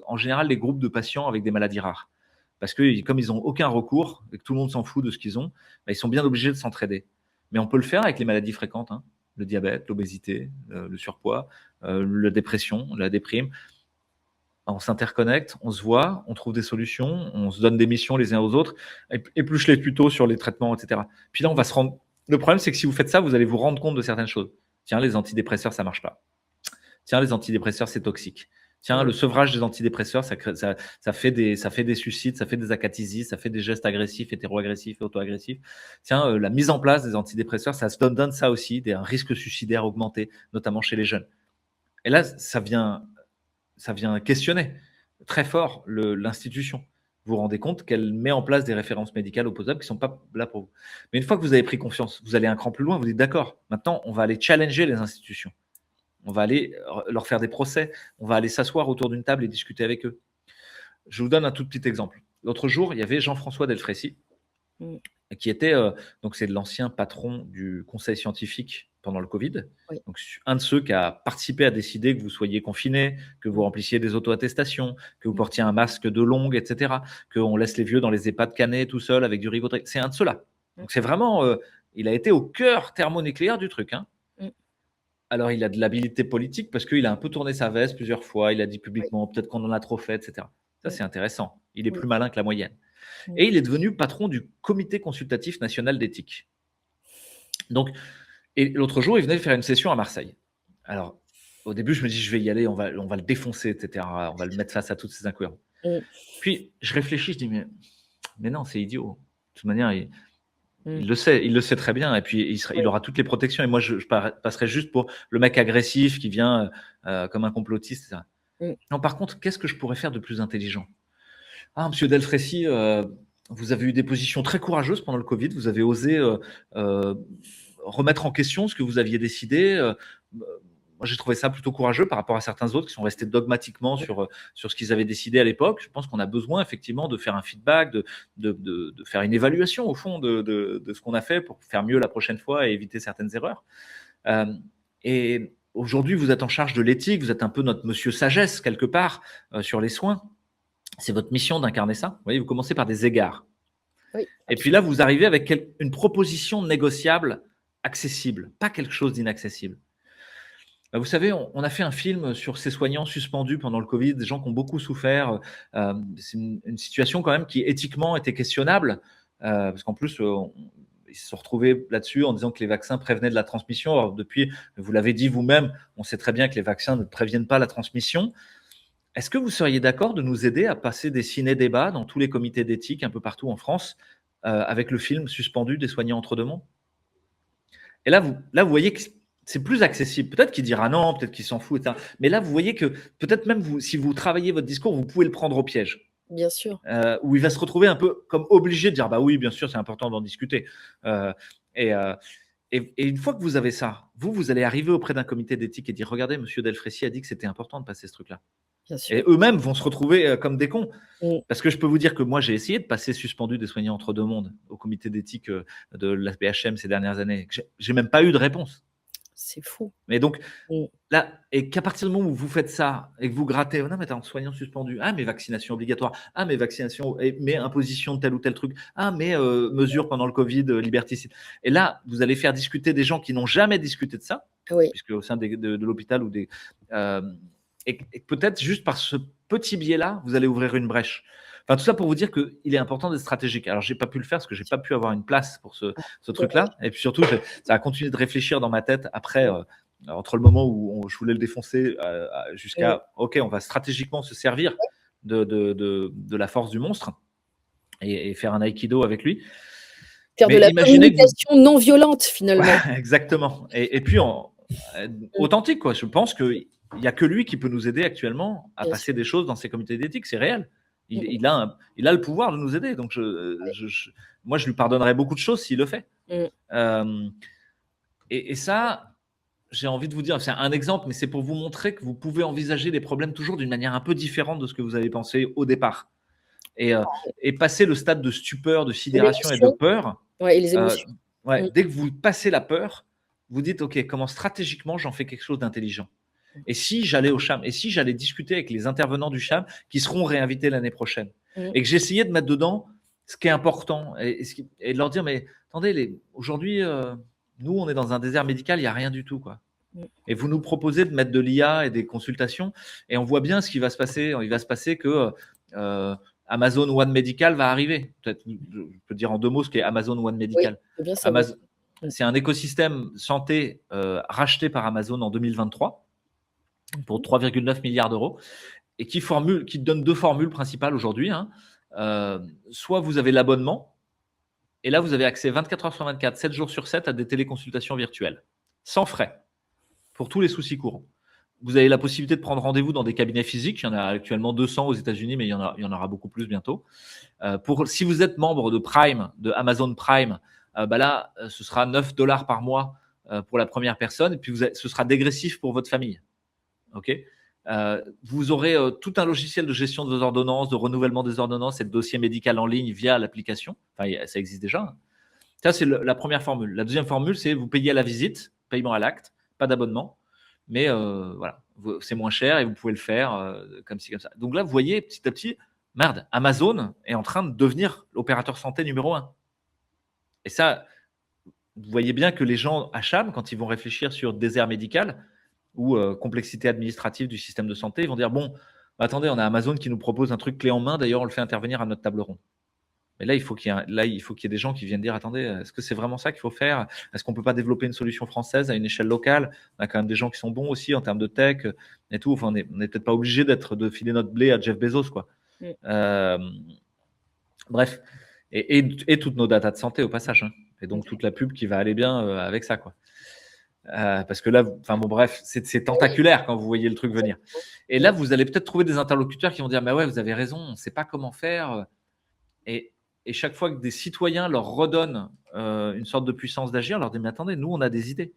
en général les groupes de patients avec des maladies rares. Parce que comme ils n'ont aucun recours et que tout le monde s'en fout de ce qu'ils ont, bah, ils sont bien obligés de s'entraider. Mais on peut le faire avec les maladies fréquentes, hein. Le diabète, l'obésité, le surpoids, la dépression, la déprime. On s'interconnecte, on se voit, on trouve des solutions, on se donne des missions les uns aux autres, épluche les tutos sur les traitements, etc. Puis là, on Mmh. va se rendre. Le problème, c'est que si vous faites ça, vous allez vous rendre compte de certaines choses. Tiens, les antidépresseurs, ça marche pas. Tiens, les antidépresseurs, c'est toxique. Tiens, le Mmh. sevrage des antidépresseurs, ça fait des suicides, ça fait des acathysies, ça fait des gestes agressifs, hétéro-agressifs et auto-agressifs. Tiens, la mise en place des antidépresseurs, ça se donne ça aussi, un risque suicidaire augmenté, notamment chez les jeunes. Et là, ça vient questionner très fort l'institution. Vous vous rendez compte qu'elle met en place des références médicales opposables qui ne sont pas là pour vous. Mais une fois que vous avez pris confiance, vous allez un cran plus loin, vous dites d'accord, maintenant on va aller challenger les institutions. On va aller leur faire des procès, on va aller s'asseoir autour d'une table et discuter avec eux. Je vous donne un tout petit exemple. L'autre jour, il y avait Jean-François Delfrécy, Mmh. qui était, donc c'est l'ancien patron du conseil scientifique pendant le Covid. Oui. Donc, un de ceux qui a participé à décider que vous soyez confinés, que vous Mmh. remplissiez des auto-attestations, que vous Mmh. portiez un masque de longue, etc., qu'on laisse les vieux dans les EHPAD canés tout seul avec du Rivotril. C'est un de ceux-là. Mmh. Donc, c'est vraiment, il a été au cœur thermonucléaire du truc, hein. Mmh. Alors, il a de l'habilité politique parce qu'il a un peu tourné sa veste plusieurs fois. Il a dit Oui. publiquement, peut-être qu'on en a trop fait, etc. Ça, Mmh. c'est intéressant. Il est Mmh. plus malin que la moyenne. Mmh. Et il est devenu patron du comité consultatif national d'éthique. Donc, et l'autre jour, il venait de faire une session à Marseille. Alors, au début, je me dis, je vais y aller, on va le défoncer, etc. On va le mettre face à toutes ces incohérences. Mmh. Puis, je réfléchis, je dis, mais non, c'est idiot. De toute manière, Mmh. il le sait très bien. Et puis, il Oui. aura toutes les protections. Et moi, je passerai juste pour le mec agressif qui vient comme un complotiste, etc. Mmh. Non, par contre, qu'est-ce que je pourrais faire de plus intelligent? Ah, monsieur Delfrécy, vous avez eu des positions très courageuses pendant le Covid. Vous avez osé euh, remettre en question ce que vous aviez décidé. moi, j'ai trouvé ça plutôt courageux par rapport à certains autres qui sont restés dogmatiquement sur ce qu'ils avaient décidé à l'époque. Je pense qu'on a besoin effectivement de faire un feedback, de faire une évaluation au fond de ce qu'on a fait pour faire mieux la prochaine fois et éviter certaines erreurs. Et aujourd'hui, vous êtes en charge de l'éthique, vous êtes un peu notre monsieur sagesse quelque part sur les soins. C'est votre mission d'incarner ça. Vous voyez, vous commencez par des égards. Oui, Et puis là, absolument. vous arrivez avec une proposition négociable accessible, pas quelque chose d'inaccessible. Vous savez, on a fait un film sur ces soignants suspendus pendant le Covid, des gens qui ont beaucoup souffert. C'est une situation quand même qui éthiquement était questionnable, parce qu'en plus, ils se sont retrouvés là-dessus en disant que les vaccins prévenaient de la transmission. Alors depuis, vous l'avez dit vous-même, on sait très bien que les vaccins ne préviennent pas la transmission. Est-ce que vous seriez d'accord de nous aider à passer des ciné-débats dans tous les comités d'éthique un peu partout en France avec le film Suspendu des soignants entre deux mondes? Et là, vous voyez que c'est plus accessible. Peut-être qu'il dira non, peut-être qu'il s'en fout, etc. Mais là, vous voyez que peut-être même vous, si vous travaillez votre discours, vous pouvez le prendre au piège. Bien sûr. Où il va se retrouver un peu comme obligé de dire bah oui, bien sûr, c'est important d'en discuter. Euh, et, euh, et une fois que vous avez ça, vous allez arriver auprès d'un comité d'éthique et dire regardez, monsieur Delfrécy a dit que c'était important de passer ce truc-là. Bien Et sûr. eux-mêmes vont se retrouver comme des cons. Mmh. Parce que je peux vous dire que moi, j'ai essayé de passer suspendu des soignants entre deux mondes au comité d'éthique de la BHM ces dernières années. J'ai même pas eu de réponse. C'est fou. Mais donc, Mmh. là, et qu'à partir du moment où vous faites ça et que vous grattez, oh non, mais t'es en soignant suspendu. Ah, mais vaccination obligatoire. Ah, mais vaccination, mais imposition de tel ou tel truc. Ah, mais mesures pendant le Covid, liberticide. Et là, vous allez faire discuter des gens qui n'ont jamais discuté de ça, Oui. puisque au sein de l'hôpital ou des. euh, et peut-être juste par ce petit biais-là, vous allez ouvrir une brèche. Enfin, tout ça pour vous dire qu'il est important d'être stratégique. Alors, j'ai pas pu le faire parce que j'ai pas pu avoir une place pour ce Dommage. truc-là. Et puis surtout, ça a continué de réfléchir dans ma tête après, entre le moment où je voulais le défoncer Mmh. jusqu'à, OK, on va stratégiquement se servir de la force du monstre et faire un aikido avec lui. Faire de Mais la imaginez que vous. communication non violente finalement. Exactement. Et puis, Mmh. authentique, quoi. Je pense qu'il n'y a que lui qui peut nous aider actuellement à Bien passer sûr. des choses dans ces comités d'éthique. C'est réel. Mmh mh. Il a le pouvoir de nous aider. Donc, moi, je lui pardonnerais beaucoup de choses s'il le fait. Mmh. Euh, et ça, j'ai envie de vous dire, c'est un exemple, mais c'est pour vous montrer que vous pouvez envisager les problèmes toujours d'une manière un peu différente de ce que vous avez pensé au départ. Et, euh, et passer le stade de stupeur, de De sidération et de l'émotion, peur, ouais et les euh, émotions. ouais, Mmh. dès que vous passez la peur, vous dites, OK, comment stratégiquement j'en fais quelque chose d'intelligent. Mmh. Et si j'allais au CHAM, et si j'allais discuter avec les intervenants du CHAM qui seront réinvités l'année prochaine, Mmh. et que j'essayais de mettre dedans ce qui est important, et de leur dire, mais attendez, aujourd'hui, nous, on est dans un désert médical, il n'y a rien du tout, quoi. Mmh. Et vous nous proposez de mettre de l'IA et des consultations, et on voit bien ce qui va se passer. Il va se passer que Amazon One Medical va arriver. Peut-être, je peux dire en deux mots ce qu'est Amazon One Oui, Medical. faut bien savoir. Amazon, Mmh. c'est un écosystème santé racheté par Amazon en 2023 pour Mmh. 3,9 milliards d'euros et qui donne deux formules principales aujourd'hui, hein. Soit vous avez l'abonnement, et là, vous avez accès 24 heures sur 24, 7 jours sur 7 à des téléconsultations virtuelles, sans frais, pour tous les soucis courants. Vous avez la possibilité de prendre rendez-vous dans des cabinets physiques. Il y en a actuellement 200 aux États-Unis, mais il y en aura beaucoup plus bientôt. Si vous êtes membre de Prime, de Amazon Prime, bah là, ce sera 9 dollars par mois pour la première personne, et puis ce sera dégressif pour votre famille. OK. Vous aurez tout un logiciel de gestion de vos ordonnances, de renouvellement des ordonnances et de dossiers médicaux en ligne via l'application. Enfin, ça existe déjà, hein. Ça, c'est la première formule. La deuxième formule, c'est vous payez à la visite, paiement à l'acte, pas d'abonnement. Mais voilà, c'est moins cher et vous pouvez le faire comme ci, comme ça. Donc là, vous voyez, petit à petit, merde, Amazon est en train de devenir l'opérateur santé numéro un. Et ça, vous voyez bien que les gens à Cham, quand ils vont réfléchir sur désert médical ou complexité administrative du système de santé, ils vont dire, bon, attendez, on a Amazon qui nous propose un truc clé en main, d'ailleurs, on le fait intervenir à notre table ronde. Mais là, il faut qu'il y ait des gens qui viennent dire, attendez, est-ce que c'est vraiment ça qu'il faut faire? Est-ce qu'on ne peut pas développer une solution française à une échelle locale? On a quand même des gens qui sont bons aussi en termes de tech et tout. Enfin, on n'est peut-être pas obligé de filer notre blé à Jeff Bezos, quoi. Mmh. Bref, et toutes nos datas de santé au passage, hein. Et donc Mmh. toute la pub qui va aller bien avec ça, quoi. Parce que là, enfin bon, bref, c'est Oui, tentaculaire quand vous voyez le truc venir. Et mmh. là, vous allez peut-être trouver des interlocuteurs qui vont dire, mais ouais, vous avez raison, on ne sait pas comment faire. Et, et chaque fois que des citoyens leur redonnent une sorte de puissance d'agir, leur dit, mais attendez, nous, on a des idées.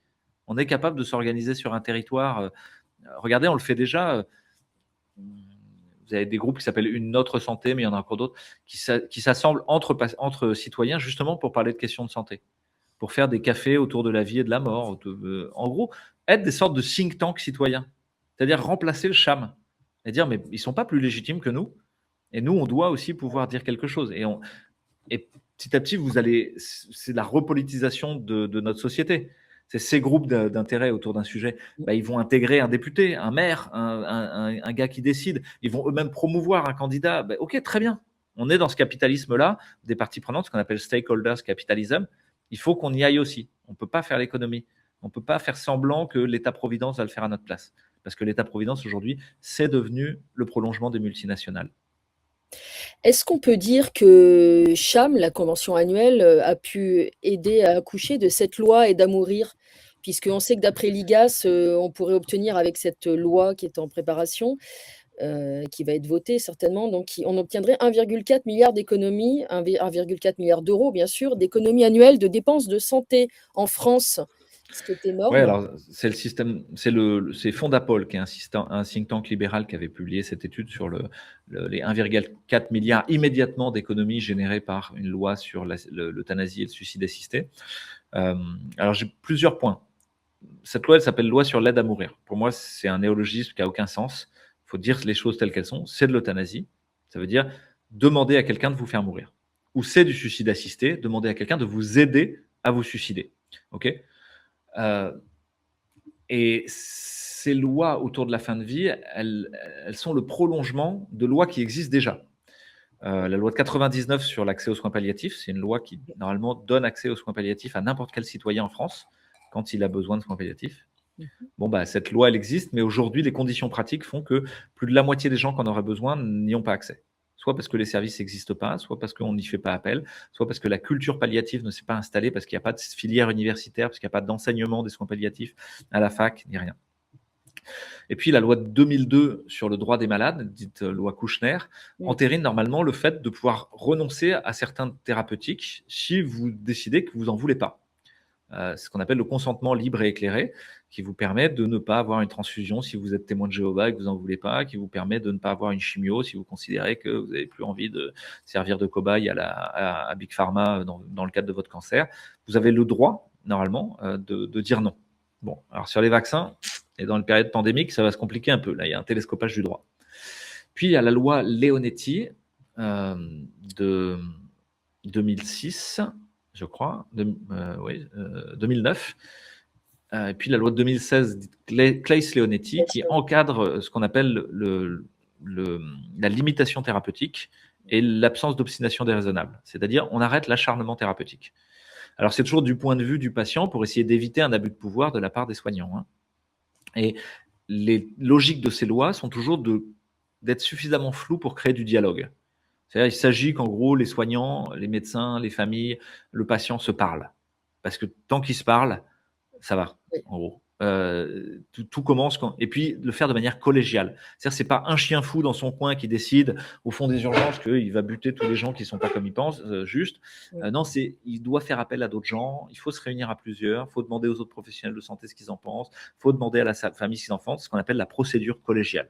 On est capable de s'organiser sur un territoire. Regardez, on le fait déjà. Vous avez des groupes qui s'appellent Une Autre Santé, mais il y en a encore d'autres, qui s'assemblent entre citoyens justement pour parler de questions de santé, pour faire des cafés autour de la vie et de la mort. En gros, être des sortes de think tanks citoyens. C'est-à-dire remplacer le CHAM et dire, mais ils ne sont pas plus légitimes que nous. Et nous, on doit aussi pouvoir dire quelque chose. Et petit à petit, c'est la repolitisation de notre société. C'est ces groupes d'intérêt autour d'un sujet. Ils vont intégrer un député, un maire, un gars qui décide. Ils vont eux-mêmes promouvoir un candidat. Ok, très bien. On est dans ce capitalisme-là, des parties prenantes, ce qu'on appelle stakeholders capitalism. Il faut qu'on y aille aussi. On ne peut pas faire l'économie. On ne peut pas faire semblant que l'État-providence va le faire à notre place. Parce que l'État-providence, aujourd'hui, c'est devenu le prolongement des multinationales. Est-ce qu'on peut dire que CHAM, la convention annuelle, a pu aider à accoucher de cette loi Aide à mourir? Puisqu'on sait que d'après l'IGAS, on pourrait obtenir avec cette loi qui est en préparation, qui va être votée certainement, donc on obtiendrait 1,4 milliard d'économies, 1,4 milliard d'euros bien sûr, d'économies annuelles de dépenses de santé en France, ce qui est Ouais, énorme. alors c'est le système, c'est Fondapol qui est un think tank libéral qui avait publié cette étude sur les 1,4 milliard immédiatement d'économies générées par une loi sur l'euthanasie et le suicide assisté. Alors j'ai plusieurs points. Cette loi, elle s'appelle loi sur l'aide à mourir. Pour moi, c'est un néologisme qui a aucun sens. Il faut dire les choses telles qu'elles sont. C'est de l'euthanasie. Ça veut dire demander à quelqu'un de vous faire mourir. Ou c'est du suicide assisté, demander à quelqu'un de vous aider à vous suicider. Ok. Et ces lois autour de la fin de vie, elles sont le prolongement de lois qui existent déjà. La loi de 99 sur l'accès aux soins palliatifs, c'est une loi qui, normalement, donne accès aux soins palliatifs à n'importe quel citoyen en France quand il a besoin de soins palliatifs. Cette loi, elle existe, mais aujourd'hui, les conditions pratiques font que plus de la moitié des gens qui en auraient besoin n'y ont pas accès. Soit parce que les services n'existent pas, soit parce qu'on n'y fait pas appel, soit parce que la culture palliative ne s'est pas installée, parce qu'il n'y a pas de filière universitaire, parce qu'il n'y a pas d'enseignement des soins palliatifs à la fac, ni rien. Et puis la loi de 2002 sur le droit des malades, dite loi Kouchner, entérine normalement le fait de pouvoir renoncer à certains thérapeutiques si vous décidez que vous n'en voulez pas. C'est ce qu'on appelle le consentement libre et éclairé, qui vous permet de ne pas avoir une transfusion si vous êtes témoin de Jéhovah et que vous n'en voulez pas, qui vous permet de ne pas avoir une chimio si vous considérez que vous n'avez plus envie de servir de cobaye à Big Pharma dans le cadre de votre cancer. Vous avez le droit, normalement, de dire non. Bon, alors sur les vaccins, et dans la période pandémique, ça va se compliquer un peu. Là, il y a un télescopage du droit. Puis, il y a la loi Leonetti de 2006, je crois, 2009. Et puis la loi de 2016, Claes-Leonetti, qui encadre ce qu'on appelle la limitation thérapeutique et l'absence d'obstination déraisonnable. C'est-à-dire, on arrête l'acharnement thérapeutique. Alors, c'est toujours du point de vue du patient pour essayer d'éviter un abus de pouvoir de la part des soignants. Hein. Et les logiques de ces lois sont toujours d'être suffisamment floues pour créer du dialogue. C'est-à-dire, il s'agit qu'en gros, les soignants, les médecins, les familles, le patient se parlent. Parce que tant qu'ils se parlent, ça va, en gros. Tout commence et puis le faire de manière collégiale. C'est-à-dire, c'est pas un chien fou dans son coin qui décide au fond des urgences qu'il va buter tous les gens qui sont pas comme il pense, juste. Non, il doit faire appel à d'autres gens. Il faut se réunir à plusieurs. Il faut demander aux autres professionnels de santé ce qu'ils en pensent. Il faut demander à la famille ce qu'ils en pensent. Ce qu'on appelle la procédure collégiale.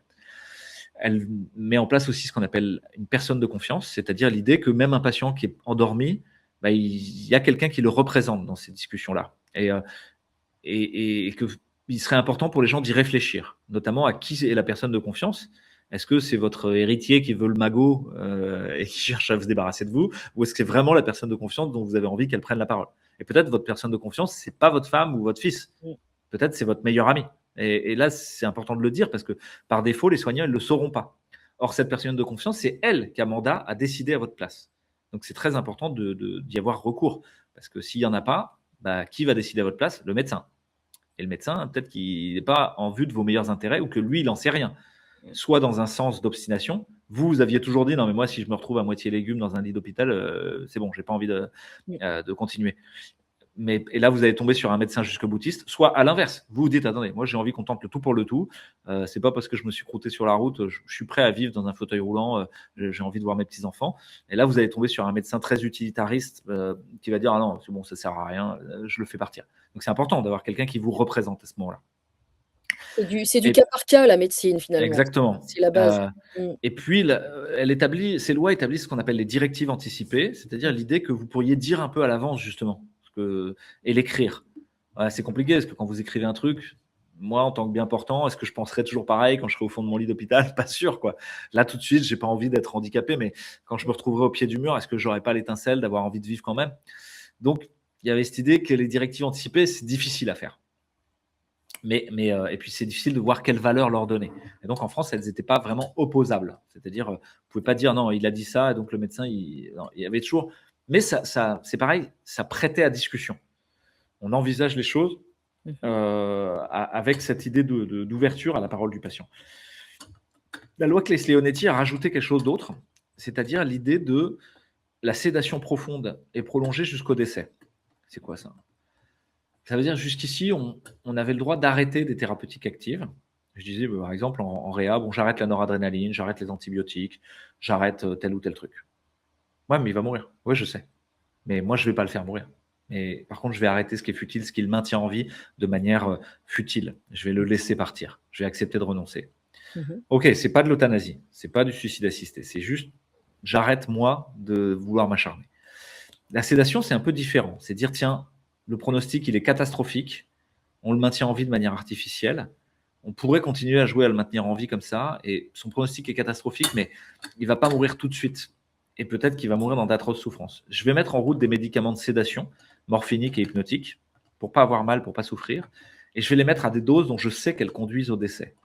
Elle met en place aussi ce qu'on appelle une personne de confiance, c'est-à-dire l'idée que même un patient qui est endormi, il y a quelqu'un qui le représente dans ces discussions-là. Et qu'il serait important pour les gens d'y réfléchir, notamment à qui est la personne de confiance. Est-ce que c'est votre héritier qui veut le magot et qui cherche à se débarrasser de vous, ou est-ce que c'est vraiment la personne de confiance dont vous avez envie qu'elle prenne la parole? Et peut-être votre personne de confiance, c'est pas votre femme ou votre fils. Peut-être c'est votre meilleur ami. Et là, c'est important de le dire parce que par défaut, les soignants, ils ne le sauront pas. Or, cette personne de confiance, c'est elle qui a mandat à décider à votre place. Donc, c'est très important d'y avoir recours. Parce que s'il n'y en a pas, qui va décider à votre place? Le médecin. Et le médecin, peut-être qu'il n'est pas en vue de vos meilleurs intérêts ou que lui, il n'en sait rien. Soit dans un sens d'obstination. Vous aviez toujours dit, non, mais moi, si je me retrouve à moitié légumes dans un lit d'hôpital, c'est bon, je n'ai pas envie de continuer. Et là, vous allez tomber sur un médecin jusque-boutiste, soit à l'inverse. Vous vous dites, attendez, moi j'ai envie qu'on tente le tout pour le tout. C'est pas parce que je me suis croûté sur la route, je suis prêt à vivre dans un fauteuil roulant, j'ai envie de voir mes petits-enfants. Et là, vous allez tomber sur un médecin très utilitariste qui va dire, ah non, c'est bon, ça sert à rien, je le fais partir. Donc c'est important d'avoir quelqu'un qui vous représente à ce moment-là. C'est du Et cas par cas, la médecine, finalement. exactement. C'est la base. Mmh. Et puis, ces lois établissent ce qu'on appelle les directives anticipées, c'est-à-dire l'idée que vous pourriez dire un peu à l'avance, justement, et l'écrire. Ouais, c'est compliqué, parce que quand vous écrivez un truc, moi, en tant que bien portant, est-ce que je penserais toujours pareil quand je serai au fond de mon lit d'hôpital? Pas sûr, quoi. Là, tout de suite, j'ai pas envie d'être handicapé, mais quand je me retrouverai au pied du mur, est-ce que j'aurais pas l'étincelle d'avoir envie de vivre quand même? Donc, il y avait cette idée que les directives anticipées, c'est difficile à faire. Et puis c'est difficile de voir quelle valeur leur donner. Et donc en France, elles n'étaient pas vraiment opposables. C'est-à-dire, vous ne pouvez pas dire non, il a dit ça, et donc le médecin, non, il y avait toujours. Mais c'est pareil, ça prêtait à discussion. On envisage les choses avec cette idée d'ouverture à la parole du patient. La loi Claes-Leonetti a rajouté quelque chose d'autre, c'est-à-dire l'idée de la sédation profonde et prolongée jusqu'au décès. C'est quoi ça? Ça veut dire jusqu'ici, on avait le droit d'arrêter des thérapeutiques actives. Je disais, par exemple, en réa, bon, j'arrête la noradrénaline, j'arrête les antibiotiques, j'arrête tel ou tel truc. Ouais, mais il va mourir. Oui, je sais. Mais moi, je ne vais pas le faire mourir. Mais par contre, je vais arrêter ce qui est futile, ce qui le maintient en vie de manière futile. Je vais le laisser partir. Je vais accepter de renoncer. Ok, c'est pas de l'euthanasie, c'est pas du suicide assisté. C'est juste, j'arrête moi de vouloir m'acharner. La sédation, c'est un peu différent. C'est dire, tiens, le pronostic, il est catastrophique. On le maintient en vie de manière artificielle. On pourrait continuer à jouer à le maintenir en vie comme ça. Et son pronostic est catastrophique, mais il ne va pas mourir tout de suite. Et peut-être qu'il va mourir dans d'atroces souffrances. Je vais mettre en route des médicaments de sédation, morphiniques et hypnotiques, pour ne pas avoir mal, pour ne pas souffrir. Et je vais les mettre à des doses dont je sais qu'elles conduisent au décès.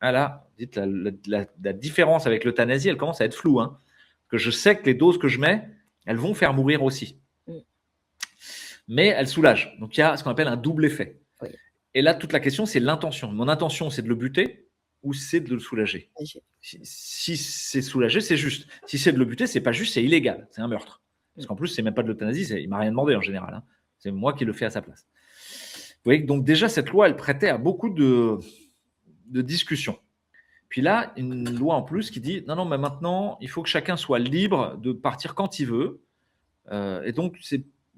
Ah là, dites la différence avec l'euthanasie, elle commence à être floue. Hein, que je sais que les doses que je mets, elles vont faire mourir aussi. Mais elles soulagent. Donc il y a ce qu'on appelle un double effet. Oui. Et là, toute la question, c'est l'intention. Mon intention, c'est de le buter ou c'est de le soulager? Si c'est soulager, c'est juste. Si c'est de le buter, c'est pas juste, c'est illégal. C'est un meurtre. Parce qu'en plus, c'est même pas de l'euthanasie, il m'a rien demandé en général. Hein. C'est moi qui le fais à sa place. Vous voyez, donc déjà, cette loi, elle prêtait à beaucoup de discussions. Puis là, une loi en plus qui dit, non, mais maintenant, il faut que chacun soit libre de partir quand il veut. Et donc,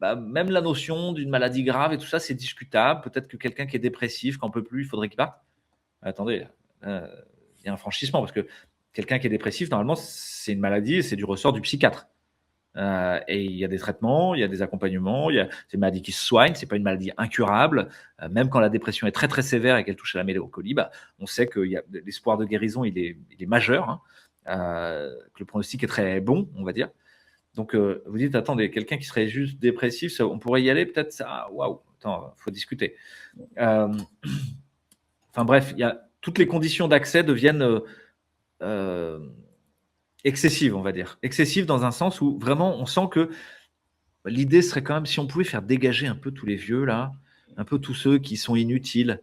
même la notion d'une maladie grave et tout ça, c'est discutable. Peut-être que quelqu'un qui est dépressif, qui n'en peut plus, il faudrait qu'il parte. Attendez, il y a un franchissement, parce que quelqu'un qui est dépressif, normalement, c'est une maladie, c'est du ressort du psychiatre. Et il y a des traitements, il y a des accompagnements, c'est une maladie qui se soigne, c'est pas une maladie incurable. Même quand la dépression est très très sévère et qu'elle touche à la mélancolie, on sait que l'espoir de guérison, il est majeur, hein, que le pronostic est très bon, on va dire. Donc, vous dites, attendez, quelqu'un qui serait juste dépressif, on pourrait y aller peut-être ça. Waouh, attends, faut discuter. Enfin bref, toutes les conditions d'accès deviennent excessives, on va dire. Excessives dans un sens où vraiment on sent que l'idée serait quand même, si on pouvait faire dégager un peu tous les vieux là, un peu tous ceux qui sont inutiles.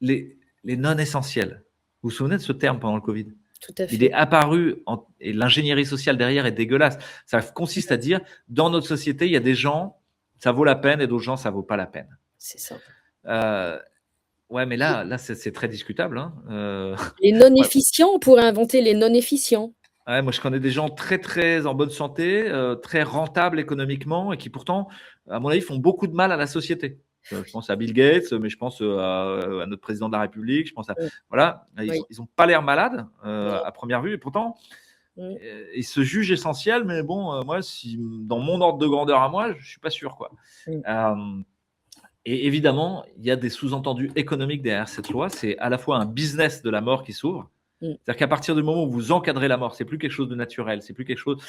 Les non essentiels. Vous vous souvenez de ce terme pendant le Covid? Tout à fait. Il est apparu, et l'ingénierie sociale derrière est dégueulasse. Ça consiste à dire, dans notre société, il y a des gens, ça vaut la peine, et d'autres gens, ça vaut pas la peine. C'est ça. Ouais, mais là c'est très discutable. Hein. Les non-efficients, on pourrait inventer les non-efficients. Ouais, moi, je connais des gens très, très en bonne santé, très rentables économiquement, et qui pourtant, à mon avis, font beaucoup de mal à la société. Je pense à Bill Gates, mais je pense à notre président de la République. Je pense à voilà, ils n'ont pas l'air malades à première vue, et pourtant ils se jugent essentiels. Mais bon, moi, si dans mon ordre de grandeur à moi, je suis pas sûr, quoi. Et évidemment, il y a des sous-entendus économiques derrière cette loi. C'est à la fois un business de la mort qui s'ouvre. C'est-à-dire qu'à partir du moment où vous encadrez la mort, c'est plus quelque chose de naturel, c'est plus quelque chose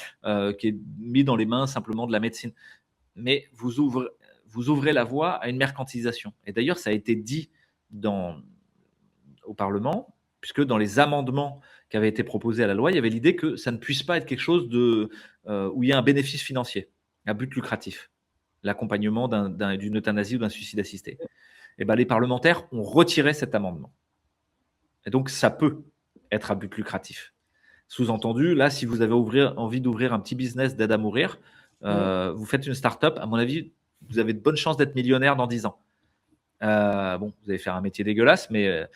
qui est mis dans les mains simplement de la médecine. Mais vous ouvrez la voie à une mercantilisation. Et d'ailleurs, ça a été dit au Parlement, puisque dans les amendements qui avaient été proposés à la loi, il y avait l'idée que ça ne puisse pas être quelque chose où il y a un bénéfice financier, un but lucratif, l'accompagnement d'une euthanasie ou d'un suicide assisté. Et les parlementaires ont retiré cet amendement. Et donc, ça peut être à but lucratif. Sous-entendu, là, si vous avez envie d'ouvrir un petit business d'aide à mourir, vous faites une start-up, à mon avis, vous avez de bonnes chances d'être millionnaire dans 10 ans. Bon, vous allez faire un métier dégueulasse, mais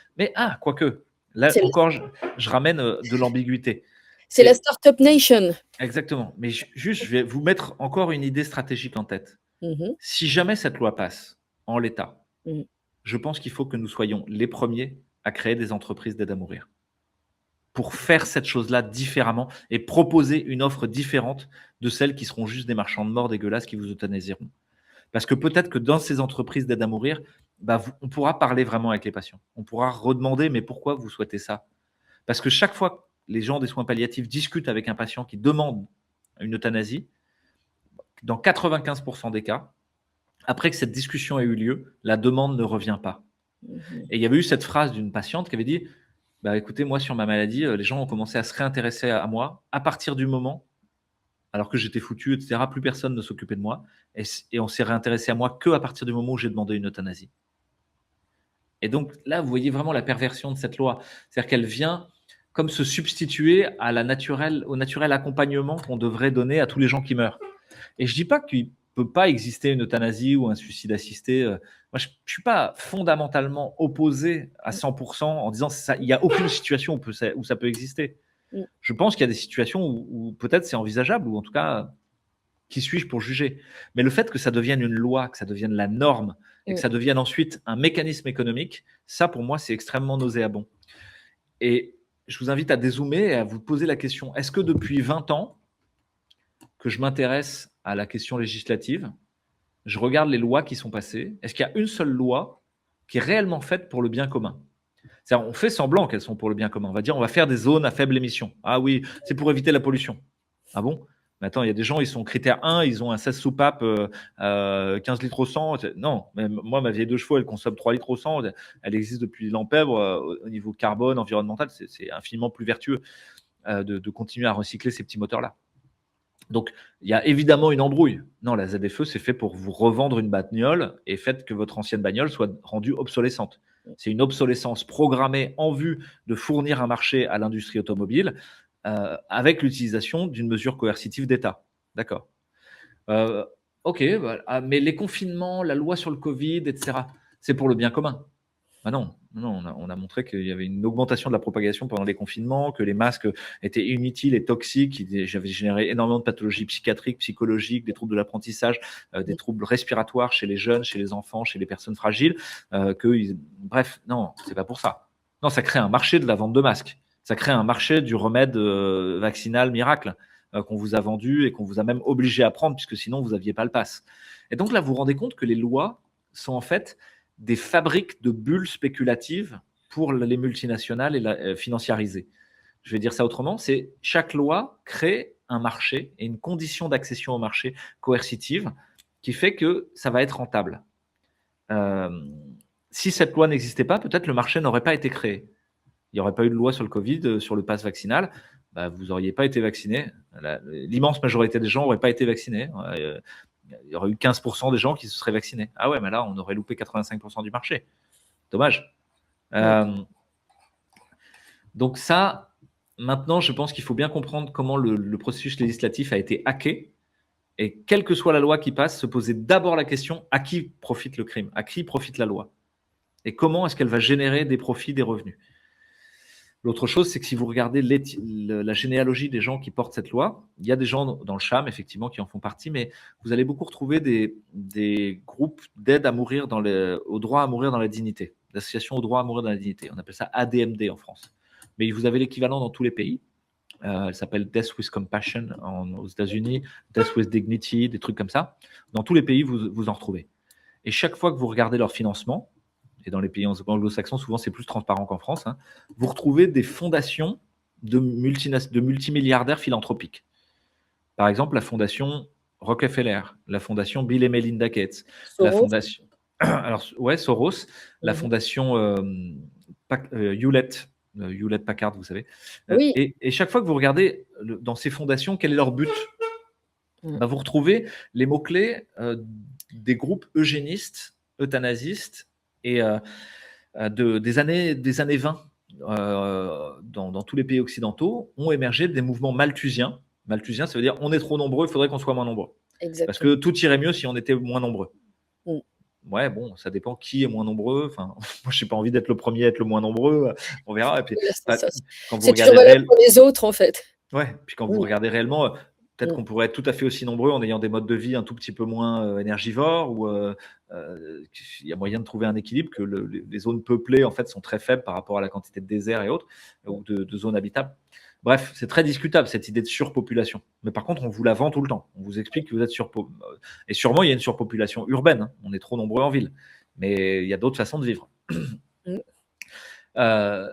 quoique. Là C'est encore, je ramène de l'ambiguïté. c'est la Startup Nation. Exactement. Mais juste, je vais vous mettre encore une idée stratégique en tête. Mhm. Si jamais cette loi passe en l'état, Mhm. je pense qu'il faut que nous soyons les premiers à créer des entreprises d'aide à mourir pour faire cette chose-là différemment et proposer une offre différente de celles qui seront juste des marchands de mort dégueulasses qui vous euthanasieront. Parce que peut-être que dans ces entreprises d'aide à mourir, on pourra parler vraiment avec les patients. On pourra redemander, mais pourquoi vous souhaitez ça? Parce que chaque fois que les gens des soins palliatifs discutent avec un patient qui demande une euthanasie, dans 95% des cas, après que cette discussion ait eu lieu, la demande ne revient pas. Mhm. Et il y avait eu cette phrase d'une patiente qui avait dit, écoutez, moi sur ma maladie, les gens ont commencé à se réintéresser à moi à partir du moment, alors que j'étais foutu, etc., plus personne ne s'occupait de moi, et on s'est réintéressé à moi que à partir du moment où j'ai demandé une euthanasie. Et donc là, vous voyez vraiment la perversion de cette loi. C'est-à-dire qu'elle vient comme se substituer au naturel accompagnement qu'on devrait donner à tous les gens qui meurent. Et je ne dis pas qu'il ne peut pas exister une euthanasie ou un suicide assisté. Moi, je ne suis pas fondamentalement opposé à 100% en disant qu'il n'y a aucune situation où ça peut exister. Mm. Je pense qu'il y a des situations où peut-être c'est envisageable, ou en tout cas, qui suis-je pour juger? Mais le fait que ça devienne une loi, que ça devienne la norme, et que Mm. ça devienne ensuite un mécanisme économique, ça, pour moi, c'est extrêmement nauséabond. Et je vous invite à dézoomer et à vous poser la question, est-ce que depuis 20 ans que je m'intéresse à la question législative, je regarde les lois qui sont passées, est-ce qu'il y a une seule loi qui est réellement faite pour le bien commun? C'est-à-dire, on fait semblant qu'elles sont pour le bien commun. On va dire, on va faire des zones à faible émission. Ah oui, c'est pour éviter la pollution. Ah bon? Mais attends, il y a des gens, ils sont critère 1, ils ont un 16 soupapes 15 litres au 100. Non, même moi, ma vieille de chevaux, elle consomme 3 litres au 100. Elle existe depuis l'Ampèbre. Au niveau carbone, environnemental, c'est infiniment plus vertueux de continuer à recycler ces petits moteurs-là. Donc, il y a évidemment une embrouille. Non, la ZFE, c'est fait pour vous revendre une bagnole et faites que votre ancienne bagnole soit rendue obsolescente. C'est une obsolescence programmée en vue de fournir un marché à l'industrie automobile avec l'utilisation d'une mesure coercitive d'État. D'accord. Ok, mais les confinements, la loi sur le Covid, etc., c'est pour le bien commun. Non, on a montré qu'il y avait une augmentation de la propagation pendant les confinements, que les masques étaient inutiles et toxiques, j'avais généré énormément de pathologies psychiatriques, psychologiques, des troubles de l'apprentissage, des troubles respiratoires chez les jeunes, chez les enfants, chez les personnes fragiles. Bref, non, c'est pas pour ça. Non, ça crée un marché de la vente de masques. Ça crée un marché du remède vaccinal miracle qu'on vous a vendu et qu'on vous a même obligé à prendre, puisque sinon vous n'aviez pas le pass. Et donc là, vous vous rendez compte que les lois sont en fait des fabriques de bulles spéculatives pour les multinationales et financiarisées. Je vais dire ça autrement, c'est chaque loi crée un marché et une condition d'accession au marché coercitive qui fait que ça va être rentable. Si cette loi n'existait pas, peut-être le marché n'aurait pas été créé. Il n'y aurait pas eu de loi sur le Covid, sur le pass vaccinal. Vous n'auriez pas été vacciné. L'immense majorité des gens n'auraient pas été vaccinés. Il y aurait eu 15% des gens qui se seraient vaccinés. Ah ouais, mais là, on aurait loupé 85% du marché. Dommage. Donc ça, maintenant, je pense qu'il faut bien comprendre comment le processus législatif a été hacké. Et quelle que soit la loi qui passe, se poser d'abord la question à qui profite le crime, à qui profite la loi, et comment est-ce qu'elle va générer des profits, des revenus. L'autre chose, c'est que si vous regardez la généalogie des gens qui portent cette loi, il y a des gens dans le CHAM, effectivement, qui en font partie, mais vous allez beaucoup retrouver des groupes d'aide à mourir au droit à mourir dans la dignité, l'association au droit à mourir dans la dignité. On appelle ça ADMD en France. Mais vous avez l'équivalent dans tous les pays. Elle s'appelle Death with Compassion aux États-Unis, Death with Dignity, des trucs comme ça. Dans tous les pays, vous en retrouvez. Et chaque fois que vous regardez leur financement, et dans les pays anglo-saxons, souvent c'est plus transparent qu'en France, vous retrouvez des fondations de multimilliardaires philanthropiques. Par exemple, la fondation Rockefeller, la fondation Bill et Melinda Gates, la fondation Soros, la fondation Hewlett Packard, vous savez. Oui. Et chaque fois que vous regardez dans ces fondations, quel est leur but? Vous retrouvez les mots-clés des groupes eugénistes, euthanasistes, et des années 20, dans tous les pays occidentaux, ont émergé des mouvements malthusiens. Malthusien, ça veut dire on est trop nombreux, il faudrait qu'on soit moins nombreux. Parce que exactement. tout irait mieux si on était moins nombreux. Mmh. Ouais, bon, ça dépend qui est moins nombreux. Enfin, moi, j'ai pas envie d'être le premier à être le moins nombreux. On verra. Et puis, Voilà, c'est bah, ça. quand vous C'est toujours regardez valable réel, pour les autres, en fait. ouais, puis quand vous Mmh, regardez réellement, peut-être mmh. qu'on pourrait être tout à fait aussi nombreux en ayant des modes de vie un tout petit peu moins énergivores, ou il y a moyen de trouver un équilibre, que les zones peuplées en fait sont très faibles par rapport à la quantité de désert et autres, ou de zones habitables. Bref, c'est très discutable cette idée de surpopulation. Mais par contre, on vous la vend tout le temps. On vous explique que vous êtes surpopulé. Et sûrement, il y a une surpopulation urbaine, hein. On est trop nombreux en ville. Mais il y a d'autres façons de vivre. Mmh. Euh,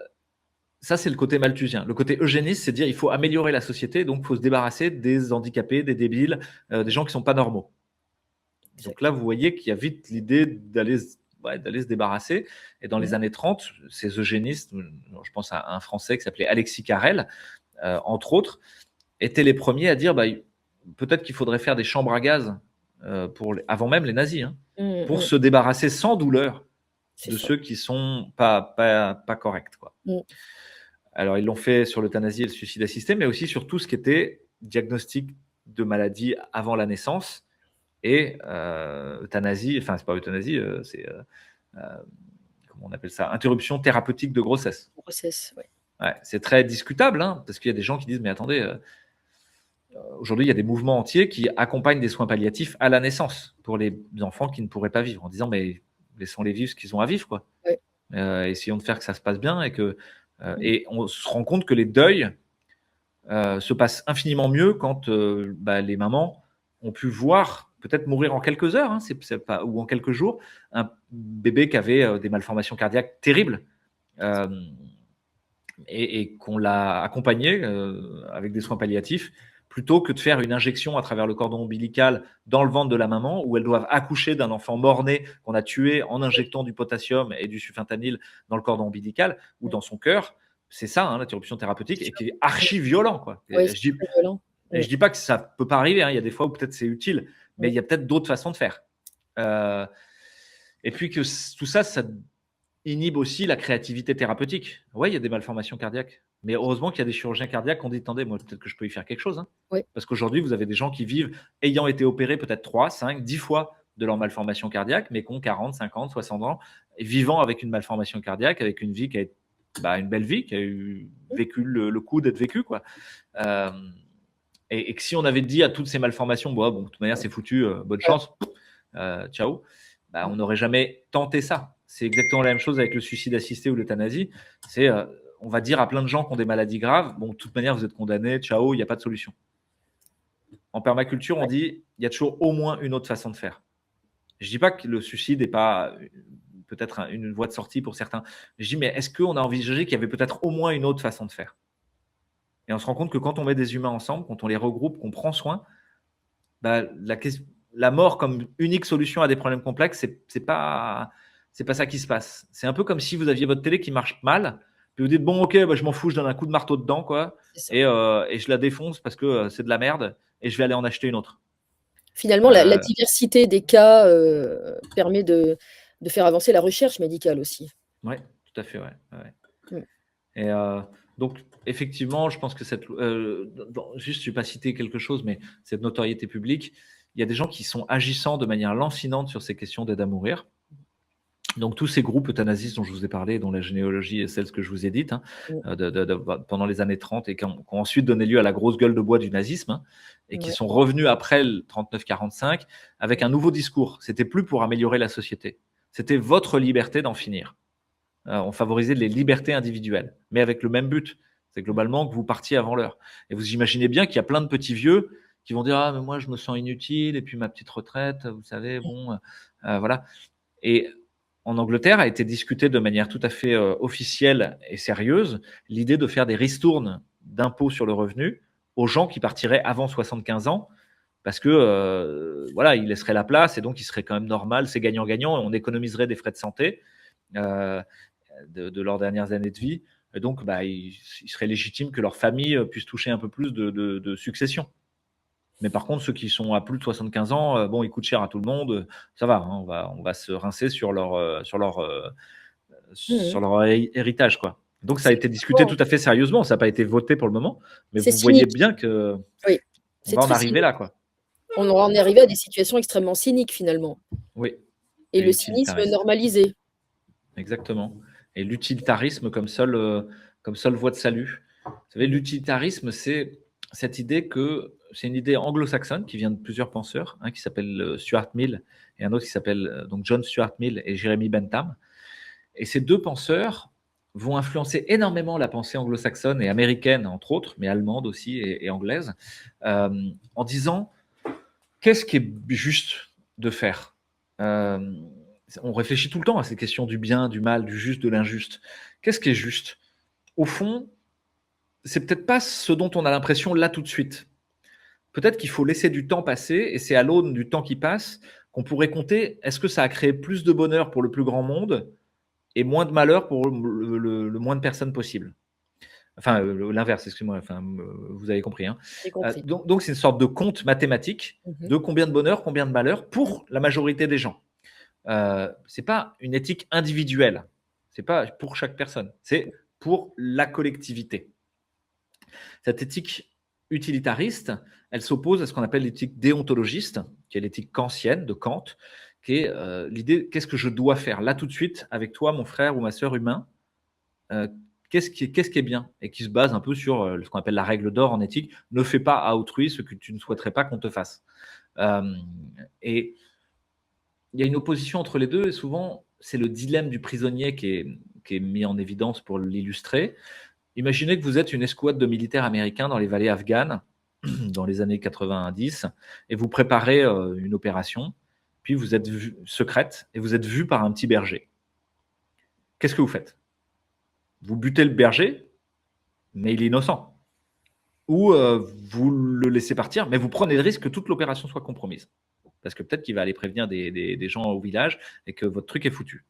Ça, c'est le côté malthusien. Le côté eugéniste, c'est dire il faut améliorer la société, donc il faut se débarrasser des handicapés, des débiles, des gens qui ne sont pas normaux. Donc là, Exactement. vous voyez qu'il y a vite l'idée d'aller se débarrasser. Et dans les Mmh. années 30, ces eugénistes, je pense à un Français qui s'appelait Alexis Carrel, entre autres, étaient les premiers à dire peut-être qu'il faudrait faire des chambres à gaz avant même les nazis, hein, Mmh pour mh. se débarrasser sans douleur C'est de ça. ceux qui sont pas corrects, quoi. Mmh. Alors, ils l'ont fait sur l'euthanasie et le suicide assisté, mais aussi sur tout ce qui était diagnostic de maladie avant la naissance et euthanasie, enfin, c'est pas euthanasie, c'est, comment on appelle ça, interruption thérapeutique de grossesse. Grossesse, ouais. Ouais, c'est très discutable, hein, parce qu'il y a des gens qui disent, mais attendez, aujourd'hui, il y a des mouvements entiers qui accompagnent des soins palliatifs à la naissance pour les enfants qui ne pourraient pas vivre, en disant, mais laissons-les vivre ce qu'ils ont à vivre, quoi. Ouais. Essayons de faire que ça se passe bien Mmh. et on se rend compte que les deuils se passent infiniment mieux quand les mamans ont pu voir, peut-être mourir en quelques heures, hein, ou en quelques jours, un bébé qui avait des malformations cardiaques terribles, euh, et qu'on l'a accompagné avec des soins palliatifs, plutôt que de faire une injection à travers le cordon ombilical dans le ventre de la maman, où elles doivent accoucher d'un enfant mort-né qu'on a tué en injectant du potassium et du sulfentanyl dans le cordon ombilical ou Mmh. dans son cœur. C'est ça, hein, l'interruption thérapeutique, C'est et ça. qui est Mmh. archi violent, quoi. Ouais, c'est très violent. Et Mmh. je dis pas que ça peut pas arriver, hein. Il y a des fois où peut-être c'est utile, mais Mmh. il y a peut-être d'autres façons de faire. Euh, et puis que tout ça, ça inhibe aussi la créativité thérapeutique. Oui, il y a des malformations cardiaques, mais heureusement qu'il y a des chirurgiens cardiaques qui ont dit, attendez, moi peut-être que je peux y faire quelque chose, hein. Ouais. Parce qu'aujourd'hui, vous avez des gens qui vivent ayant été opérés peut-être 3, 5, 10 fois de leur malformation cardiaque, mais qui ont 40, 50, 60 ans, et vivant avec une malformation cardiaque, avec une vie qui a été, une belle vie, qui a eu Mmh. vécu le coup d'être vécu, quoi. Euh, et que si on avait dit à toutes ces malformations, bon, de toute manière, c'est foutu, bonne Voilà. chance, ciao, on Mmh. n'aurait jamais tenté ça. C'est exactement la même chose avec le suicide assisté ou l'euthanasie. C'est, on va dire à plein de gens qui ont des maladies graves, bon, de toute manière, vous êtes condamnés, ciao, il n'y a pas de solution. En permaculture, on Ouais. dit, il y a toujours au moins une autre façon de faire. Je ne dis pas que le suicide n'est pas peut-être une voie de sortie pour certains. Je dis, mais est-ce qu'on a envisagé qu'il y avait peut-être au moins une autre façon de faire? Et on se rend compte que quand on met des humains ensemble, quand on les regroupe, qu'on prend soin, la mort comme unique solution à des problèmes complexes, c'est pas ça qui se passe. C'est un peu comme si vous aviez votre télé qui marche mal, puis vous dites bon ok, je m'en fous, je donne un coup de marteau dedans, quoi, C'est ça. et je la défonce parce que c'est de la merde et je vais aller en acheter une autre. Finalement, la Euh, diversité des cas, permet de faire avancer la recherche médicale aussi. ouais, tout à fait, ouais, ouais. Mmh. Et donc effectivement, je pense que juste, je n'ai pas cité quelque chose, mais cette notoriété publique, il y a des gens qui sont agissants de manière lancinante sur ces questions d'aide à mourir. Donc tous ces groupes euthanasistes dont je vous ai parlé, dont la généalogie est celle que je vous ai dite, hein, Mmh. pendant les années 30 et qui ont ensuite donné lieu à la grosse gueule de bois du nazisme, hein, et qui Ouais. sont revenus après le 39-45 avec un nouveau discours. C'était plus pour améliorer la société, c'était votre liberté d'en finir. On favorisait les libertés individuelles, mais avec le même but, c'est globalement que vous partiez avant l'heure. Et vous imaginez bien qu'il y a plein de petits vieux qui vont dire ah mais moi je me sens inutile et puis ma petite retraite, vous savez, bon, voilà. Et en Angleterre a été discutée de manière tout à fait officielle et sérieuse l'idée de faire des ristournes d'impôts sur le revenu aux gens qui partiraient avant 75 ans, parce que voilà, ils laisseraient la place et donc il serait quand même normal, c'est gagnant-gagnant, et on économiserait des frais de santé euh, de leurs dernières années de vie. Et donc, il serait légitime que leur famille puisse toucher un peu plus de succession. Mais par contre, ceux qui sont à plus de 75 ans, bon, ils coûtent cher à tout le monde. Ça va, hein, on va se rincer Mmh mh. sur leur héritage, quoi. Donc, ça a C'est été discuté extrêmement tout à fait sérieusement. Ça n'a pas été voté pour le moment, mais c'est vous voyez cynique. bien que Oui, on c'est va en très arriver cynique. là, quoi. On en est arrivé à des situations extrêmement cyniques finalement Oui, et et le cynisme l'utilitarisme. normalisé. Exactement. Et l'utilitarisme comme seule voie de salut. Vous savez, l'utilitarisme, c'est cette idée que c'est une idée anglo-saxonne qui vient de plusieurs penseurs, un qui s'appelle Stuart Mill et un autre qui s'appelle donc John Stuart Mill et Jeremy Bentham. Et ces deux penseurs vont influencer énormément la pensée anglo-saxonne et américaine, entre autres, mais allemande aussi et anglaise, en disant qu'est-ce qui est juste de faire. On réfléchit tout le temps à ces questions du bien, du mal, du juste, de l'injuste. Qu'est-ce qui est juste? Au fond, c'est peut-être pas ce dont on a l'impression là tout de suite. Peut-être qu'il faut laisser du temps passer, et c'est à l'aune du temps qui passe qu'on pourrait compter, est-ce que ça a créé plus de bonheur pour le plus grand monde et moins de malheur pour le moins de personnes possible. Enfin, l'inverse, excusez-moi, enfin, vous avez compris. Hein. J'ai compris. Donc, c'est une sorte de compte mathématique Mmh. de combien de bonheur, combien de malheur pour la majorité des gens. C'est pas une éthique individuelle, c'est pas pour chaque personne, c'est pour la collectivité. Cette éthique utilitariste, elle s'oppose à ce qu'on appelle l'éthique déontologiste, qui est l'éthique kantienne de Kant, qui est l'idée qu'est-ce que je dois faire là tout de suite avec toi, mon frère ou ma sœur humain, euh, qu'est-ce qui est bien et qui se base un peu sur ce qu'on appelle la règle d'or en éthique, ne fais pas à autrui ce que tu ne souhaiterais pas qu'on te fasse. Et il y a une opposition entre les deux et souvent c'est le dilemme du prisonnier qui est mis en évidence pour l'illustrer. Imaginez que vous êtes une escouade de militaires américains dans les vallées afghanes dans les années 90 et vous préparez une opération, puis vous êtes secrète et vous êtes vu par un petit berger. Qu'est-ce que vous faites? Vous butez le berger, mais il est innocent. Ou vous le laissez partir, mais vous prenez le risque que toute l'opération soit compromise. Parce que peut-être qu'il va aller prévenir des gens au village et que votre truc est foutu.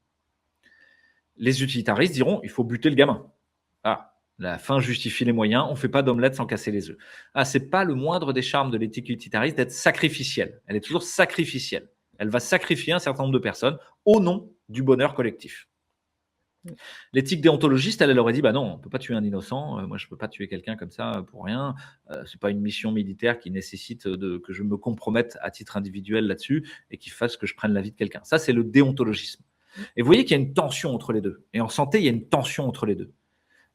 Les utilitaristes diront, il faut buter le gamin. Ah, la fin justifie les moyens, on ne fait pas d'omelette sans casser les œufs. Ah, c'est pas le moindre des charmes de l'éthique utilitariste d'être sacrificielle. Elle est toujours sacrificielle. Elle va sacrifier un certain nombre de personnes au nom du bonheur collectif. L'éthique déontologiste, elle aurait dit bah non, on ne peut pas tuer un innocent. Moi, je ne peux pas tuer quelqu'un comme ça pour rien. C'est pas une mission militaire qui nécessite que je me compromette à titre individuel là-dessus et qui fasse que je prenne la vie de quelqu'un. Ça, c'est le déontologisme. Et vous voyez qu'il y a une tension entre les deux. Et en santé, il y a une tension entre les deux.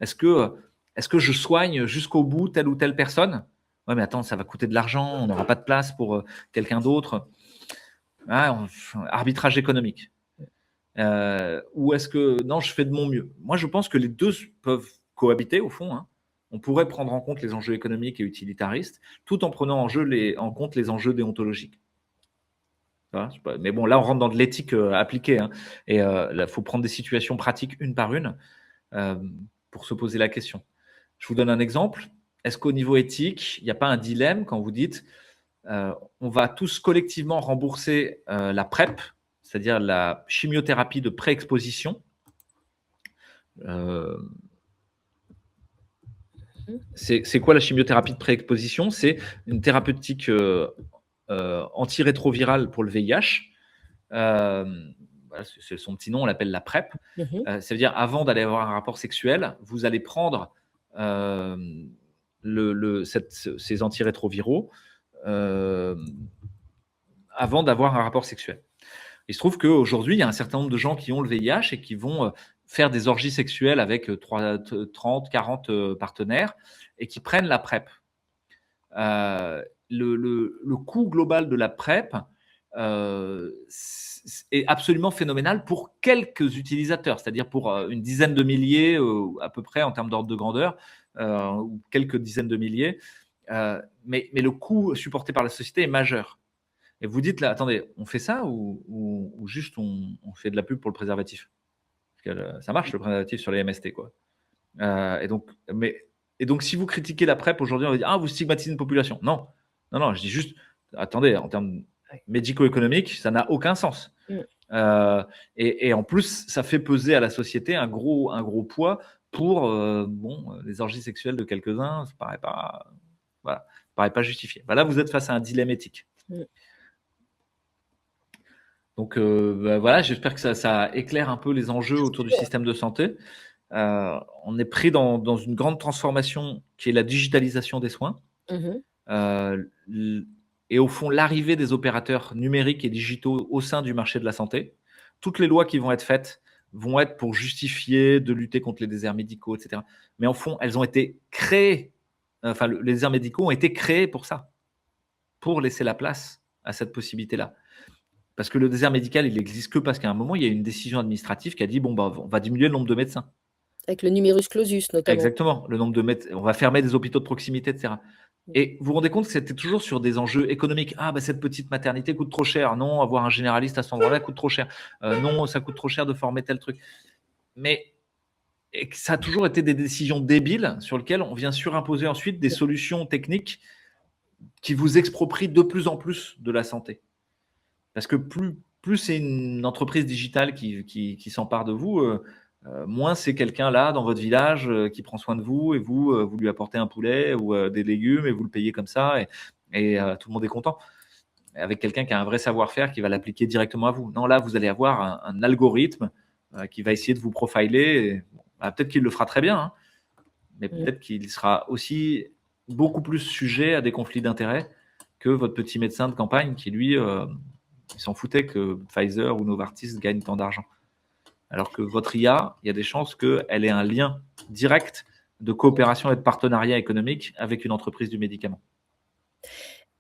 Est-ce que je soigne jusqu'au bout telle ou telle personne? Ouais, mais attends, ça va coûter de l'argent, on n'aura pas de place pour quelqu'un d'autre. Ah, arbitrage économique. Ou est-ce que non, je fais de mon mieux? Moi, je pense que les deux peuvent cohabiter au fond. Hein. On pourrait prendre en compte les enjeux économiques et utilitaristes, tout en prenant en compte les enjeux déontologiques. Mais bon, là, on rentre dans de l'éthique appliquée. Hein, et il faut prendre des situations pratiques une par une pour se poser la question. Je vous donne un exemple. Est-ce qu'au niveau éthique, il n'y a pas un dilemme quand vous dites on va tous collectivement rembourser la PrEP, c'est-à-dire la chimiothérapie de pré-exposition. C'est quoi la chimiothérapie de pré-exposition? C'est une thérapeutique antirétrovirale pour le VIH. C'est son petit nom, on l'appelle la PrEP. Ça veut dire avant d'aller avoir un rapport sexuel, vous allez prendre ces antirétroviraux avant d'avoir un rapport sexuel. Il se trouve qu'aujourd'hui, il y a un certain nombre de gens qui ont le VIH et qui vont faire des orgies sexuelles avec 30, 40 partenaires et qui prennent la PrEP. Le coût global de la PrEP est absolument phénoménal pour quelques utilisateurs, c'est-à-dire pour une dizaine de milliers à peu près en termes d'ordre de grandeur, ou quelques dizaines de milliers. Mais le coût supporté par la société est majeur. Et vous dites là, attendez, on fait ça ou juste on fait de la pub pour le préservatif? Parce que ça marche le préservatif sur les MST, quoi. Et donc, si vous critiquez la PrEP aujourd'hui, on va dire ah, vous stigmatisez une population. Non, non, je dis juste, attendez, en termes médico-économiques, ça n'a aucun sens. Et en plus, ça fait peser à la société un gros poids pour les orgies sexuelles de quelques-uns. Ça paraît pas justifié. Là, vous êtes face à un dilemme éthique. Donc voilà, j'espère que ça éclaire un peu les enjeux autour du système de santé. On est pris dans une grande transformation qui est la digitalisation des soins. et au fond, l'arrivée des opérateurs numériques et digitaux au sein du marché de la santé, toutes les lois qui vont être faites vont être pour justifier de lutter contre les déserts médicaux, etc. Mais en fond, elles ont été créées, enfin, les déserts médicaux ont été créés pour ça, pour laisser la place à cette possibilité-là. Parce que le désert médical, il n'existe que parce qu'à un moment, il y a une décision administrative qui a dit, bon, bah, on va diminuer le nombre de médecins. Avec le numerus clausus, notamment. Exactement, le nombre de médecins, on va fermer des hôpitaux de proximité, etc. Et vous vous rendez compte que c'était toujours sur des enjeux économiques. Ah, bah, cette petite maternité coûte trop cher. Non, avoir un généraliste à cet endroit-là coûte trop cher. Non, ça coûte trop cher de former tel truc. Mais ça a toujours été des décisions débiles sur lesquelles on vient surimposer ensuite des solutions techniques qui vous exproprient de plus en plus de la santé. Parce que plus c'est une entreprise digitale qui s'empare de vous, moins c'est quelqu'un là dans votre village qui prend soin de vous et vous lui apportez un poulet ou des légumes et vous le payez comme ça et tout le monde est content. Avec quelqu'un qui a un vrai savoir-faire qui va l'appliquer directement à vous. Non, là, vous allez avoir un algorithme qui va essayer de vous profiler. Bon, bah, peut-être qu'il le fera très bien, hein, mais peut-être qu'il sera aussi beaucoup plus sujet à des conflits d'intérêts que votre petit médecin de campagne qui, lui, il s'en foutait que Pfizer ou Novartis gagnent tant d'argent. Alors que votre IA, il y a des chances qu'elle ait un lien direct de coopération et de partenariat économique avec une entreprise du médicament.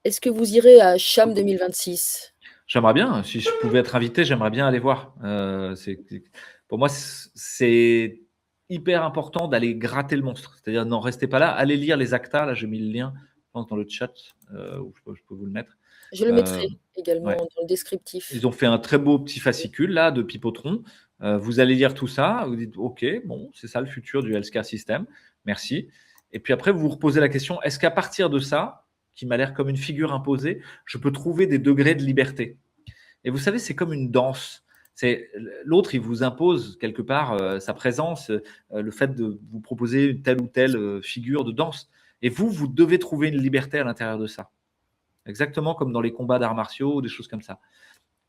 Est-ce que vous irez à Cham 2026? J'aimerais bien, si je pouvais être invité, j'aimerais bien aller voir. Pour moi, c'est hyper important d'aller gratter le monstre. C'est-à-dire, n'en restez pas là, allez lire les actas. Là, j'ai mis le lien, je pense, dans le chat, où je peux vous le mettre. Je le mettrai également Ouais. dans le descriptif. Ils ont fait un très beau petit fascicule là de Pipotron. Vous allez lire tout ça, vous dites OK, bon, c'est ça le futur du healthcare system. Merci. Et puis après, vous vous reposez la question, est-ce qu'à partir de ça, qui m'a l'air comme une figure imposée, je peux trouver des degrés de liberté? Et vous savez, c'est comme une danse. C'est l'autre, il vous impose quelque part sa présence, le fait de vous proposer une telle ou telle figure de danse. Et vous devez trouver une liberté à l'intérieur de ça. Exactement comme dans les combats d'arts martiaux ou des choses comme ça.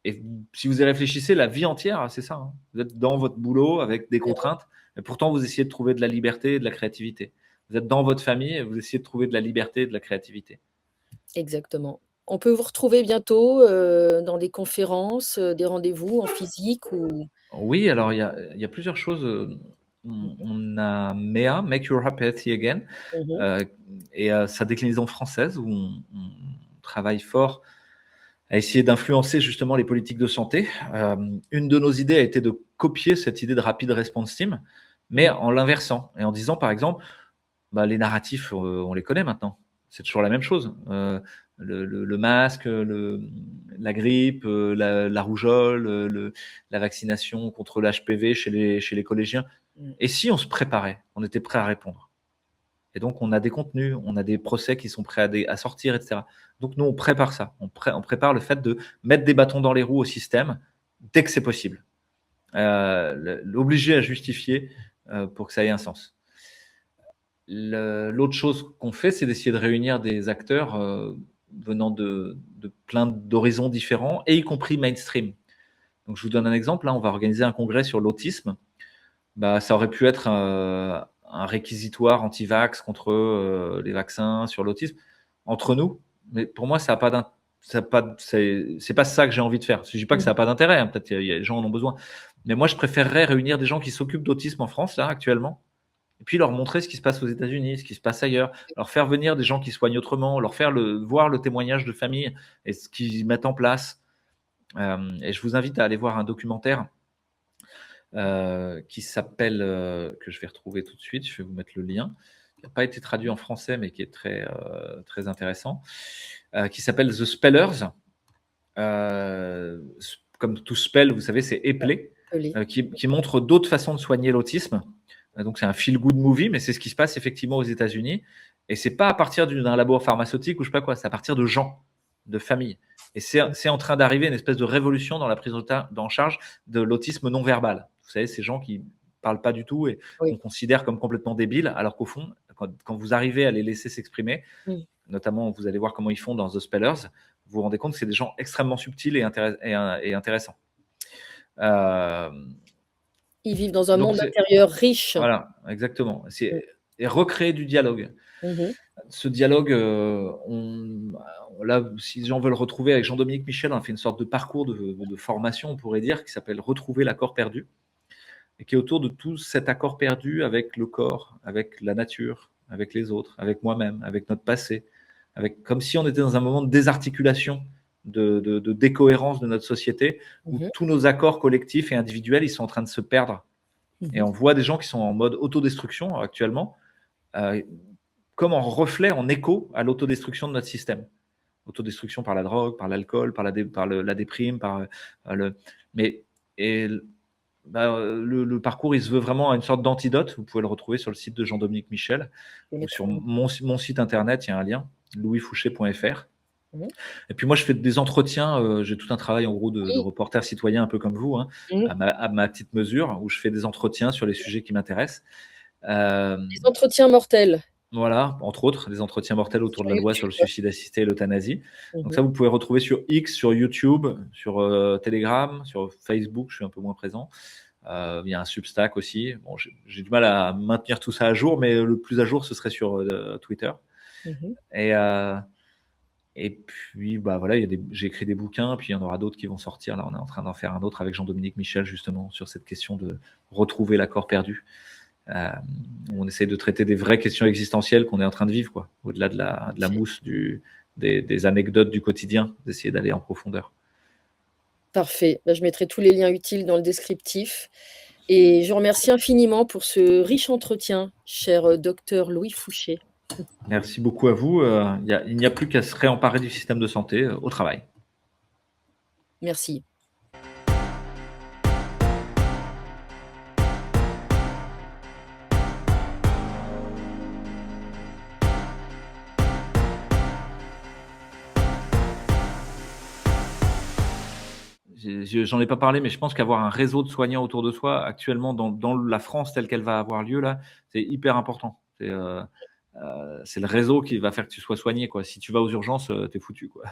Et si vous y réfléchissez, la vie entière, c'est ça, hein. Vous êtes dans votre boulot avec des contraintes, mais pourtant vous essayez de trouver de la liberté et de la créativité. Vous êtes dans votre famille et vous essayez de trouver de la liberté et de la créativité. Exactement. On peut vous retrouver bientôt, dans des conférences, des rendez-vous en physique ou Oui, alors il y a plusieurs choses. On a MEA, Make Your Happy Again, mmh euh, et sa déclinaison française où on travaille fort à essayer d'influencer justement les politiques de santé. Une de nos idées a été de copier cette idée de rapid response team, mais en l'inversant et en disant par exemple, bah, les narratifs, on les connaît maintenant. C'est toujours la même chose. Le masque, la grippe, la rougeole, la vaccination contre l'HPV chez les collégiens. Et si on se préparait, on était prêt à répondre. Et donc, on a des contenus, on a des procès qui sont prêts à sortir, etc. Donc, nous, on prépare ça. On prépare le fait de mettre des bâtons dans les roues au système dès que c'est possible. L'obliger à justifier pour que ça ait un sens. L'autre chose qu'on fait, c'est d'essayer de réunir des acteurs venant de plein d'horizons différents, et y compris mainstream. Donc, je vous donne un exemple. Là, on va organiser un congrès sur l'autisme. Bah, ça aurait pu être un réquisitoire anti-vax contre les vaccins sur l'autisme entre nous. Mais pour moi, ça a pas c'est pas ça que j'ai envie de faire. Je dis pas que ça n'a pas d'intérêt, hein. Peut-être il y a des gens en ont besoin. Mais moi, je préférerais réunir des gens qui s'occupent d'autisme en France, là, actuellement, et puis leur montrer ce qui se passe aux États-Unis, ce qui se passe ailleurs, leur faire venir des gens qui soignent autrement, leur faire voir le témoignage de famille et ce qu'ils mettent en place. Et je vous invite à aller voir un documentaire qui s'appelle, que je vais retrouver tout de suite, je vais vous mettre le lien, qui n'a pas été traduit en français, mais qui est très intéressant, qui s'appelle The Spellers. Comme tout spell, vous savez, c'est épeler, qui montre d'autres façons de soigner l'autisme. Donc, c'est un feel-good movie, mais c'est ce qui se passe effectivement aux États-Unis. Et c'est pas à partir d'un labo pharmaceutique ou je sais pas quoi, c'est à partir de gens, de familles. Et c'est en train d'arriver une espèce de révolution dans la prise en charge de l'autisme non verbal. Vous savez, ces gens qui parlent pas du tout et qu'on considère comme complètement débiles, alors qu'au fond, quand vous arrivez à les laisser s'exprimer, notamment vous allez voir comment ils font dans The Spellers, vous vous rendez compte que c'est des gens extrêmement subtils et intéressants. Ils vivent dans un monde intérieur riche. Voilà, exactement. et recréer du dialogue. Mmh. Ce dialogue, là, si les gens veulent retrouver avec Jean-Dominique Michel, on a fait une sorte de parcours de formation, on pourrait dire, qui s'appelle Retrouver l'accord perdu, et qui est autour de tout cet accord perdu avec le corps, avec la nature, avec les autres, avec moi-même, avec notre passé, avec, comme si on était dans un moment de désarticulation, de décohérence de notre société, où Mmh. tous nos accords collectifs et individuels, ils sont en train de se perdre. Et Mmh. on voit des gens qui sont en mode autodestruction actuellement, euh, comme en reflet, en écho à l'autodestruction de notre système. Autodestruction par la drogue, par l'alcool, la déprime, le. Mais et, le parcours, il se veut vraiment à une sorte d'antidote. Vous pouvez le retrouver sur le site de Jean-Dominique Michel Je vais ou mettre sur en mon site internet, il y a un lien, louisfouché.fr. mmh. Et puis moi, je fais des entretiens. J'ai tout un travail en gros de Oui. reporter citoyen, un peu comme vous, hein, Mmh. à ma petite mesure, où je fais des entretiens sur les sujets qui m'intéressent. Euh, Les entretiens mortels Voilà, entre autres, des entretiens mortels autour sur de la loi sur le YouTube. suicide assisté et l'euthanasie. Donc Mmh. ça, vous pouvez retrouver sur X, sur YouTube, sur Telegram, sur Facebook, je suis un peu moins présent. Il y a un Substack aussi. Bon, j'ai du mal à maintenir tout ça à jour, mais le plus à jour, ce serait sur Twitter. Mmh. Et, euh, et puis, bah voilà, j'ai écrit des bouquins, puis il y en aura d'autres qui vont sortir. Là, on est en train d'en faire un autre avec Jean-Dominique Michel, justement, sur cette question de retrouver l'accord perdu. Euh, on essaie de traiter des vraies questions existentielles qu'on est en train de vivre, quoi, au-delà de la Parfait. mousse des anecdotes du quotidien, d'essayer d'aller en profondeur. Parfait. Bah, je mettrai tous les liens utiles dans le descriptif et je vous remercie infiniment pour ce riche entretien, cher, docteur Louis Fouché. Merci beaucoup à vous. Il n'y a plus qu'à se réemparer du système de santé au travail. Merci. J'en ai pas parlé, mais je pense qu'avoir un réseau de soignants autour de soi, actuellement, dans la France telle qu'elle va avoir lieu, là, c'est hyper important. C'est le réseau qui va faire que tu sois soigné, quoi. Si tu vas aux urgences, t'es foutu, quoi.